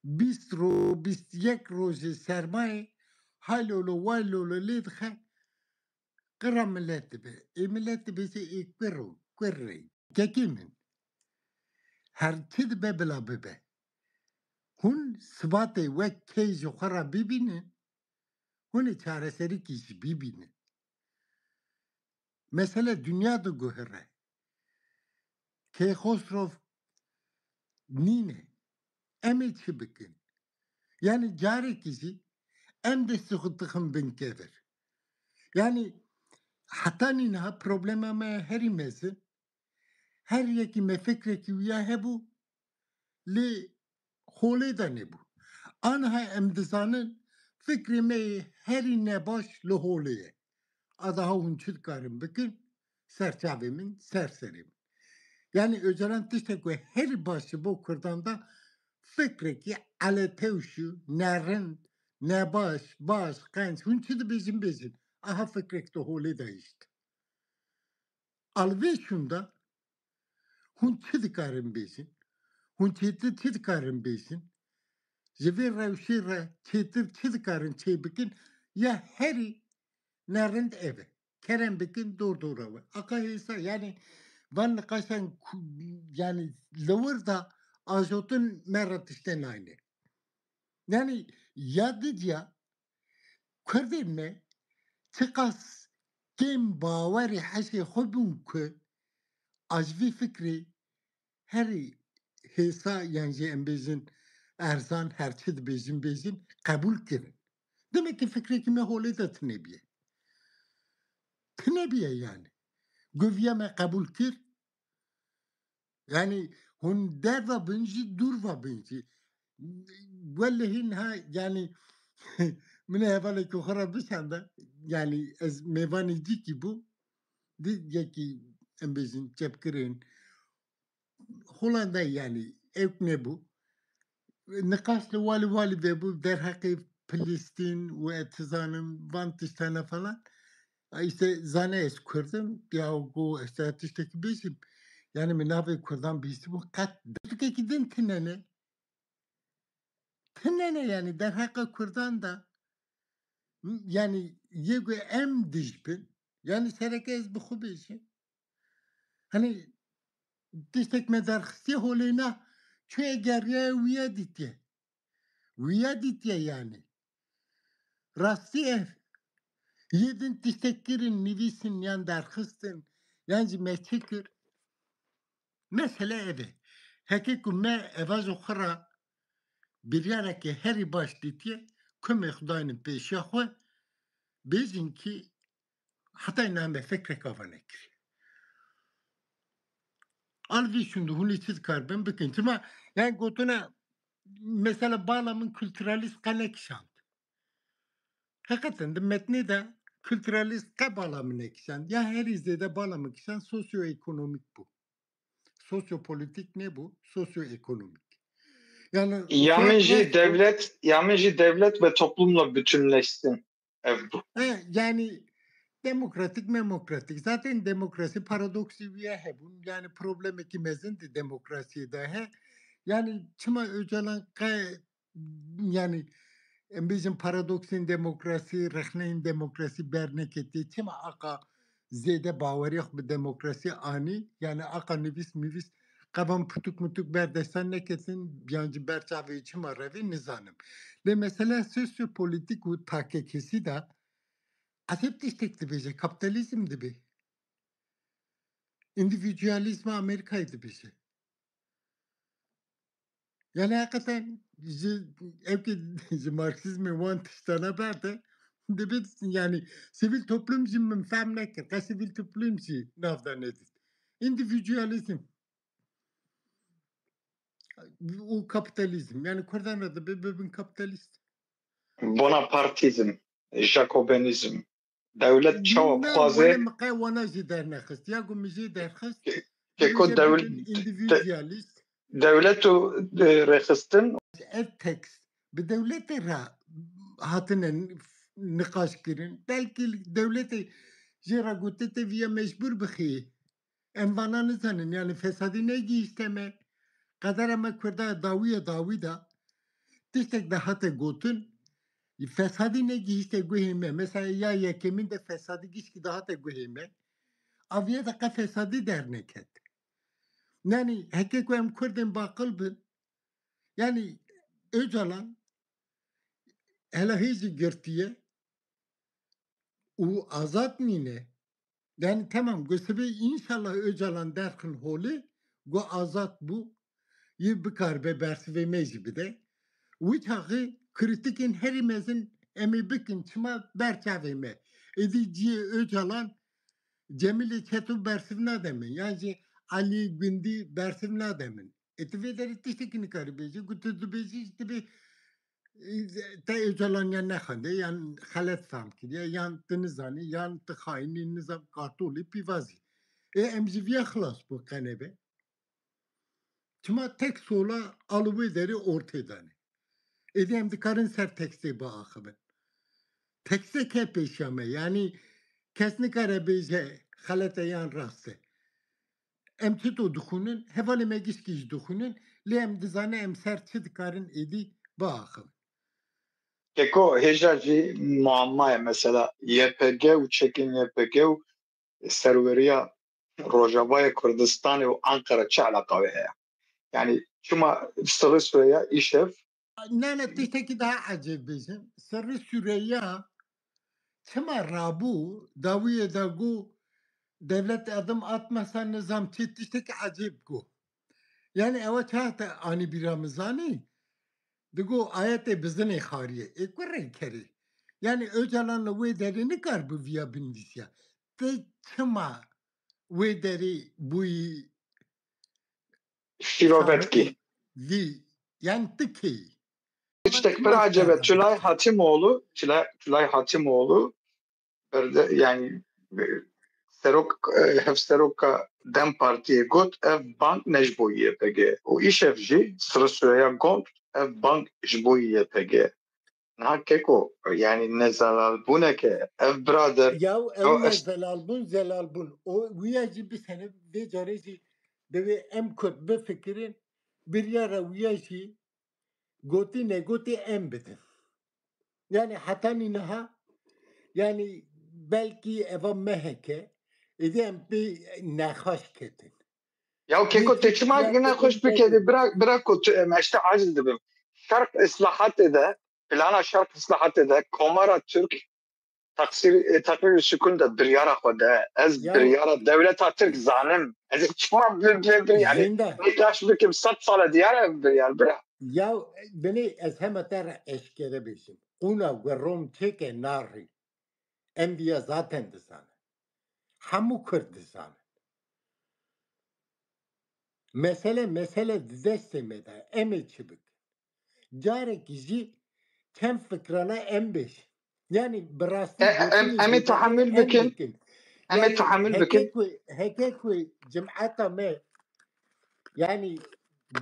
20 ro 21 rojê sermayê haylolo waylolo lê dixe qira millet dibe. Millet dibêje kurrê kekî min her çi dibe bila bibe. Hûn sibatê wek key ji xwe re bibînin hûn ê çareserîkî jî bibînin. Mesele dünya diguhire. Keyxosrov nîne. Em ê çi bikin? Yani carekî jî em destê xwe dixin bin kevir. Yani heta nîniha problema me herî mezin her yekî me fikrekî wiya hebû lê holê de nebû. Aniha em dizanin fikrê me yê herî nebaş li holê ye. Adaha hûn çi dikarin bikin? Serçavê min serserê min. Yani Öcalan tiştek ve herî baş ji bo Kurdan da fikrekî eletewşû nerind nebaş baş qenc hûn çi dibêjin bêjin aha fikrek di holê de hişt. alve şunda hun çi dikarin bêjin hun çêtir çi dikarin bêjin ji vê rewşê re çêtir çi dikarin çê bikin ya herî nerind ev e kerem bikin dor ev aka hêsa yani van nikaşan yani lewir da ajotun me tiştê nayîne yani yadıca Kurdên me çi qas kêm bawerê heşê xwe bûn ku aj vî fikrê herî hêsa yan jê em bêjin erzan her çi dibêjin bêjin qebûl kirin. Demek ki fikrekî me holê de tinebiye. Tinebiye yani. Goviya me qebûl kir yani hûn derva bin jî dûrva bin jî. Wellehî niha yani min hevalekî xwe re bişanda yani ez mêvanê dîkî bû yekî em bêjin çepkirên Hollanda yani ew nebû niqaş li walî vebû derheqê Filîstîn û tizanim van tiştane falan işte zane ez Kurdim ya got ez tiştekî bêjim yani min navê Kurdan bîstibû qet pirtûkekî din tinene yani derheqa Kurdan da yani yê em dijbin yani sereke ez bi xwe bêjim hani tiştek me derxistiye holê na çûye geriye wîya dîtiye yani rastî ev yedin tiştek kirin nivîsin yan derxistin yan jî me çi kir mesele ev e hekê ku me eva ji xwe re biryarekê herî baş dîtiye ku me xudayînin pêşiya xwe bêjin kî hetay name fikrek ava nekiriye alvî şunda hûn ê çi dikarbin bikin çima yani gotine mesela bala min kültüralîst qe nekişand hakikaten de metni de kültüralist qe bala min nekişand ya herî zêde bala min kişand sosyoekonomik bû sosyopolitik ne bu sosyoekonomik yani Yamin jî devlet ve toplumla bütünleşsin ev bu. yani demokratik zaten demokrasi paradoksi viye hebun yani problemi ki mezindi demokrasiye dahi yani çima Öcalan yani bizim paradoksin demokrasi rehneyin demokrasi berneketi çima aka zede baveri yok bir demokrasi ani yani aka nivis kaban putuk berdestan nekesin yancı berçavi çima revi nizanım ve mesela sosyopolitik u takekesi de Asep destekli bize, kapitalizmdi bir. İndividüalizme Amerika'ydı bize. Yani hakikaten evki Marksizmi van tiştana berde yani sivil toplumcu min fehm nekir. Ka sivil toplumcu navdan edin. İndividüalizm. O kapitalizm. Yani Kurdan adı bebin kapitalist. Bonapartizm, Jacobenizm, devlet çava Ne bixwaze wale maqay wana jî dernext. Ya ku mijî derxist. keko individualist. devlet û rexistin Ev tekst bi devletê re hatine niqaş kirin. Belkî devletê jê re gote te viya mecbûr bixî. Em vana nizanin yani fesadî negihîşte me qedera me Kurda dawî da tiştek de hate gotin fesadî negihîşte guhê me. Mesela ya yekemîn de fesadî gişkî de hate guhê me. Aviye de qe fesadî derneket. Yani heke ku em Kurdên baqil bin yani Öcalan hele hêzî girtiye û azad nîne yani tamam gosibê inşallah Öcalan derxin holê got azad bû yê bikarbe bersivê me jî bide wî taxê kritikên herî mezin em ê bikin çima berçavê me êdî ciyê Öcalan Cemilê Çeto bersiv nademin yan jî Alî Gundî bersiv nademin tu vê derê tiştekî nikarî bêjî ku tu dibêjî dibê te Öcalan yan nexwende yan xelet fehm kiriye yan tu nizanî yan tu xaînî nizam qartolî pîvazî em ji vê xilas bû qenebe çima tek sola alıwê derê ortê danê êdî em dikarin ser tekstê biaxivin tekste ke pêşiya me yani kes nikare bêje xelete yan rast e em çito dixunin hevalê me gişkî jî dixunin lê em dizane em ser çi dikarin êdî biaxivin. Keko hêja jî muamma ye mesela YPG û çekên YPG û serweriya Rojavayê Kurdistanê û Ankara çi eleqa wê heye? Yani çima Sırrı Süreyya îşev Nane tiştekî daha ecêb bêjim. Serrê Süreyya çima rabû dawiyê de got devlet adım atmasa nizam çi tiştekî ecêb got. Yani ewa çahate anî bîra min zanî digo ayetê bizinê xariye. Ê ku rêkerê? Yani Öcalan li wê derê nikar bi vîya binivîsiya. Tê çima wê derê bûyî Şirovetkî. vî yani tikê. İşte bir acaba Tülay Hatimoğlu yani serok hevseroka Dem Partiye got ev bank nejbo YPG. O işev jî Sırrı Süreyya got ev bank jbo YPG. Na keko yani ne zalal bu ne ke ev brader Ya ew ne zelal bûn. O wîya jî bir sene vê carê jî divê em Kurd bifikirin biryara wîya jî gotî negotî em bidin. Yani hetanî niha yani belkî eva meheke êdî em pê nexweş ketin. ya keko teçima yine hoş bir kedi bırak o meşte aciz dibim. Şark islahat ede plana şark islahat ede Komara Türk takdir sükun da biryara xoda ez biryara devleta Türk zanim ez çıkma bir yani nikaş bikim 100 sala diyara biryar bırak. Ya beni ez hemeter eşkere beşim. Quna ve Rom çeke narri. Em diye zaten dizanın. Hamu Kurd dizanın. Mesele dizestemede em çibik. Careki jî çem fikrana em beş. Yani birastî em tahammül bikin. Em tahammül bikin. Heke ku cemaata me yani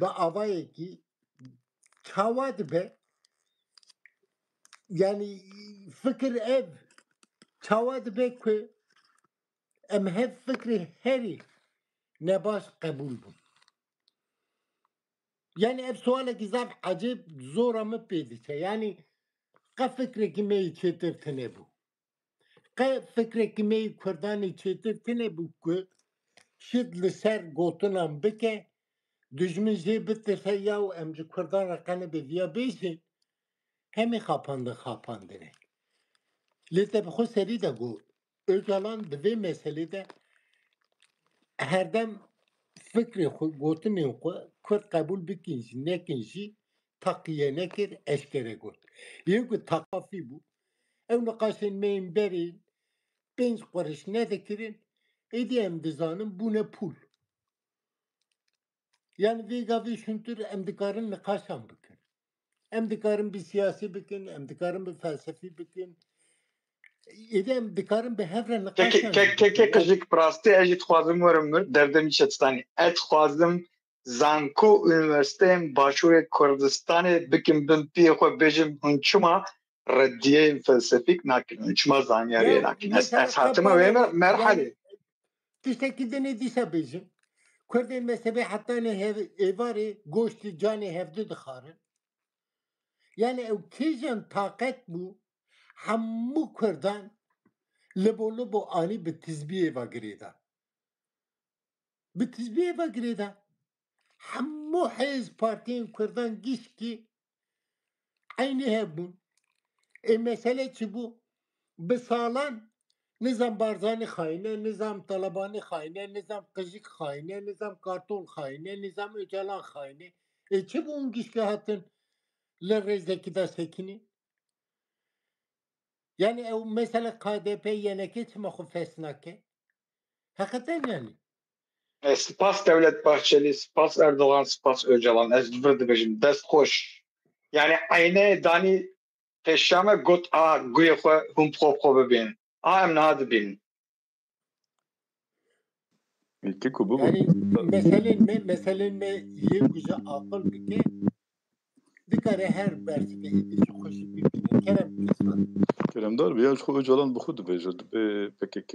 ba avayeki çavat be yani fikir ev çavat be ku em hep fikri heri ne baş kabul bun. Yani ev suale gizaf acib zora mı pediçe. Yani ka fikri ki meyi çetirtine bu. Ka fikri ki meyi Kurdani çetirtine bu ku şid li ser gotunan bike düşmün jê bitirse yaw em ji Kurdan re qene bi viya bêjin hemê xapandine. Lê te bi xwe serî de got Öcalan di vê meselê de herdem fikrê xwe gotinên xwe Kurd qebûl bikin jî nekin jî taqiye nekir eşkere got. Yên ku taqafî bû ew niqaşên me yên berê 5 quriş nedikirin êdî em dizanin bûne pûl. Yani vê gavê şuntur em dikarin niqaşan bikin. Em dikarin bir siyasî bikin, em dikarin bir felsefî bikin. Êdî em dikarin bi hev re niqaşan bikin. Kekejik prastî ez jî dixwazim werim mir derdemî Çetistanî. Ez dixwazim Zanko Üniversiteyên Başûrê Kurdistanê bikim bin piyê xwe bêjim hûn çima reddiyeyên felsefîk nakin, hûn çima zanyariyê nakin. Ez hatima wê me merhelê. Tiştekî dinê dîsa bêjim. Kurdên mezhebê hetanê êvarê goştî canê hevdû dixwarin. Yani ew kêjan taqet bû hemû Kurdan libo anî bi tizbiyê ve girêda. Bi tizbiyê ve girêda. Hemû hêz partiyên Kurdan giştî aynî hebûn. Mesele çi bû? Bi salan Nizam Barzanî xayîne, Nizam Talebanî xayîne, Nizam Qijik xayîne, Nizam Kartol xayîne, Nizam Öcalan xayîne. Çi bû hûn giştî hatin li rêzekî de sekînî? Yani ew mesela KDP yenekê çima xwe fes nake? Hakikaten yani. Spas Devlet Bahçeli, spas Erdoğan, spas Öcalan. Ez dibêjim dest xweş. Yani aynê danî pêşame got guyê xwe hûn xwe bibînin. Em niha dibînin. Keko bu Yani meselen me yê ku ji aqil bike dikare her bersike êdî xweşî bibîne kerem kêsvan. Keremdar ya xwe Öcalan bi xwe dibêje dibe PKK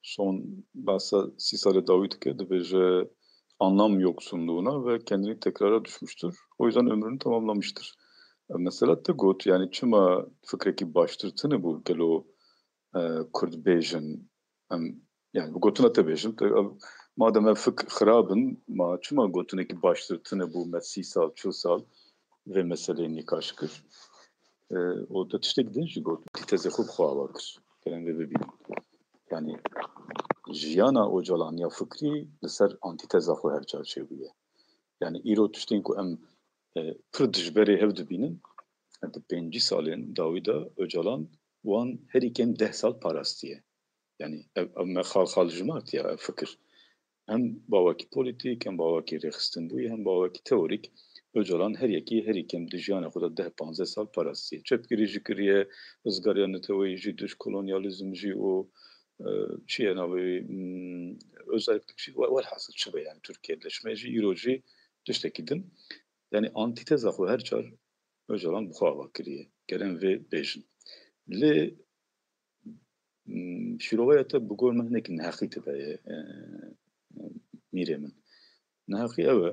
son bahsa Sisale Davutke de anlam yoksunluğuna ve kendini tekrara düşmüştür. O yüzden ömrünü tamamlamıştır. Mesela te got yani çıma fikreki baştırtını bu gelo Kurd bejin yani bu gotuna te bejin madem fık xarabın ma çıma gotuneki baştırtını bu met 30 sal 40 sal ve meseleyi nikaş kır. O da tiştek dinci got teze xub xava kır. Gelen ve bebin. Yani jiyana ocalan ya fikri liser antiteza xo her çarşıya. Yani îro tiştên ku em pir dijberê hev dibînin di 5 salên Dawîda Öcalan wan herî 10 sal parastiye. Yani ev me xal ji me hatiye ev fikir. Hem bawekî polîtîk, hem bawekî rêxistinbûyî, hem bawekî teorîk Öcalan herî kem di jiyana xwe de 10-15 sal parastiye. Çepgirî jî kiriye, rizgariya neteweyî jî duş kolonyalizm jî û çiye navê özellik jî welhasıl çibe yani Türkiye'leşme jî îro jî tiştekî din. Yani antiteza xwe her çar Öcalan bu xwe kiriye. Gelen vê bêjin. Lê şîrovaya te bi gor me hinekî neheqî tide ye mîrê min. Neheqî ew e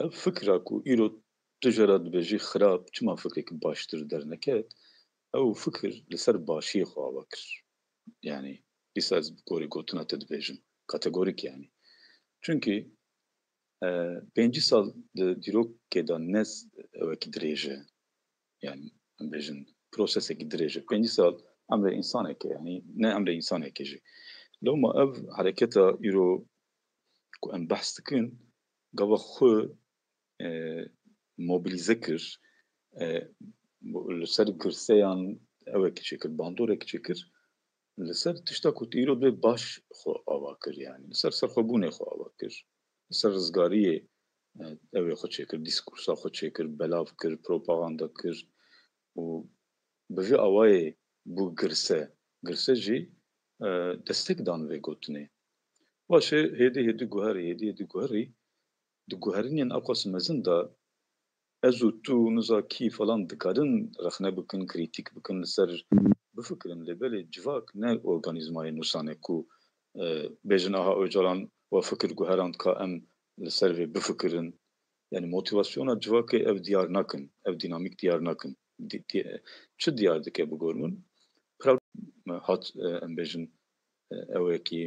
ev fikra ku îro tu jê re dibêjî xirab çima fikrekî baştir derneket ew fikir li ser başiyê xwe ava kir. Yani dîsa ez bi gorî gotina te dibêjim. Kategorîk yani. Çünkü 5 sal di dîrokê de nez ewekî dirêj e. Yani em bêjin prosesekî dirêj e. 5 sal emrê însanekê yani ne emrê însanekê jî. Lewma ev hereketa îro ku em behs dikin gava xwe mobilîze kir li ser girseyan ewekî çêkir, bandorek çêkir li ser tişta ku îro bê baş xwe ava kir yani. Li ser serxwebûnê xwe ava kir. Li ser rizgariyê evê xwe çêkir, dîskursa xwe çêkir, belav kir, propaganda kir û bi vê awayê bû girse jî destek dan vê gotinê. Başê hêdî guherî di guherînên ew qas mezin de ez û tu nizakî falan dikarin rexne bikin, krîtîk bikin li ser bifikirin lêbelê civak ne organîzmayê nûsane ku bêjin aha Öcalan we fikir guherand ka em li ser vê bifikirin. Yani motivasyona civakê ev diyar nakin, ev dinamîk diyar nakin. Çi diyar dike bi gor min? Hat em bêjin ewekî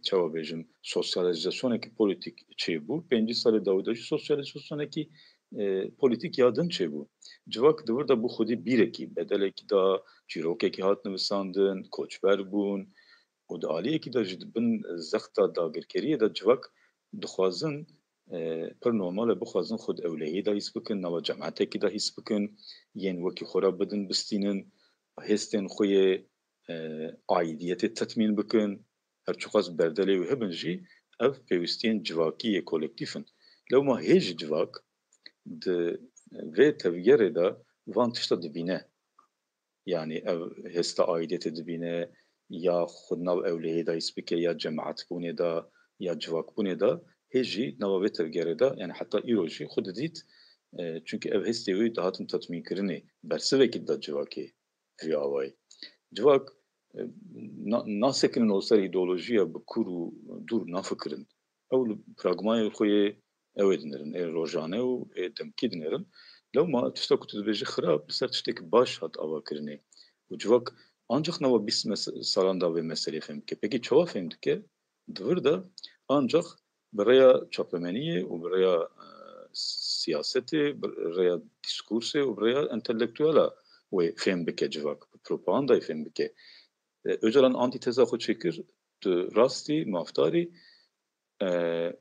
çawa bêjim sosyalizasyonekî polîtîk çêbû. 5 salê Dawîda jî sosyalizasyonekî polîtîk ya din çêbû. Civak di wir de bû xwedî bîrekî, bedelekî da, çîrokekî hat nivisandin, koçber bûn û di aliyekî de jî bin zexta dagirkeriyê de civak dixwazin pir normal e bixwazin xwe di ewlehiyê de hîs bikin, nava cemaetekî de hîs bikin, yên wekî xwe re bidin bistînin, hêstên xwe yê aidiyetê tetmîn bikin, her çi qas berdelê wê hebin jî ev pêwîstiyên civakî yê kolektîf in. Lewma hê jî civak di vê tevgerê de van tişta dibîne. Yani ev hêsta aidiyetê dibîne ya xwe nav ewlehiyê de hîs bike ya cemaetbûnê de ya civakbûnê de hê jî nava vê tevgerê de yani heta îro jî xwe didît çünkü ev hêstê wî dihatin tetmînkirinê bersivekî de civakê vî awayî. Civak nasekinin o ser ideolojiya bi kur û dûr nafikirin. Ew li pragmayê xwe yê ew ê dinirin, ê rojane û ê demkî dinirin. Lewma tişta ku tu dibêjî xirab li ser tiştekî baş hat avakirinê. û civak ancak nava 20 salan da vê meseleyê fêm dike. Pekî çawa fêm dike? Di wir de ancak bi rêya çapemeniyê û bi rêya siyasetê, bi rêya dîskursê û bi rêya entelektûela wê fêm bike civak. Propagandayê fêm bike. Öcalan antiteza xwe çêkir tu rastî mafdarî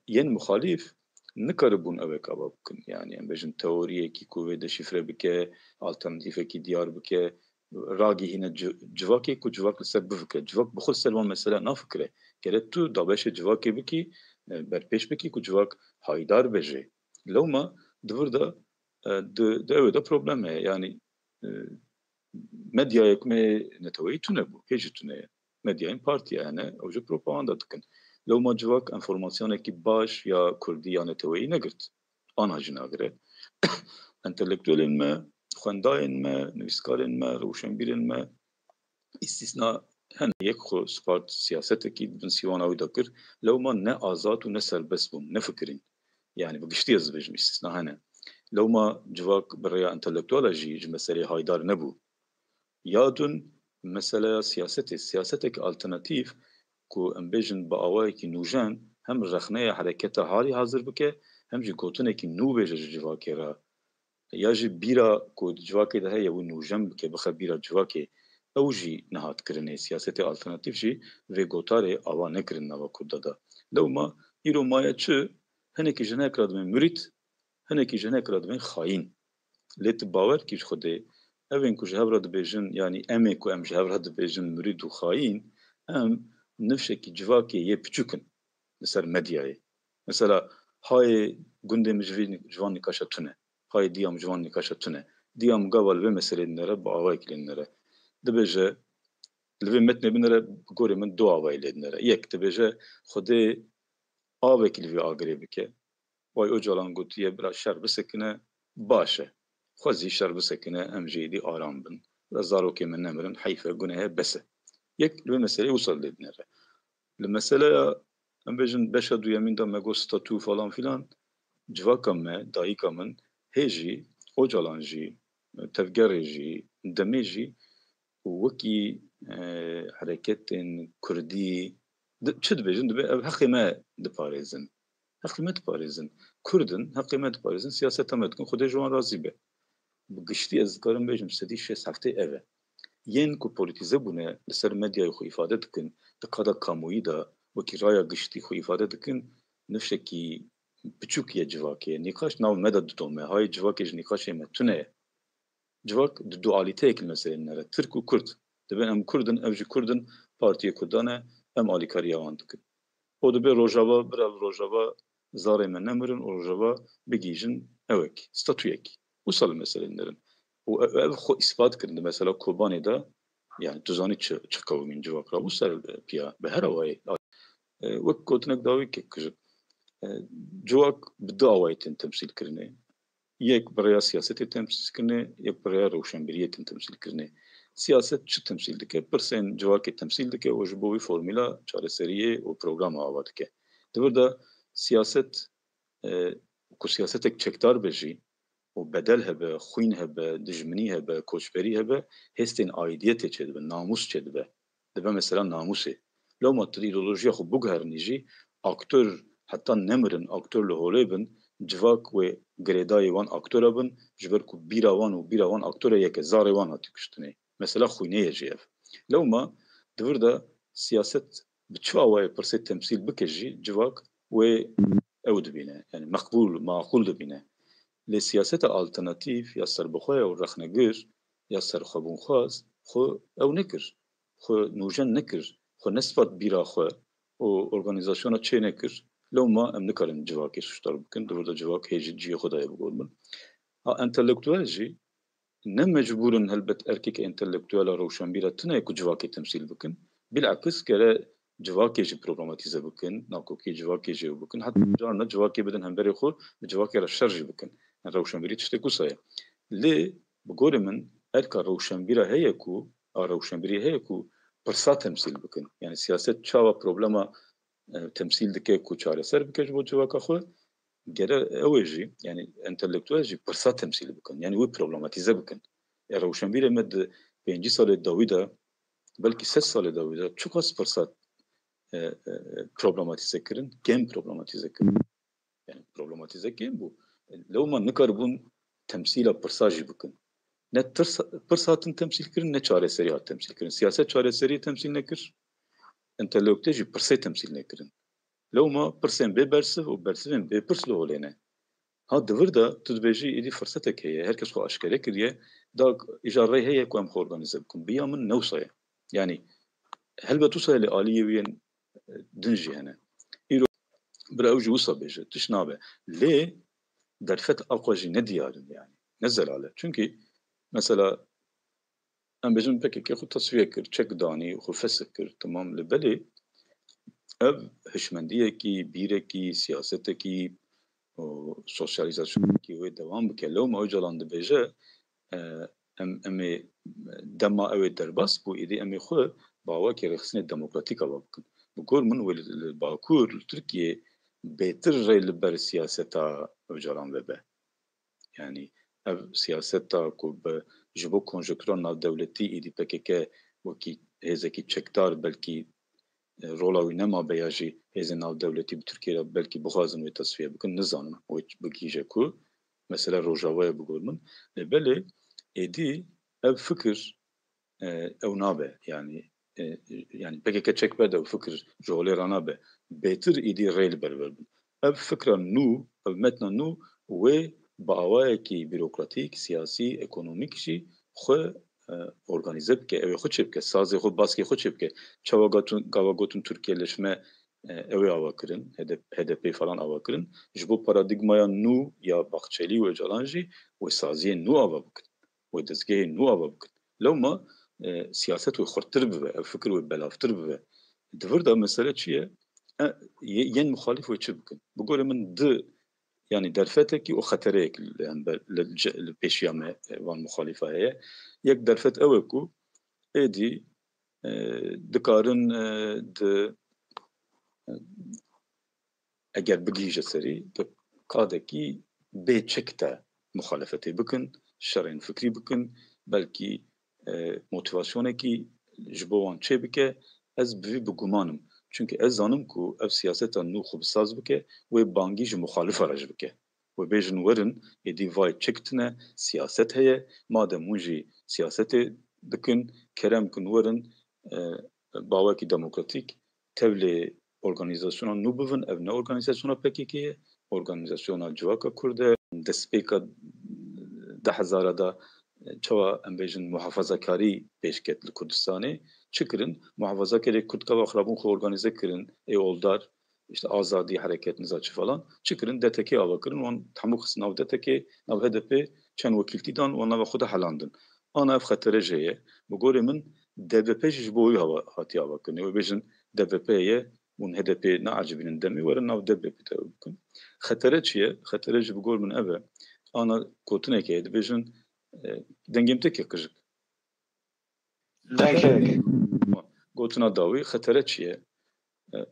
yên muxalîf nikaribûn evek ava bikin. Yani em bêjin teoriyekî ku vê deşîfre bike, alternatîfekî diyar bike, ragihîne civakê ku civak li ser bifikire. Civak bi xwe ser wan mesele nafikire. Gerek tu dabeşê civakê bikî, berpêş bikî ku civak haydar bêje. Lewma di wir de di ew de problem heye. Yani medyayek me neteweyî tune bû, hê jî tune ye. Medyayên partiya hene, ew jî propaganda dikin. Lewma civak enformasyonekî baş ya Kurdî ya neteweyî negirt. Ana jî nagire. Entelektûelên me, xwendayên me, nivîskarên me, rewşenbîrên me îstisna هن یک خو سپارت سیاست کی بنسیوان او دکر لو ما نه آزاد و نه سربست بون نه فکرین يعني بقشتي الزبج مش استثناء هنا لو ما جواك بريا انتلكتوالوجي مسألة هايدار نبو يادن مسألة سياستك الترناتيف كو امبيجن باواي كي نوجان هم رخنه حركته حالي حاضر بك هم جي كوتنه كي نو بيج جواكي را ياجي بيرا كو جواكي ده هي ونوجان بك بخبيرا جواكي او جي نهات كرنه سياست الترناتيف جي في غوتاري اوا نكرن نوا كوددا لو ما يرو مايا تشو هنكي جناك رادمن مريت هنكي جناك رادمن خاين ليت باور كيش خدي اوين كو جهاب راد بيجن يعني امي كو ام جهاب راد بيجن مريد و خاين ام نفشكي جواكي يبچوكن مثلا مدياي مثلا هاي گنده مجوين جوان نكاشا تونه هاي ديام جوان نكاشا تونه ديام قاول بمثل النرى باوايك للنرى دبجه لبي متن بنرى بقوري من دو آواي للنرى يك دبجه خدي آوك لبي آگري بكي وای اوجالان گوتیه برا شر بسکنه باشه خوزی شر بسکنه ام جیدی آرام بن رزارو که من نمرن حیفه گناه بسه یک لبه مسئله وصل لدنه المسألة ام بجن بشا دو يمين دا مگو ستاتو فلان فلان جواكا ما دايكا من هيجي اوجالان جي تفجر جي دمي جي وكي حركات كردي چد بجن دبي حقي ما دباريزن حقیمت پاریزن کردن حقیمت پاریزن سیاست هم اتکن خود جوان راضی به بگشتی از کارم بیجم سدی 6 هفته اوه ین کو پولیتیزه بونه لسر مدیای خو ifade دکن دقادا کامویی دا وکی رایا گشتی خو ifade دکن نفشکی بچوک یه جواکه نقاش ناو مدد دومه های جواکش نقاش متونه جواک دوالیته اکل مثلا نره ترک و کرد دبن ام کردن اوجی کردن پارتی کردانه ام آلیکاری آوان دکن او دبه روژاوا برا روژاوا زاري من نمرن ورجوا بيجيجن اوك ستاتويك وصل مثلا نرن وخو اثبات كرن مثلا كوباني دا يعني تزاني تشكاو من جواك را وصل بيا بهرواي وك كوتنك داوي كج جواك بداوي تمثيل كرني يك بريا سياسة تمثيل كرني يك بريا روشنبرية تمثيل كرني سياسة شو تمثيل دكه برسن جواك تمثيل دكه وجبوي فورمولا چارەسەریه و پروگرام آوادكه دبردا سياست کو سياستك چکدار بجي و بدل هبه خوين هبه دجمني هبه کوچبری هبه هستين آیدیت چه دبه ناموس چه دبه مثلا ناموسه لو ما تريلولوژيا خو بگهر نيجي اكتور حتى نمرن اكتور لهوليبن جواك و گريداي وان اكتور بن جبر کو بيرا وان اكتور يك زاري وان هتكشتني مثلا خوينه يجيف لو ما دبردا سياست بتشواوي برسي تمثيل بكجي جواك و او دبینه يعني مقبول معقول دبینه لسیاست آلترناتیف یا سربخواه و رخنگر یا سرخوابون خواست خو او نکر خو نوجن نکر خو نسبت بیرا خو و ارگانیزاسیونا چه نکر لو ما ام نکارن جواکی سوشتار بکن دورده جواک هیجی جی خدای بگول من انتلکتوال جی نه مجبورن هلبت ارکیک انتلکتوال روشن بیرا تنه اکو جواکی تمثیل بکن بالعکس که جواکی جی پروگراماتیزه بکن ناکوکی جواکی جی بکن حتی جارنا جواکی بدن هم بری خود جواکی را شرجی بکن روشنبری تشته کوسایه لی بگور من ارکا روشنبری هیا کو روشنبری هیا کو پرسا تمثیل بکن یعنی سیاست چاوا پروبلما تمثیل دکه کو چاره سر بکش با جواکا خود گره اوجی یعنی انتلکتوال جی پرسا تمثیل بکن یعنی وی پروگراماتیزه بکن روشنبری مد 5 سال داویدا بلکه 3 سال داویدا چوکاس پرسا problematize kirin, gem problematize kirin. Yani problematize gem bu. Leo ma nikarbun temsila persajı bıkın. Ne persatın temsil kirin, ne çareseri hat temsil kirin. Siyaset çareseri temsil ne kir? Entelektüel persay temsil ne kirin. Leo ma persen be bersif o bersifin be persli olene. Ha dıvır da tüdbeji idi fırsat heye. Herkes o aşkare kiriye. Da ijarre heye ku em organize bıkın. Biyamın nevsaya. Yani helbet usaya li aliyeviyen دنجي هنا إيرو براوجي وصل بيجي تشنابه ليه درفت أقوى نديارن يعني نزل عليه çünkü مثلا أنا بيجن بكي كي خو تصفية كر تشك داني وخو فسك كر تمام لبلي أب هشمندية كي بيرة كي سياسة كي سوسياليزاسيون كي وي دوام بكلو ما وجلان دبيجه أمي دما أوي درباس بو إيدي أمي خو باوکی رخصنی دموکراتیک آوا بکن بگور من ولی باکور ترکیه بهتر ریل بر سیاستا وجاران وبه yani ev siyaseta ku bi ji bo konjektura navdewletî êdî PKK wekî hêzekî çekdar belkî rola wî nema beya jî hêzên navdewletî bi Tirkiye belkî bixwazin wê tasfiye bikin nizanim wê bigîje ku mesela Rojavayê bigor min belê êdî ev fikir ew nabe yani PKK çekber de ew fikir ji holê re nabe bêtir êdî rê li ber bin ev fikra nû ev metna nû wê bi awayekî bürokratîk, siyasî, ekonomîk jî xwe organize bike, ew ê xwe çê bike, sazê xwe, baskê xwe çê bike. Çawa gava gotin Tirkiyeleşme ew ê ava kirin, HDP falan ava kirin, ji bo paradigmaya nû ya Baxçelî û Öcalan jî wê saziyên nû ava bikin, wê dizgehên nû ava bikin. Lewma siyaset wê xurttir bibe, ev fikir wê belavtir bibe. Divir da mesele çi ye? Yên muxalîf wê çi bikin? Bigore min di yani derfetekî û xetereyek li pêşiya me van muxalîfa heye. Yek derfet ew e ku êdî dikarin di eger bigîje serî di kadekî bêçek de muxalefetê bikin, şerên fikrî bikin, belkî motivasyonekî ji bo wan çê bike, ez bi vî bigumanim. Çünkü ez zanim ku ev siyaseta nû xwe bisaz bike, wê bangî ji muxalîfa re jî bike. Wê bêjin werin êdî vay çektine siyaset heye, madem hûn jî siyasetê dikin, kerem bikin werin bawekî demokratîk tevlê organizasyona nû bivin, ev ne organizasyona PKK ye, organizasyona Civaka Kurd e, destpêka 10,000 da çawa em bêjin muhafazakarî pêşket li Kurdistanê çi kirin? Muhafazakerê Kurd gava xirabûn xwe organize kirin, ê oldar, işte azadî hereket nizaçı falan çi kirin? DTK ava kirin, wan hemû xistin nav DTK, nav HDP çend wekîltî dan, wan nava xwe de helandin. Ana ev xetere jê ye. Bi gorê min DVP jî ji bo wî hatiye ava kirin. Wê bêjin DVP ye û HDP neacibînin demê werin nav DVP de bikin. Xetere çi ye? Xetere jî bi gor min ev e. Ana gotinekê ye dibêjin dengêm te kir. Gotina dawî xetere çi ye?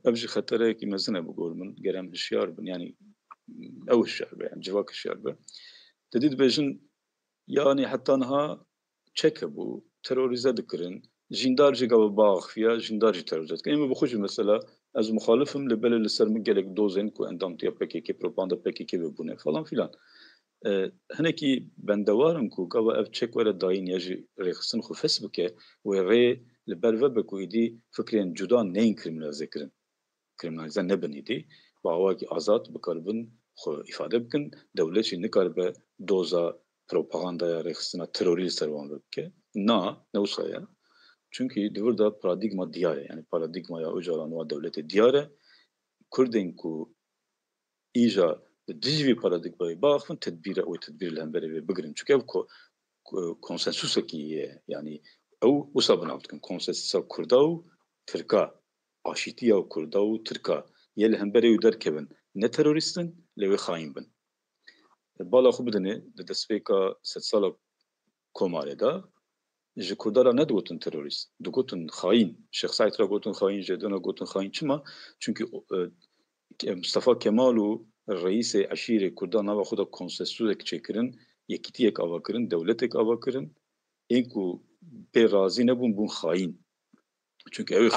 Ev jî xetereyekî mezin e bi gor min, gerem hişyar bin, yani ew hişyar be, yani civak hişyar be. Didî dibêjin yani heta niha çek hebû, terorize dikirin, jîndar jî gava biaxiya, jîndar jî terorize dikirin. Êm bi xwe jî mesela ez muxalifim li belê li ser min gelek dozên ku endamtiya PKK, propaganda PKK bibûne falan filan. Hinekî bendewarin ku gava ev çek were dayîn ya jî rêxistin xwe fes bike wê rê li ber vebe ku êdî fikrên cuda neyên kriminalize kirin. Kriminalize nebin êdî, bi awayekî azad bikaribin xwe îfade bikin, dewlet jî nikaribe doza propagandaya rêxistina terorî li ser wan bike. Na, ne wisa ye. Çünkü divir da paradigma diyar e, yani paradigmaya Öcalan wa devletê diyar e. Kurdên ku îja dijî vî paradigmayê biaxivin tedbîr li hemberî wê bigirin. Çünkü ev konsensusekî ye, yani ew wisa binav dikin konsensusa Kurda û Tirka, aşîtiya Kurda û Tirka yê li hemberî wî derkevin, ne terorîstin, lê wê xayîn bin. Bala xwe bidinê di destpêka sedsala Komarê da ji Kurda re nedigotin terorîst, digotin xayîn. Şex Saîd ra gotin xayîn, Jêdena gotin xayîn. Çima? Çünkü Mustafa Kemal û reîsê eşîrê Kurda nava xwe de konsensusek çêkirin, yekîtiyek ava kirin, dewletek ava kirin. Ên ku pê razî nebûn bûn xayîn. Çünkü ew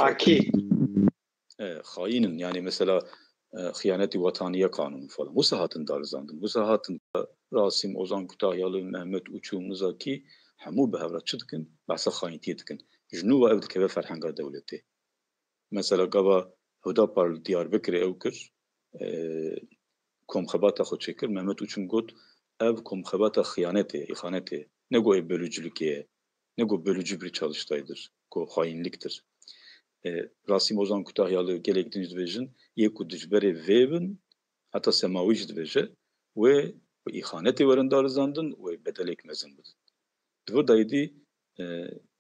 xayînin, yani mesela xıyaneti vataniye kanunu falan. Wisa hatin darizandin, wisa hatin Rasim, Ozan Kütahyalı, Mehmet Uçu, Mızaki hemû bi hev re çi dikin? Behsa xayîntiyê dikin. Ji nû ve ev dikeve ferhenga dewletê. Mesela gava Hüdapar li Diyarbekirê ew kir, komxebata xwe çêkir, Mehmet Uçum got ev komxebata xıyanetê, îxanetê, ne got ev bölücülükê ye, ne got bölücü bir çalıştaydır, got xayînliktir. Rasim Ozan Kütahyalı gelek din dibêjin yê ku dijberê vê bin, heta semawî jî dibêje wê bi îxanetê werin darizandin wê bedelek mezin bidin. Divir da êdî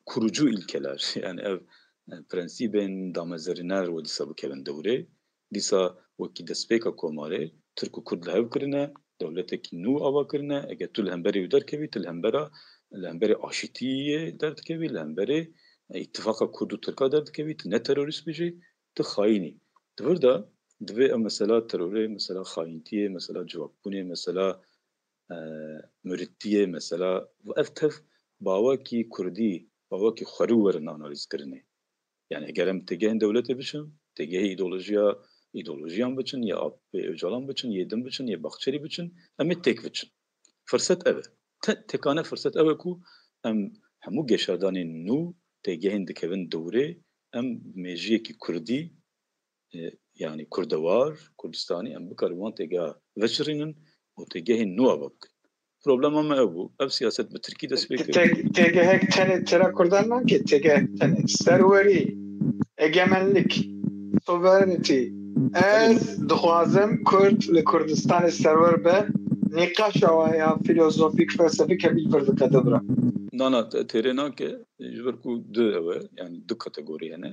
kurucu ilkeler, yani ev prensîbên damezerîner we dîsa bikevin dewrê, dîsa wekî destpêka Komarê Tirk û Kurd li hev kirine, dewletekî nû ava kirine, eger tu li hemberî wî derkevî, tu li hemberî aşîtiyê derdikevî, li hemberî ittifaka Kurd Türka derdikevî ne terörist bêjî tu xaînî divir da divê em mesela terorê mesela xaîntiyê mesela civakbûnê mesela mürittiyê mesela ev tev bawekî Kurdî bawekî xwerî werin analîzkirinê yani eger em têgehên dewletê biçin têgehê îdeolojiyan biçin ya Apê Öcalan biçin yê din biçin yê Baxçerî biçin em ê têk biçin fırsat ev e tekane fırsat ev e ku em hemû geşardanên nû têgehên dikevin dewrê em mêjiyekî Kurdî yani Kurdewar Kurdistanî em bikarin wan têgeha veşirînin û têgehên nû ava bikin problema me ev bû ev siyaset bi Tirkî dest pê kir têgehek tenê tira Kurdan nake têgehek tenê serwerî egemenlik sovereignty ez dixwazim Kurd li Kurdistanê serwer be nîqaşa ya filozofîk felsefîk hemî vir dikete bira Nana têrê nake ji ber ku du ew e yani du kategorî hene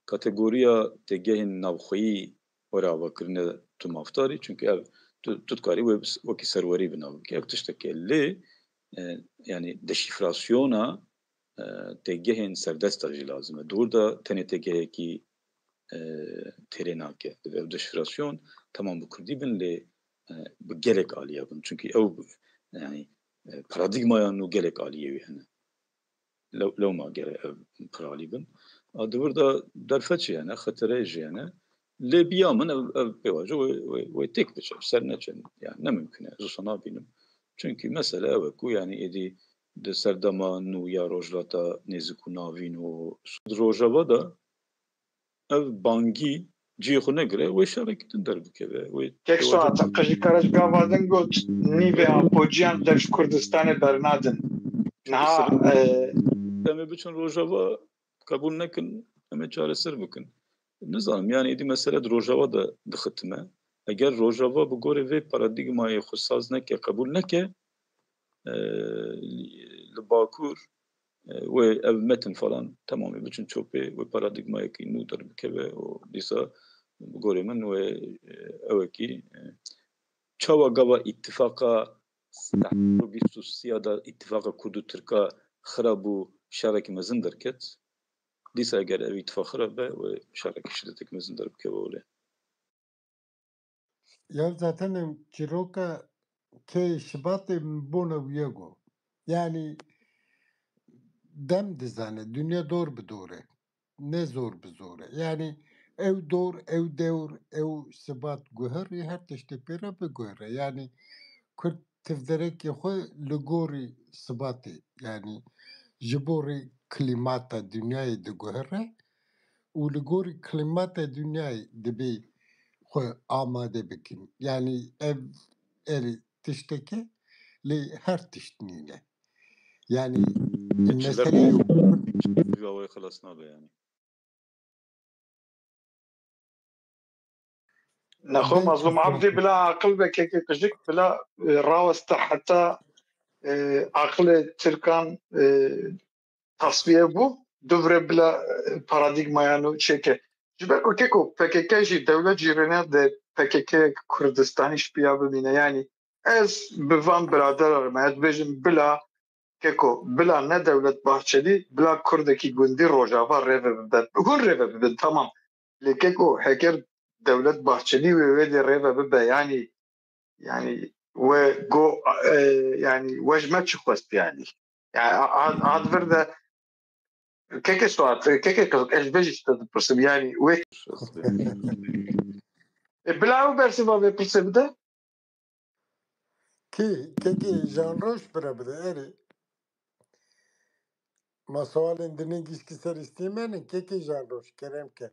kategoriya têgehên navxweyî were avakirinê tu mafdarî çünkü ev tu dikarî wekî serwerî bi nav bikî ev tiştekê lê yani deşifrasyona têgehên serdesta jî lazim e dûr da tenê têgehekî têrê nake ev deşifrasyon tamam bi Kurdî bin lê bi gelek aliye bin çünkü ew yani paradigmaya nû gelek aliyê wî hene لو ما gere ev piralî bin divir da derfet jî hene xeterê jî hene lê biya min ev pêvajo wê têk biçe ser neçin yani ne mümkün e zû nabînim çünkü mesele ev e ku yani êdî di serdema nû ya rojhilata nêzik û navîn û rojava da ev bangî ciyê xwe negire wê şerekî din derbikeve wê kek saata qijîkaraj gavadin got nîvê apojiyan dev ji Kurdistanê bernadin niha em ê biçin rojava qebûl nekin em ê çareser bikin nizanim yani êdî mesele di rojava da dixitime eger rojava bi gorî vê paradigmayê xwe saz neke qebûl neke li Bakur wê ev metin falan temamê biçin çopê wê paradigmayekî nû derbikeve û dîsa bi gorî min wê ewekî çawa gava îttifaka bîst da îttifaka Kurd û Tirka xira bû şerekî mezin derket dîsa eger ev îttifak xira be wê şerekî şiddetek mezin derbikeve olê Ya zaten Çiroka ke şibatê bona wiye yani dem dizane dünya dor bi dor e ne zor bi zor e yani ev dor ev dewr ew şibat guher her tiştê pêre bi guher yani Kurd tevderekê xwe li gorî şibatê yani ji borî klîmata dünyayê diguhere û li gorî klîmata dünyayê dibê xwe amade bikin yani ev erê tişteke lê her tişt nîne yani mesele yok wê xilas nabe yani نخو مظلوم عبدي بلا عقل بكيك قجك بلا راوست حتى عقل تركان تصفيه بو دوبره بلا paradigma yani çeke. Jibeko keko PKK jî devlet jîrene de PKK Kurdistanî şpiya bibîne yani ez bi van biraderim ez bêjim bila keko bila ne devlet Bahçeli bila Kurdekî gundî Rojava rêve bibe hûn rêve bibin tamam lê keko heger devlet Bahçeli wê de rêve bibe yani we go yani we ji me çi xwest yani ad vir de keke suat keke kazık ez bêjî te dipirsim yani we bila ew bersiva vê pirsê bide Kekê janroj pire bide erê ma sualên dinê gişkî ser îstîmenin kekê janroj kerem ke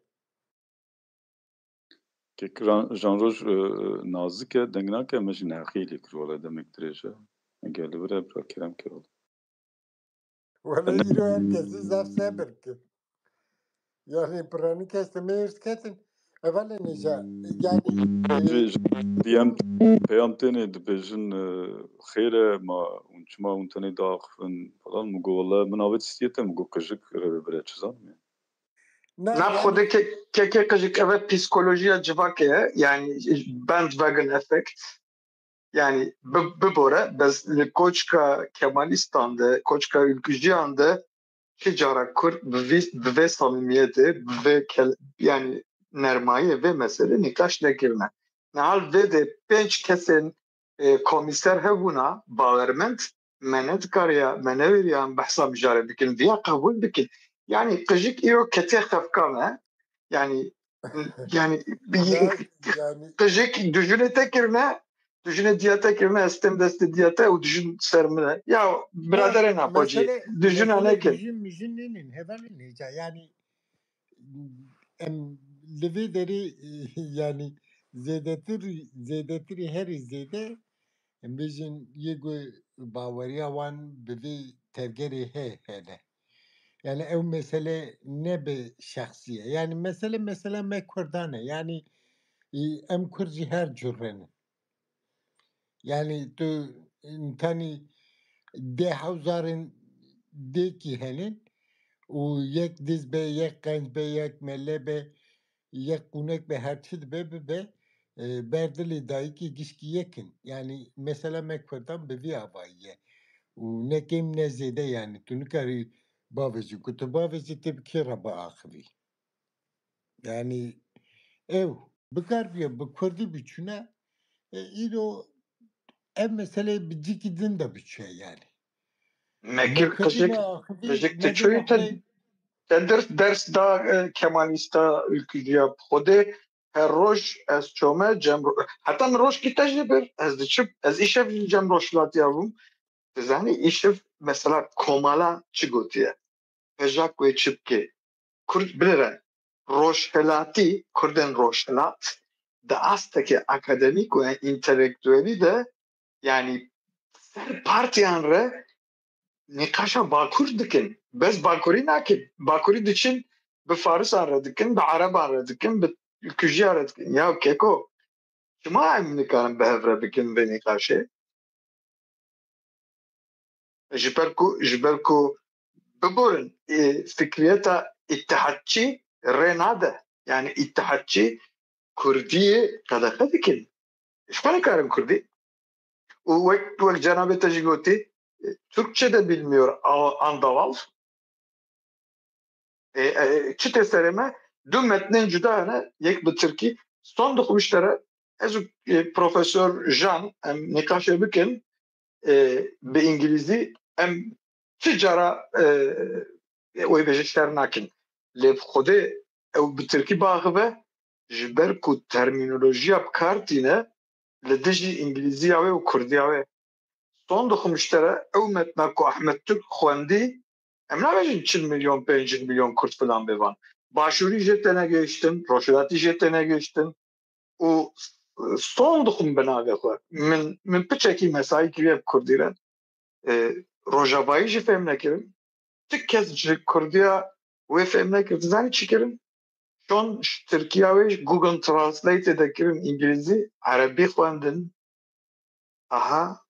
Kek janroj nazik e deng nake me jî nexîlê kir wala demek dirêje eger li vir e bira kerem kir wala îro herkesî zaf sebir kir yani piranî kes te mêrs ketin evelê nêja yani diyem peyam tenê dibêjin xêr e ma hûn çima hûn tenê diaxivin falan min got wala min avê tîstiye te min got qijik rêve bire çi zanim na xwedê keke qijik ev psikolojiya civakê ye yani bandwagon effect yani bibore bez li koçka Kemalîstan de koçka ülküjiyan de çi cara Kurd bi vê samimiyetê bi vê yani nermayê vê mesele nîqaş nekirine. Nihal vê de 5 kesên komîser hebûna bawermend me nedikariya me nevêriyan behsa mijare bikin viya qebûl bikin. Yani qijik îro ketê xefka me yani Yani qijik dijînê te kirine dijînê diya te kirine ez têm destê diya te û dijîn ser min e. Ya biraderê napacî dijîna mesele nekin. dijin hevalin heca yani em levi deri yani zedetir her zede bijin yego bawariya wan bivi tevgeri hele. Yani ev mesele ne be şahsiye. Yani mesele me Kurdane. Yani em Kürtçi her cürrenin. Yani tu tani de havzarın de ki henin o yek diz be yek genç be yek melle be yek kunek be her çid be berdeli dahi ki gişki yekin. Yani mesela me Kürdan bevi avayye. O ne kim ne zede yani. Tu nikari baveci kutu baveci tepki raba akıvi. Yani ev bikar bir bu Kürdi biçune İdo ev mesele bir cikidin de bir şey yani. Mekir Mekedi qijik ne akıvi qijik te ne de çûyî te akıvi ders da kemalîsta ülküciya xwedê her roj ez çome cem heta min rojkî te jî bir ez diçim ez îşev ji cem rojhilatiya bûm dizanî îşev mesela komala çi gotiye pejak wê çi bike Kurd bilire rojhilatî Kurdên rojhilat di astekê akademîk û entelektûelî de yani ser partiyan re nîqaşa bakur dikin bez bakurî nakin bakurî diçin bi farisan re dikin bi ereban re dikin bi kujiya re dikin ya keko çima em nikarin bi hev re bikin vê nîqaşê ji ber ku biborin fikriyeta îttihatçî rê nade yani îttihatçî Kurdiyê qedexe dikin ji xwe nikarin Kurdî û wek cenabê te jî gotî Türkçe de bilmiyor andaval çi tê serê me du metnên cuda hene yek bi Tirkî son dixwîştere ez û Profesör Jan em nîqaşê bikin bi İngilîzî em çi cara wê bêje şer nakin lê bi Xwedê ew bi Tirkî biaxive ji ber ku termînolojiya bikar tîne li dijî İngilîziya wê û Kurdiya wê son dixwîştere ew metna ku Ehmed Türk xwendî em nabêjin 40 milyon 50 milyon Kurd filan bêvan başûrî jê te negehiştin rojhilatî jê te negehiştin û son dixwin bi navê xwe min piçekî mesayî kiriye bi Kurdî re rojavayî jî fêm nekirin ti kes ji Kurdiya wê fêm nekir dizanî çi kirin şon ji Tirkiya wê Google Translate de kirin İngilîzî erebî xwendin aha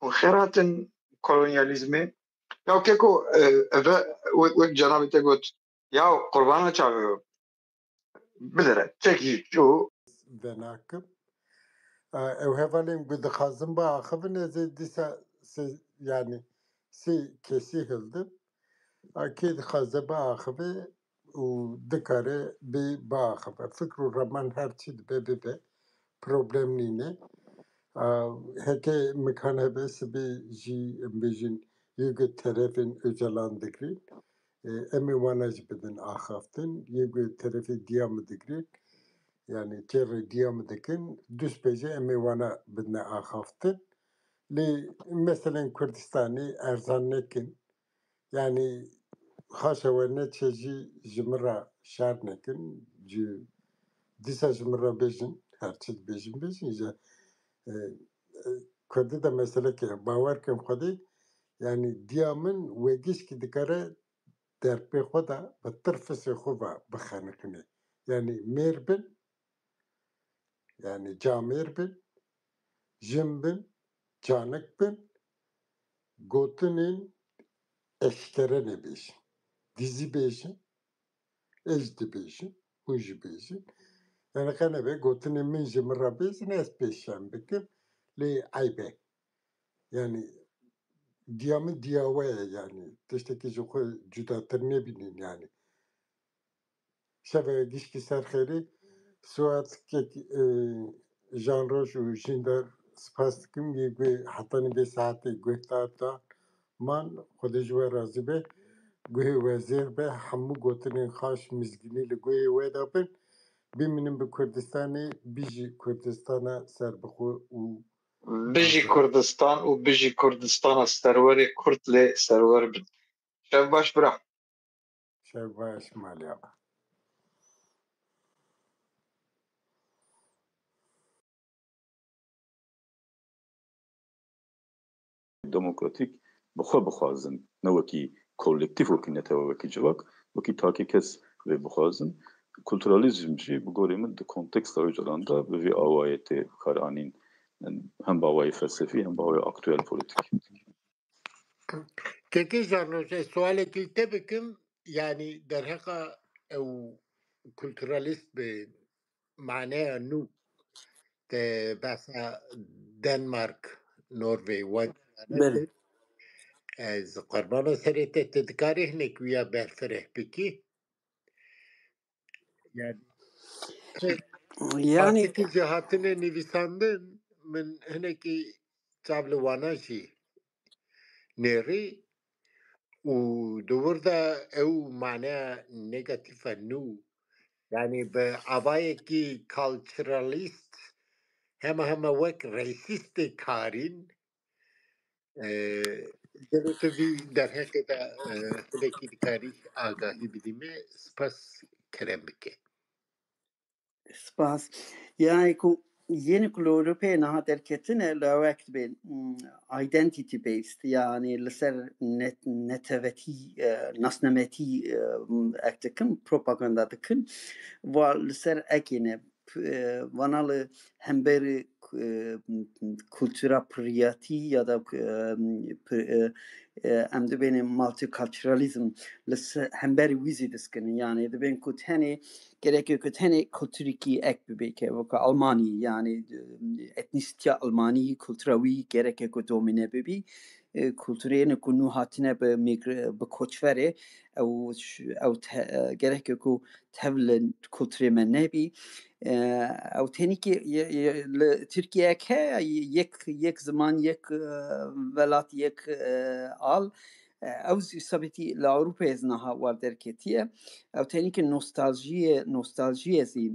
û xêratin kolonyalîzmê ya keko eve wek cenabê te got ya qurbana çavê bilire çekî çû venakım. Ev hevalin bu dixazım ba akıvi ne disa yani si kesi hildim. Akid dixaze ba akıvi u dikare bi ba akıvi. Fikru raman her çid be problem nine. Heke mekan hebesi bi ji embejin yege tarafın öcalandıkri. Emi wanaj bedin axaftin. Yege tarafı diyam dikri. Yani çevre diyam dikin. Düz peje emi wana bedine axaftin. Li mesela Kürdistan'ı erzan nekin. Yani haşa ve ne çeji jimra şar nekin. Disa jimra bejin. Her çid bejin ya. Kurdi de mesela ki bavar kem Xwedê yani diyamın vegiş ki dikare derpê xwe da bi tirfisê xwe ve bixeniqîne. Yani mêr bin, yani camêr bin, jim bin, canik bin, gotinên eşkere nebêjin. Dizî bêjin, ez dibêjin, hûn jî bêjin. Yani qenebe gotinên min ji min re bêjin ez pêşiyan bikim lê eyb e. Yani diyamı diyavaya yani. Tişteki joku cudatır ne bilin yani. Şeve gişki serxeri suat kek janroş u jindar spastıkım gibi hatani be saate gühtarda man kodejwe razı be gühe vezir be hamu gotinin xaş mizgini li gühe vedapın biminin bi Kurdistan'ı biji Kurdistan'a serbixu u بيجي كردستان وبيجي كردستان السروري كرد لي سرور بن شاف باش برا şevbaş malya. دموکراتیک بخوا بخوازن نه وکی kolektif وکی نتوا وکی جواک وکی تاکی کس و بخوازن kültüralizm جی بگوریمن ده kontekst اوجالاندا به وی آوایت کارانین hem باوای فلسفی هم باوای aktüel politik. Keki janroş suale kilte bikim yani derhaka ev kültüralist be معناها نو باسا دنمارك نرويج بله وانت از قربان سرت تذكاري هناك ويا برفره بكي يعني yani artık cihatını nivisandın من هناك تابلو واناشي نيري ودور ده او معناها نيجاتيفا نو يعني بعبايكي كالتشراليست هم وك ريسيست كارين جلوتوی در حقیقت هلکی دکاری آگاهی بدیمه سپاس کرم بکه. spas yani ku yeni Avrupa naha derketine lavakt ben identity based yani liser neteveti nasnemeti aktakın propaganda dıkın var liser ekine vanalı hemberi kültüra priyati ya da em de benim multiculturalism hemberi vizi diskin yani de ben kuteni gerek yok hani kültüriki ek bir beke vaka Almani yani etnisite Almani kültüravi gerek yok domine bebi kültürene konu hatine be migre be koçvere او gerek yok tevlen kültüreme nebi او تاني كي تركيا كه يك زمان يك ولات يك آل او سبتي لأوروبا يزنها واردر كتير او تاني كي نوستالجية زي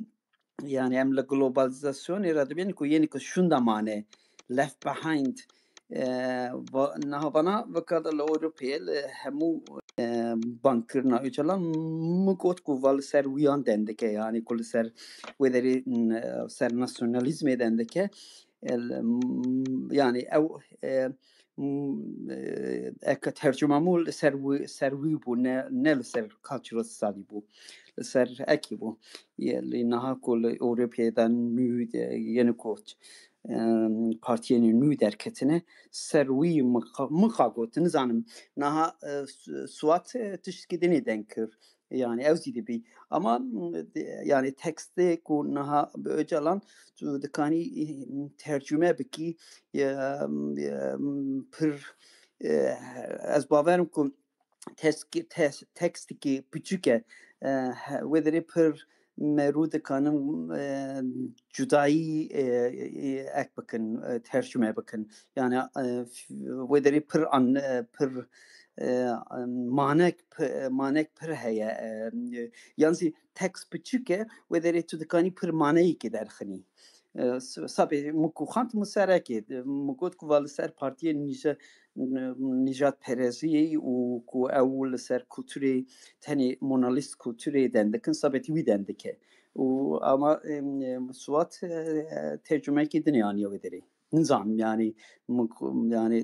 يعني ام الجلوباليزاسيون يراد بين كو يعني كو شوندا مانه left behind نها وكذا الأوروبية همو بانكرنا يجلان مقود كوال سر ويان دندك يعني كل سر وذري سر ناسيوناليزم دندك يعني أو اك ترجمه مول سروي بو نل سر cultural study بو سر اكي بو يلي نها كل أوروبية دان نود ينكوت partiyenin nü derketine servi mıkagot nizanım naha suat tişkidini denkir yani evzidi bi ama yani tekste ku naha öcalan dikani tercüme biki pır az baverim ku tekst ki küçüke whether pır مرود کنم جدایی اک بکن ترجمه بکن یعنی ودری پر آن پر مانک پر هیا یعنی تکس بچکه ودری تو دکانی پر مانایی که در خنی سبی مکو خانت مسرکی مکود کو وال سر پارتی نجات پرزی و کو اول سر کلتوری تنی مونالیست کلتوری دندکن سبتی وی دندکه و اما سوات tercüme edin yani öderi. Nizam yani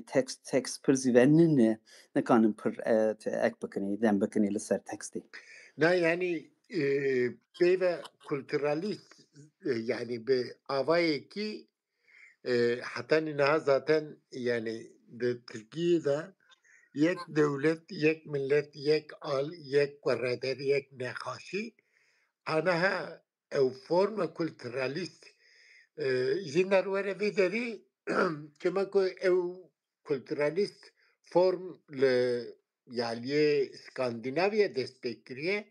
tekst per zivennin ne kanın per ek bakını den bakını ile ser teksti. Ne yani beyve kültüralist yani be avayı ki hatta ne zaten yani de Türkiye'de yek devlet, yek millet, yek al, yek kvareder, yek nekaşi anaha ev forma kültüralist jinar vere videri kema ko ev kültüralist فرم يعني اسكندنافيا دست بكريه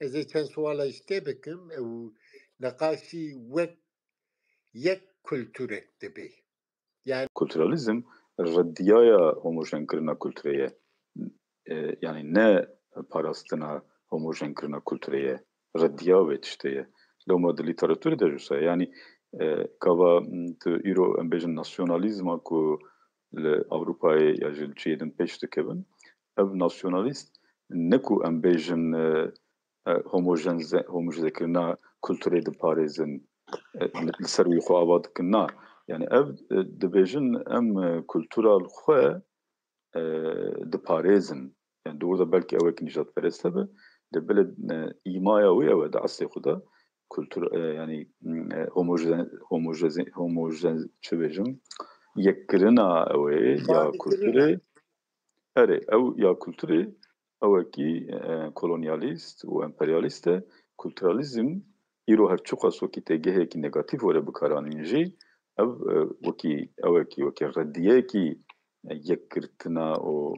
إذا كان سؤال اشتي بكم أو نقاشي يك كولتورة تبي يعني Kulturalizm reddiyaya homojenkirina kultureye yani ne parastina homojenkirina kultureye reddiya ve tişteye loma de literatürü de jusa yani kava tu iro embejin nasyonalizma ku le Avrupa'ya ya jilçiyedin peş dikevin ev nasyonalist ne ku embejin homojenkirina kultureye de parezin ser wî xwe ava dikin na yani ev dibêjin em kultura xwe diparêzin yani doğruda belki evek nijadperest hebe de bile îmaya wê ew e di eslê xwe de kultur yani homojen çi bêjim yekkirina ew ê ya kulturê erê ew ya kulturê ewekî kolonyalîst û emperyalîst e kulturalizm îro her çi xas wekî têgehekî negatif were bikaranîn jî ev wekî reddiyekî yekkirtina û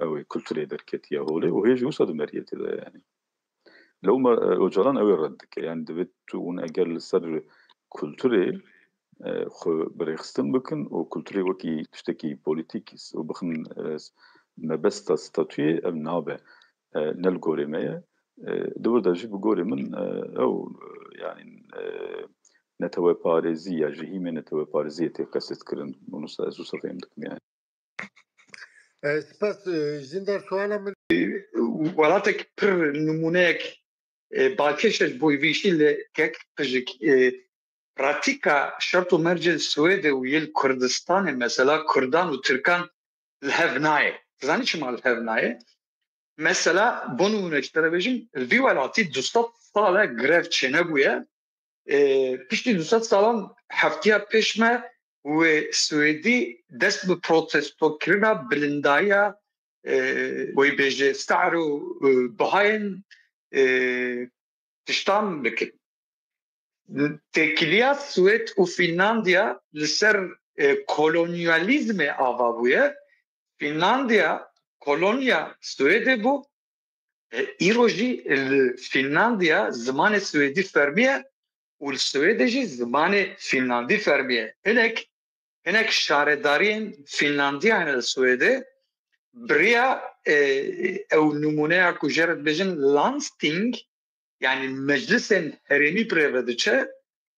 ew ê kulturê derketiye holê û hê jî wisa di meriyetê de yani lewma ocalan ew ê red dike yani divêt tu hûn eger li ser kulturê xwe birêxistin bikin û kulturê wekî tiştekî polîtîk û bixin mebesta statûyê ev nabe ne li gorê me ye divir de jî bi gorê min ew yani netewêparêzî ya ji hîmê netewêparêziyê tê qesetkirin hûn ez wisa fêm dikim yani سپاس جندر سوالا من وڵاتێک پڕ نمونەیەک باکێشش بۆی ویشی لە کەک پژک پراتیکا شرط و مرج سوێدە و یل کوردستانê mesela Kurdan û Tirkan li hev nayê zanî çima li hev nayê mesela bo numune ji te re bêjim vî welatî 200 sal e grev çênebûye piştî 200 salan heftiya pêş me wê Swêdî dest bi protestokirina bilindaya wê bêje stehr û bihayên tiştan bikin têkiliya Swêd û Finlandiya li ser kolonyalîzmê ava bûye Finlandiya kolonya Swêdê bû îro jî li Finlandiya zimanê Swêdî fermiye û li Swêdê jî zimanê Finlandî fermiye hinek şaredariyên Finlandiya hene li Swêdê biriya ew numuneya ku jê re dibêjin Landsting yani meclisên herêmî pirêve diçe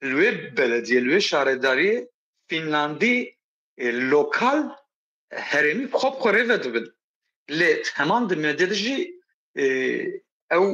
li wê belediye li wê şaredariyê Finlandî lokal herêmî xwe bi xwe rêve dibin lê heman di medê de jî ew